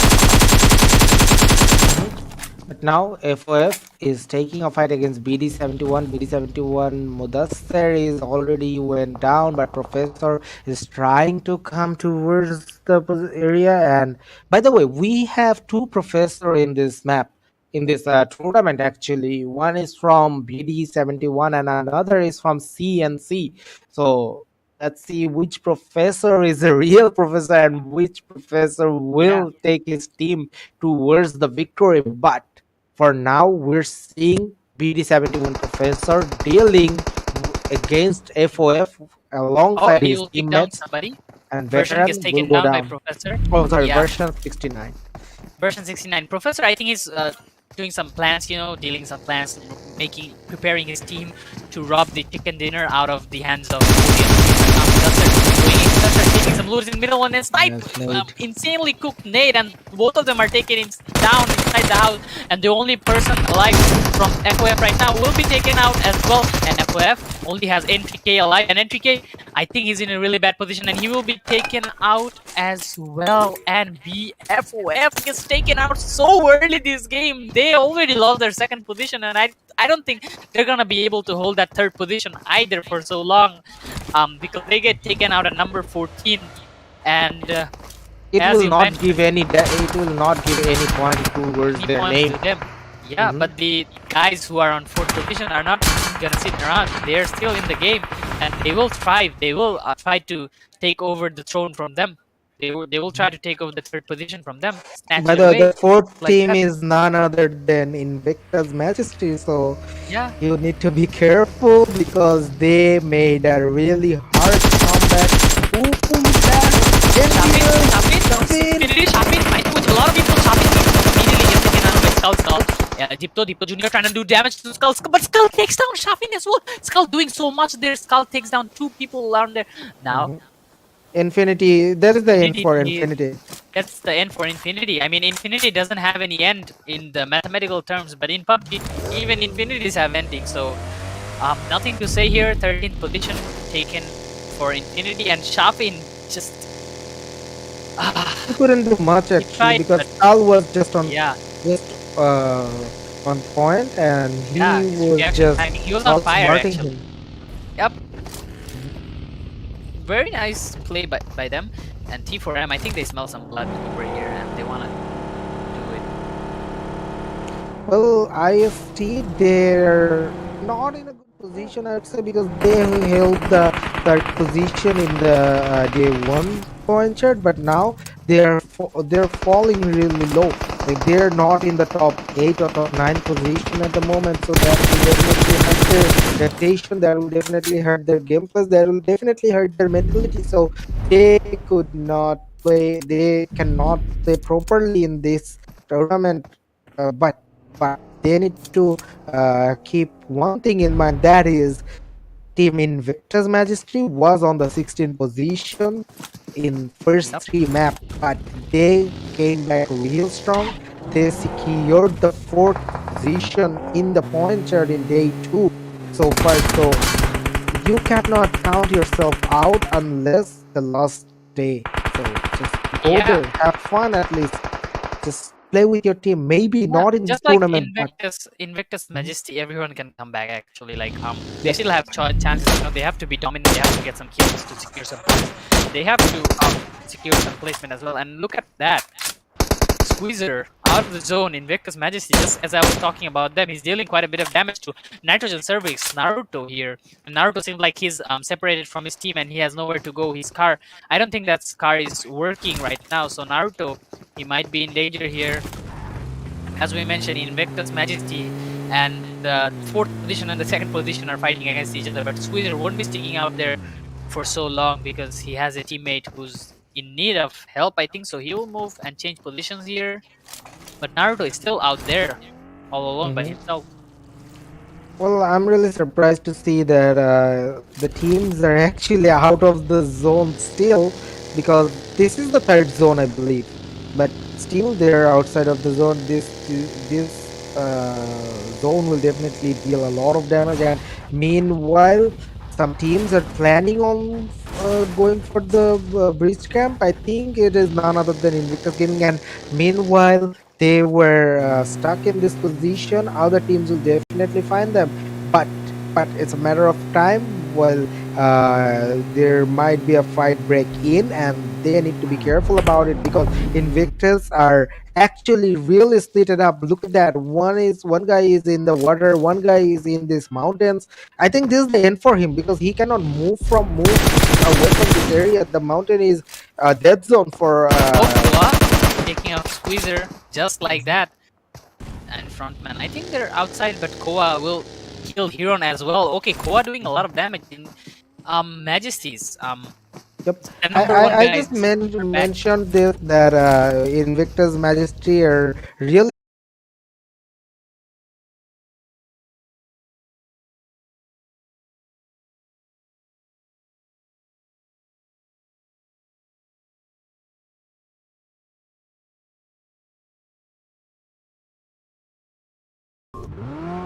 But now FOF is taking a fight against BD71. BD71 Mudassir is already went down, but Professor is trying to come towards the area. And by the way, we have two Professor in this map. in this tournament. Actually, one is from BD71 and another is from CNC. So let's see which professor is a real professor and which professor Yeah. will take his team towards the victory. But for now, we're seeing BD71 professor dealing against FOF Oh, alongside he his will take down teammates, somebody. and Version gets veteran will taken go down by down. Professor. Oh, sorry, Yeah. version 69. Version 69. Professor, I think he's doing some plans, dealing some plans, preparing his team to rob the chicken dinner out of the hands of Guster taking some looters in the middle and then snipe. Yes, nade. Insanely cooked nade, and both of them are taken down inside the house. And the only person alive from FOF right now will be taken out as well. And FOF only has NTK alive, and NTK, I think he's in a really bad position, and he will be taken out as well. And FOF gets taken out so early this game. They already lost their second position, and I don't think they're gonna be able to hold that third position either for so long, because they get taken out at number 14, and It as will you not mentioned, give any. It will not give any point towards any their points name. to them. Yeah, but the guys who are on fourth position are not gonna sit around. They're still in the game, and they will thrive. They will try to take over the throne from them. They will try to take over the third position from them, snatch By it the way, the away fourth like team that. is none other than Invictus Majesty, so Yeah. you need to be careful because they made a really hard comeback. Ooh, Shapin, I know with a lot of people, Shapin immediately gets taken out by Skull. Yeah, Dipto Jr. trying to do damage to Skull, but Skull takes down Shapin as well. Skull doing so much there. Skull takes down two people around there. Now, Infinity, that is the end for Infinity, Infinity. that's the end for Infinity. I mean, Infinity doesn't have any end in the mathematical terms, but in Pubg, even Infinities have ending. So, nothing to say here. 13th position taken for Infinity, and Shapin just. He couldn't do much actually tried, because but- Tal was just on Yeah. on point, and he Yeah, was reaction just timing. He was on fire, outsmarting actually. him. Yep. Very nice play by them. And T4M, I think they smell some blood over here and they want to do it. Well, IST, they're not in a good position, I would say, because they held the third position in the day one point chart, but now they're falling really low. Like they're not in the top 8 or top 9 position at the moment, so that will definitely hurt their reputation. That will definitely hurt their gameplay. That will definitely hurt their mentality. So they could not play. They cannot play properly in this tournament. But they need to keep one thing in mind, that is Team Invictus Majesty was on the 16th position in first Yep. 3 map, but they came back real strong. They secured the 4th position in the point chart in day 2 so far. So you cannot count yourself out unless the last day. So just go Yeah. there, have fun at least. Just play with your team. Maybe not in Just the like tournament, but Invictus Majesty, everyone can come back actually. Like they still have chances. They have to be dominant. They have to get some kills to secure some points. They have to secure some placement as well. And look at that. Squeezer out of the zone. Invictus Majesty, just as I was talking about them, he's dealing quite a bit of damage to Nitrogen Cervix, Naruto here. And Naruto seems like he's separated from his team and he has nowhere to go. His car, I don't think that car is working right now. So Naruto, he might be in danger here. As we mentioned, Invictus Majesty and the 4th position and the 2nd position are fighting against each other. But Squeezer won't be sticking out there for so long because he has a teammate who's in need of help, I think. So he will move and change positions here. But Naruto is still out there all alone by himself. well, I'm really surprised to see that the teams are actually out of the zone still, because this is the 3rd zone, I believe. But still, they're outside of the zone. This zone will definitely deal a lot of damage. And meanwhile, some teams are planning on going for the breach camp. I think it is none other than Invictus Gaming. And meanwhile, they were stuck in this position. Other teams will definitely find them, but it's a matter of time. Well, there might be a fight break in, and they need to be careful about it because Invictus are actually really split it up. Look at that. One guy is in the water, one guy is in these mountains. I think this is the end for him because he cannot move away from this area. The mountain is a dead zone for Koa taking out Squeezer just like that. And frontman, I think they're outside, but Koa will kill Huron as well. Okay, Koa doing a lot of damage in Majesties. Yep. The number one I guy just is back. mentioned this that Invictus Majesty are really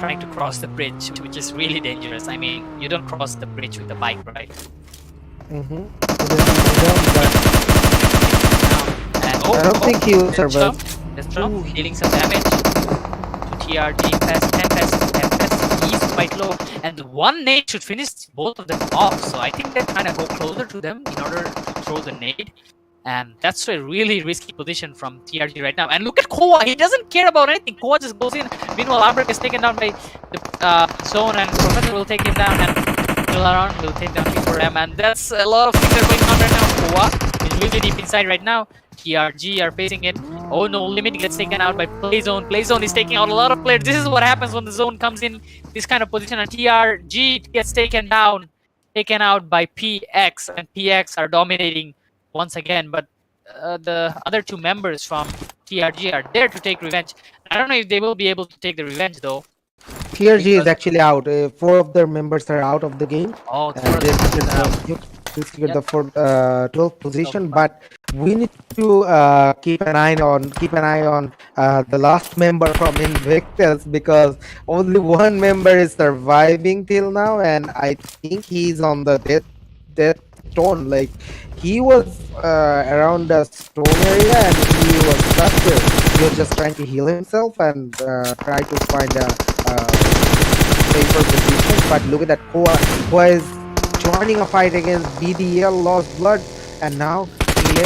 Trying to cross the bridge, which is really dangerous. I mean, you don't cross the bridge with a bike, right? Mhm. And I don't think he will survive. Let's drop, dealing some damage to TRG. Tempest, he's quite low, and one nade should finish both of them off. So I think they kind of go closer to them in order to throw the nade. And that's a really risky position from TRG right now. And look at Koa, he doesn't care about anything. Koa just goes in. Meanwhile, Albrecht is taken down by the zone, and Professor will take him down, and Milaron will take down SCRIMQUALIFIERS. And that's a lot of things that are going on right now. Koa is really deep inside right now. TRG are facing it. Oh no, Limit gets taken out by Playzone. Playzone is taking out a lot of players. This is what happens when the zone comes in this kind of position, and TRG gets taken out by PX, and PX are dominating once again, but the other two members from TRG are there to take revenge. I don't know if they will be able to take the revenge though. TRG is actually out. 4 of their members are out of the game. Oh, They secured the 12th position, but we need to keep an eye on the last member from Invictus, because only one member is surviving till now, and I think he's on the death stone. Like, he was around the stone area and he was stuck there. He was just trying to heal himself and try to find a safer position. But look at that, Koa is joining a fight against BDL Lost Blood, and now he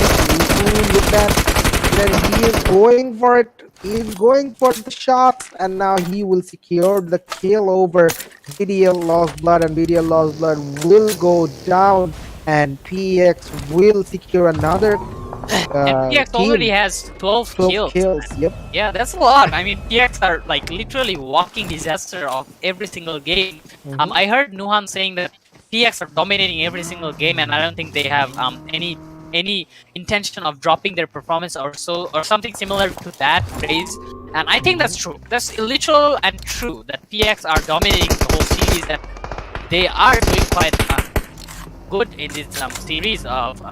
is going for it. He's going for the shots, and now he will secure the kill over BDL Lost Blood, and BDL Lost Blood will go down, and PX will secure another and PX already has 12 kills. Yep. Yeah, that's a lot. I mean, PX are like literally walking disaster of every single game. I heard Nuhan saying that PX are dominating every single game, and I don't think they have any intention of dropping their performance or something similar to that phrase. And I think that's true. That's literal and true that PX are dominating the whole series, and they are doing quite good in this series of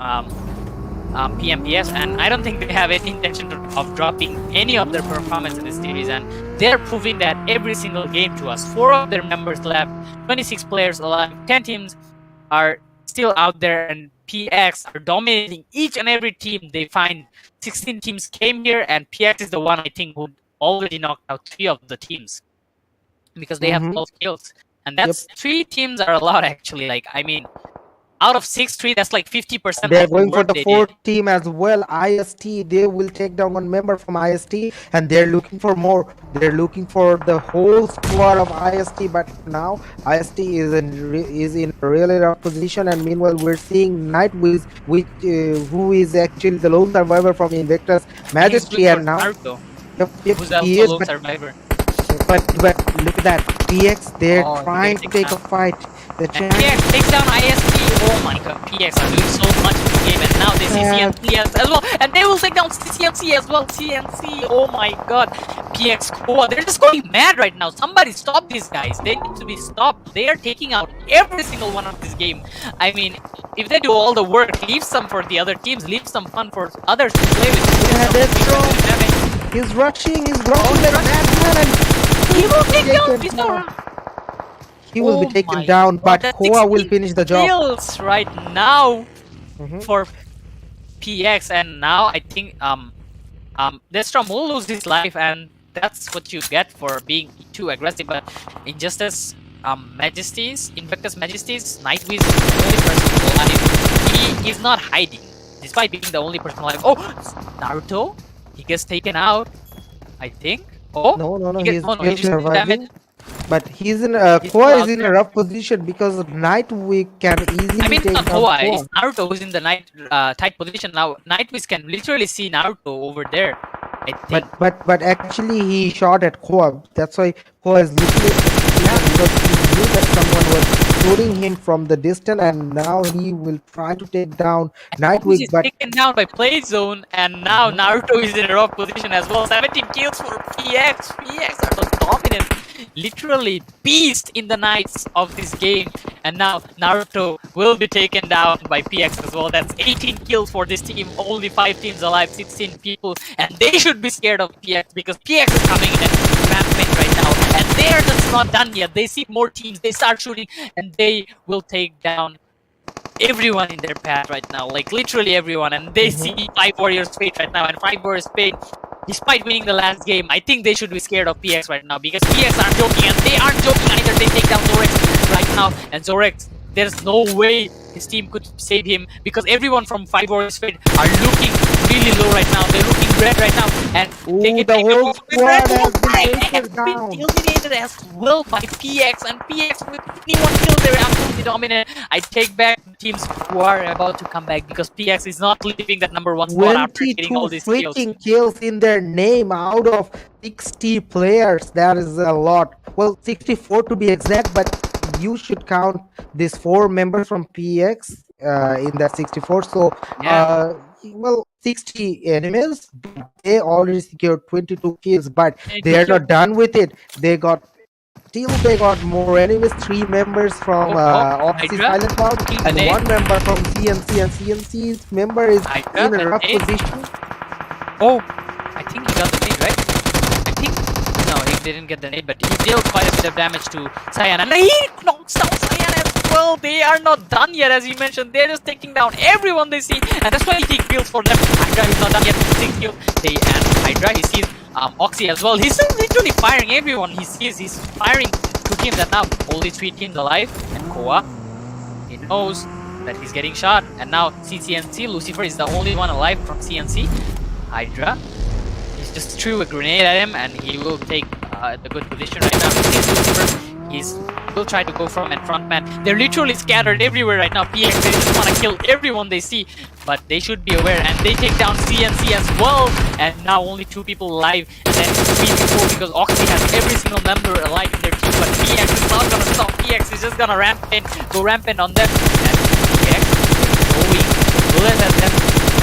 PMPS, and I don't think they have any intention of dropping any of their performance in this series, and they're proving that every single game to us. 4 of their members left, 26 players alive, 10 teams are still out there, and PX are dominating each and every team they find. 16 teams came here, and PX is the one, I think, who already knocked out 3 of the teams because they have 12 kills, and that's 3 teams are a lot actually. Like, I mean, out of 6-3, that's like 50%. They're going for the 4th team as well. IST, they will take down one member from IST, and they're looking for more. They're looking for the whole squad of IST, but now IST is in a really rough position. And meanwhile, we're seeing Nightwiz, who is actually the lone survivor from Invictus Majesty, and now who's the lone survivor. But look at that, PX, they're trying to take a fight. And PX takes down IST. Oh my god, PX are doing so much in the game, and now they see CNC as well, and they will take down CNC as well. CNC, oh my god, PX Koa, they're just going mad right now. Somebody stop these guys. They need to be stopped. They are taking out every single one of this game. I mean, if they do all the work, leave some for the other teams, leave some fun for others to play with. Yeah, that's true. He's rushing like madman, and he will take down Pistora. He will be taken down, but Koa will finish the job. Kills right now for PX, and now I think Destrom will lose his life, and that's what you get for being too aggressive. But Injustice Majesties, Invictus Majesties, Nightwiz is the only person alive. He is not hiding, despite being the only person alive. Oh, Naruto He gets taken out, I think. Oh, No, he gets, he's oh no, he still received damage. surviving. But he's in He's Koa still is out in a there. rough position because Nightwick can I easily mean, take not down Koa, Koa. it's Naruto who's in the tight position now. Nightwish can literally see Naruto over there, I think. But actually he shot at Koa. That's why Koa is looking at the position because he knew that someone was shooting him from the distance, and now he will try to take down Which Nightwick. is But taken down by Play Zone, and now Naruto is in a rough position as well. 17 kills for PX. PX are the dominant, literally beast in the nights of this game. And now Naruto will be taken down by PX as well. That's 18 kills for this team. Only 5 teams alive, 16 people, and they should be scared of PX because PX is coming in rampant right now, and they're just not done yet. They see more teams, they start shooting, and they will take down everyone in their path right now, like literally everyone, and they see 5 Warriors Fate right now, and 5 Warriors Fate, despite winning the last game, I think they should be scared of PX right now because PX aren't joking, and they aren't joking either. They take down Zorex right now, and Zorex, there's no way his team could save him because everyone from 5 Warriors Fate are looking really low right now. They're looking red right now, and they ooh, get the taken whole off. squad has been They taken have been down. eliminated as well by PX, and PX with 21 kills, they're absolutely dominant. I take back the teams who are about to come back because PX is not leaving that #1 spot after getting 22 all these kills. freaking kills in their name out of 60 players. That is a lot. Well, 64 to be exact, but you should count these 4 members from PX in that 64. So, Yeah. well, 60 enemies, but they already secured 22 kills, but And they are here- not done with it. They got more enemies, 3 members from Oxy Hydra, Silent Cloud taking the and nade. 1 member from CNC, and CNC's member is Hydra, in a rough the nade. position. Oh, I think he got the nade, right? I think no, he didn't get the nade, but he dealt quite a bit of damage to CURVEX, and he knocks down CURVEX as well. They are not done yet, as you mentioned. They're just taking down everyone they see, and that's why he takes kills for them. Hydra is not done yet. 6 kills. And Hydra, he sees Oxy as well. He's literally firing everyone he sees. He's firing 2 teams that now only 3 teams alive, and Koa, he knows that he's getting shot, and now CNC Lucifer is the only one alive from CNC. Hydra, he's just threw a grenade at him, and he will take the good position right now. He sees Lucifer. Will try to go from in front man. They're literally scattered everywhere right now. PX, they just want to kill everyone they see, but they should be aware, and they take down CNC as well. And now only 2 people alive, and then 3 people because Oxy has every single member alive in their team. But PX is not gonna stop. PX is just gonna go rampant on them. And PX going bullets at them.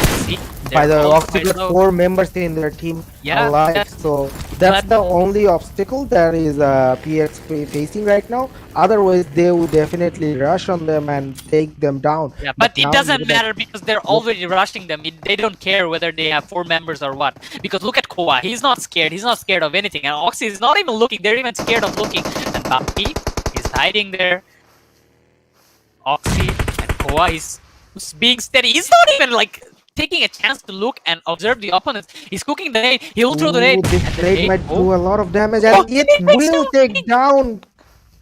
Oxy, By the they're all Oxy quite got low. 4 members in their team Yeah, alive, so that's the only obstacle that is PX facing right now. Otherwise, they would definitely rush on them and take them down. Yeah, but it now doesn't look at- matter because they're already rushing them. They don't care whether they have 4 members or what. Because look at Koa, he's not scared. He's not scared of anything. And Oxy is not even looking. They're even scared of looking. And Pubg is hiding there. Oxy and Koa is being steady. He's not even like taking a chance to look and observe the opponents. He's cooking the nade. He'll throw the Ooh, nade. this And the nade nade- might oh, do a lot of damage, Oh, and it it takes will down take King. down.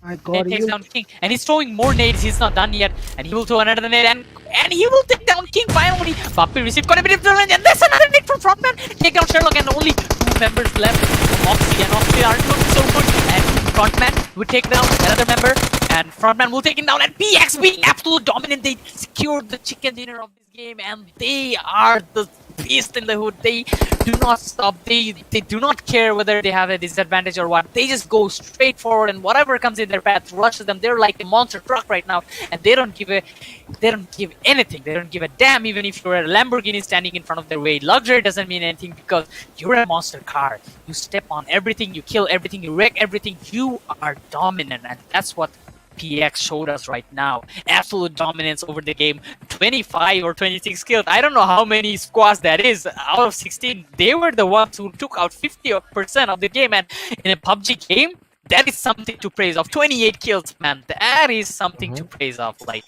My Nade God, takes down King, and he's throwing more nades. He's not done yet, and he will throw another nade, and he will take down King finally. Papi received quite a bit of damage, and there's another nade from Frontman. Take down Sherlock, and only 2 members left from Oxy, and Oxy aren't looking so good. And Frontman will take down another member, and Frontman will take him down. And PX being absolute dominant, they secured the chicken dinner of this game, and they are the beast in the hood. They do not stop. They do not care whether they have a disadvantage or what. They just go straight forward, and whatever comes in their path rushes them. They're like a monster truck right now, and they don't give anything. They don't give a damn even if you're a Lamborghini standing in front of their way. Luxury doesn't mean anything because you're a monster car. You step on everything, you kill everything, you wreck everything. You are dominant, and that's what PX showed us right now. Absolute dominance over the game. 25 or 26 kills. I don't know how many squads that is. Out of 16, they were the ones who took out 50% of the game. And in a PUBG game, that is something to praise of. 28 kills, man. That is something to praise of. Like,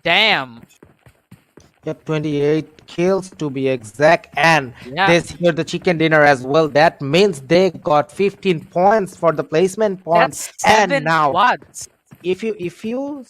damn. Yep, 28 kills to be exact, and Yeah. they secured the chicken dinner as well. That means they got 15 points for the placement points. That's 7 And now, squads. if you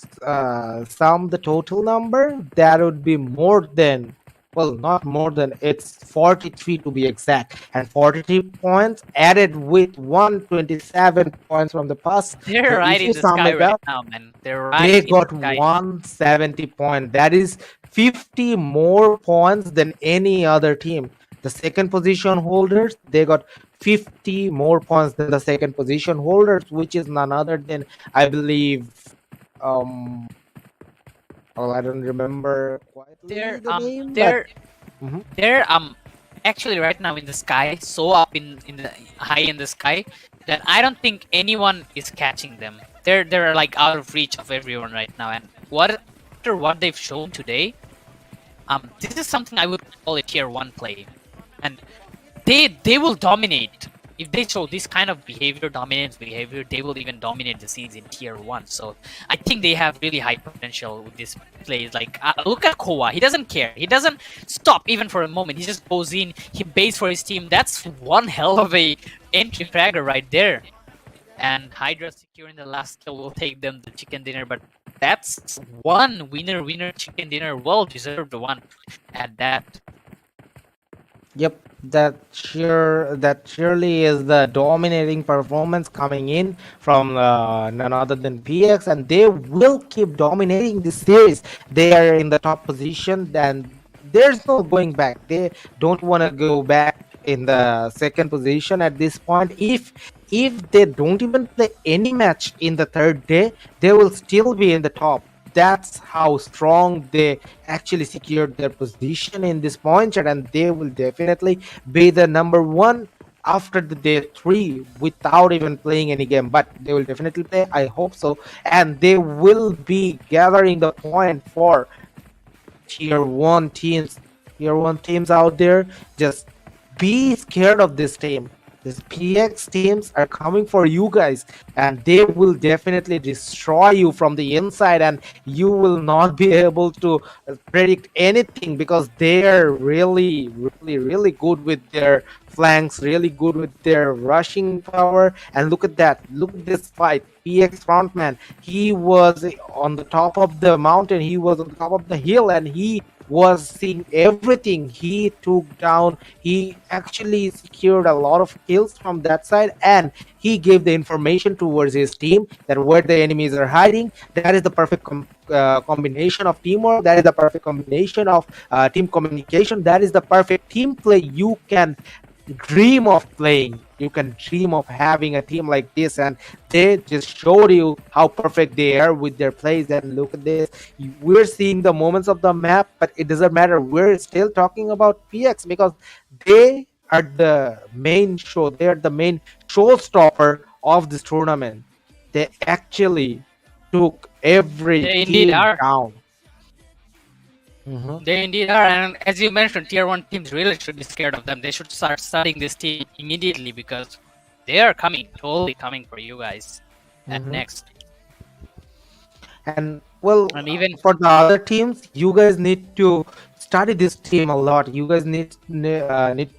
sum the total number, that would be more than well, not more than, it's 43 to be exact, and 43 points added with 127 points from the past. So They're right if in you the sum sky it right up, now, man. They're right they in the got sky. 170 points. That is 50 more points than any other team. The second position holders, they got 50 more points than the second position holders, which is none other than, I believe, um, well, I don't remember quietly They're the name, but they're mhm. they're actually right now in the sky, so up in the high in the sky that I don't think anyone is catching them. They're like out of reach of everyone right now. And what after what they've shown today, this is something I would call a tier 1 play. And they will dominate. If they show this kind of behavior, dominance behavior, they will even dominate the scenes in tier 1. So I think they have really high potential with this plays. Like, look at Koa. He doesn't care. He doesn't stop even for a moment. He just goes in. He baits for his team. That's one hell of a entry fragger right there. And Hydra securing the last kill will take them the chicken dinner. But that's one winner chicken dinner. Well deserved one at that. Yep, that surely is the dominating performance coming in from none other than PX, and they will keep dominating this series. They are in the top position, and there's no going back. They don't want to go back in the second position at this point. If they don't even play any match in the third day, they will still be in the top. That's how strong they actually secured their position in this point chart, and they will definitely be the number one after the day 3 without even playing any game. But they will definitely play, I hope so, and they will be gathering the point for tier 1 teams. Tier 1 teams out there, just be scared of this team. These PX teams are coming for you guys, and they will definitely destroy you from the inside, and you will not be able to predict anything because they are really good with their flanks, really good with their rushing power. And look at that, look at this fight. PX frontman, he was on the top of the mountain, he was on the top of the hill, and he was seeing everything. He took down, he actually secured a lot of kills from that side, and he gave the information towards his team that where the enemies are hiding. That is the perfect combination of teamwork. That is the perfect combination of team communication. That is the perfect team play you can dream of playing. You can dream of having a team like this, and they just showed you how perfect they are with their plays. And look at this, we're seeing the moments of the map, but it doesn't matter, we're still talking about PX because they are the main show, they are the main showstopper of this tournament. They actually took every They indeed team are. down. Mhm. They indeed are, and as you mentioned, tier 1 teams really should be scared of them. They should start studying this team immediately because they are coming, totally coming for you guys at Mhm. next. And well, And even for the other teams, you guys need to study this team a lot. You guys need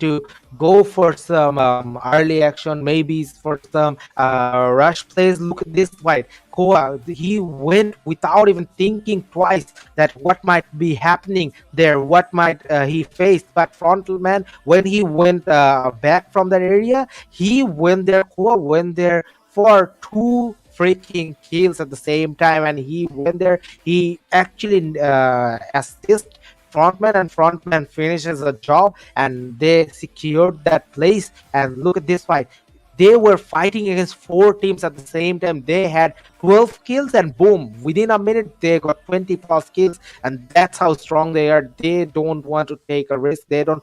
to go for some early action, maybe for some rush plays. Look at this fight. Koa, he went without even thinking twice that what might be happening there, what might he face. But frontman, when he went back from that area, he went there. Koa went there for 2 freaking kills at the same time, and he went there, he actually assist frontman, and frontman finishes the job, and they secured that place. And look at this fight, they were fighting against 4 teams at the same time. They had 12 kills, and boom, within a minute they got 20 plus kills. And that's how strong they are. They don't want to take a risk. They don't,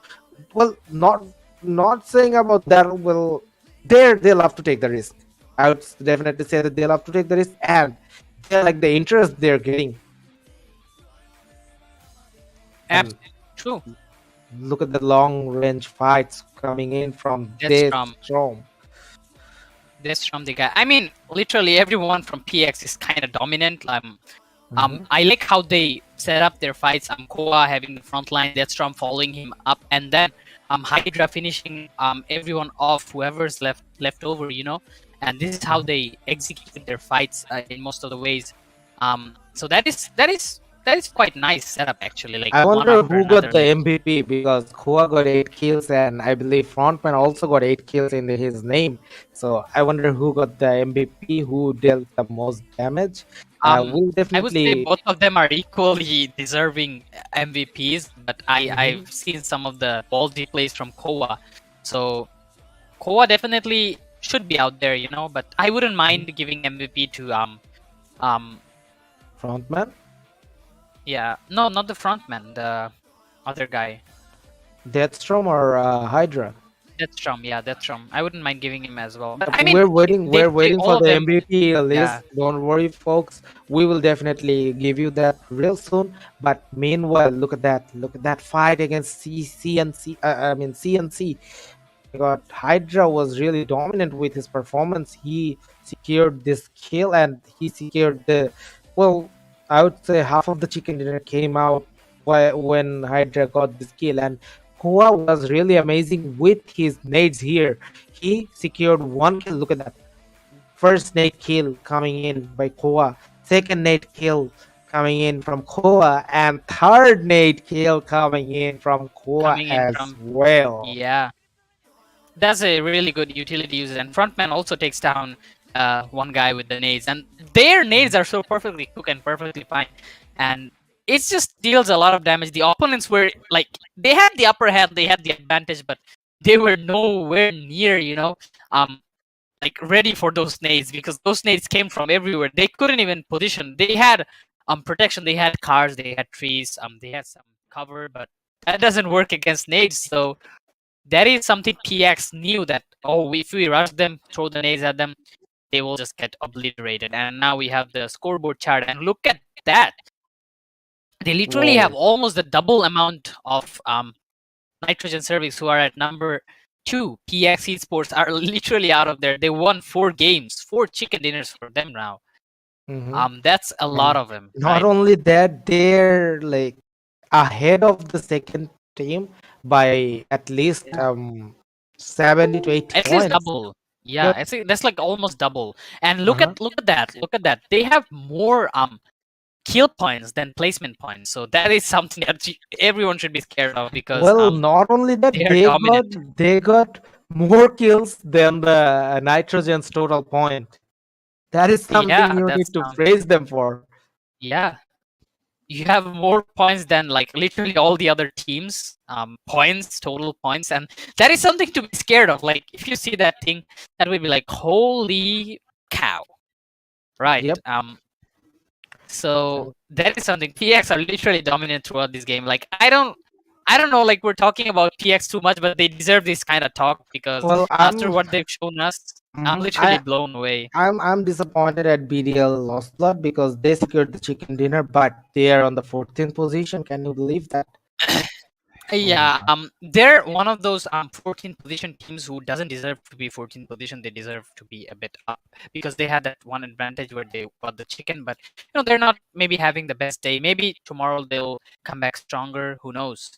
well, not saying about that, well, they love to take the risk. I would definitely say that they love to take the risk, and they like the interest they're getting. And true. look at the long range fights coming in from That's this from storm. the guy. I mean, literally everyone from PX is kind of dominant. Mhm. I like how they set up their fights. Koa having the front line, Deathstorm following him up, and then Hydra finishing everyone off, whoever's left over, you know. And this is how they execute their fights in most of the ways. So that is that is quite nice setup actually. Like I one wonder after who got another. the Like MVP because Kua got 8 kills, and I believe Frontman also got 8 kills in his name. So I wonder who got the MVP, who dealt the most damage. We'll I would say definitely. both of them are equally deserving MVPs, but Mhm. I've seen some of the ballsy plays from Koa, so Koa definitely should be out there, you know. But I wouldn't mind giving MVP to um Frontman, yeah, no, not the frontman, the other guy. Deathstorm, or Hydra. Deathstrom, yeah, Deathstrom. I wouldn't mind giving him as well. But I mean, We're waiting. they We're play waiting all for of the them. MVP Yeah, list. Don't worry, folks. We will definitely give you that real soon. But meanwhile, look at that. Look at that fight against CNC. I mean CNC. God, Hydra was really dominant with his performance. He secured this kill, and he secured the. Well, I would say half of the chicken dinner came out when Hydra got this kill, and Koa was really amazing with his nades here. He secured 1 kill. Look at that. First nade kill coming in by Koa. Second nade kill coming in from Koa. And third nade kill coming in from Koa coming in as from well. yeah. That's a really good utility use, and frontman also takes down one guy with the nades, and their nades are so perfectly cooked and perfectly fine, and it just deals a lot of damage. The opponents were like they had the upper hand, they had the advantage, but they were nowhere near, you know, like ready for those nades because those nades came from everywhere. They couldn't even position. They had protection, they had cars, they had trees, they had some cover, but that doesn't work against nades. So that is something PX knew that, oh, if we rush them, throw the nades at them, they will just get obliterated. And now we have the scoreboard chart, and look at that. They literally have Whoa. almost the double amount of nitrogen cervix who are at number 2. PX Esports are literally out of there. They won 4 games, 4 chicken dinners for them now. That's a lot And of them, not right? only that, they're like ahead of the second team by at least 70 to 80 At least points. double. Yeah, Yep. I think that's like almost double. And Uh-huh. look at that. Look at that. They have more kill points than placement points. So that is something that everyone should be scared of because Well, not only that, they are dominant. they got more kills than the nitrogen's total point. That is something Yeah, you that's need to praise them for. yeah. You have more points than like literally all the other teams. Points, total points, and that is something to be scared of. Like if you see that thing, that would be like, holy cow. Right. Yep. So that is something. PX are literally dominant throughout this game. Like I don't know, like we're talking about PX too much, but they deserve this kind of talk because Well, after what they've shown us, I'm mhm, literally blown away. I'm disappointed at BDL Lost Blood because they secured the chicken dinner, but they are on the 14th position. Can you believe that? Oh my Yeah, god. they're one of those 14th position teams who doesn't deserve to be 14th position. They deserve to be a bit up because they had that one advantage where they got the chicken, but you know they're not maybe having the best day. Maybe tomorrow they'll come back stronger. Who knows?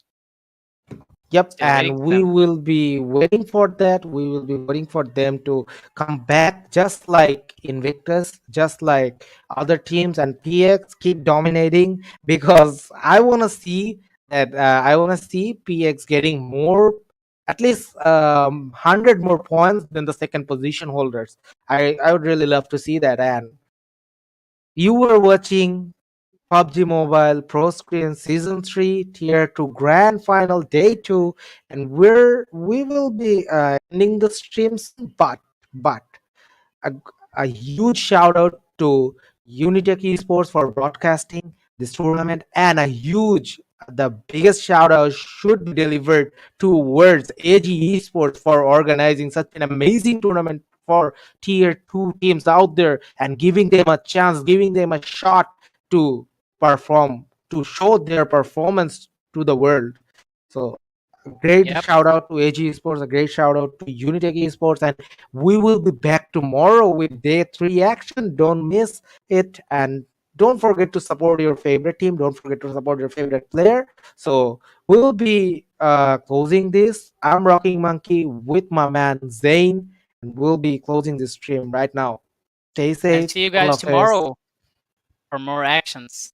Yep, Still waiting and for we them. will be waiting for that. We will be waiting for them to come back, just like Invictus, just like other teams, and PX keep dominating because I want to see that. I want to see PX getting more, at least 100 more points than the second position holders. I would really love to see that. And you were watching PUBG Mobile Pro Screen Season 3 Tier 2 Grand Final Day 2, and we will be ending the stream soon, but a, a huge shout out to UniTek Esports for broadcasting this tournament, and a huge, the biggest shout out should be delivered towards AG Esports for organizing such an amazing tournament for tier 2 teams out there and giving them a chance, giving them a shot to perform, to show their performance to the world. So great Yep. shout out to AG Esports, a great shout out to Unitech Esports, and we will be back tomorrow with day 3 action. Don't miss it, and don't forget to support your favorite team. Don't forget to support your favorite player. So we'll be closing this. I'm Rocking Monkey with my man Zayn, and we'll be closing this stream right now. Stay And safe, see you all guys of us. tomorrow for more actions.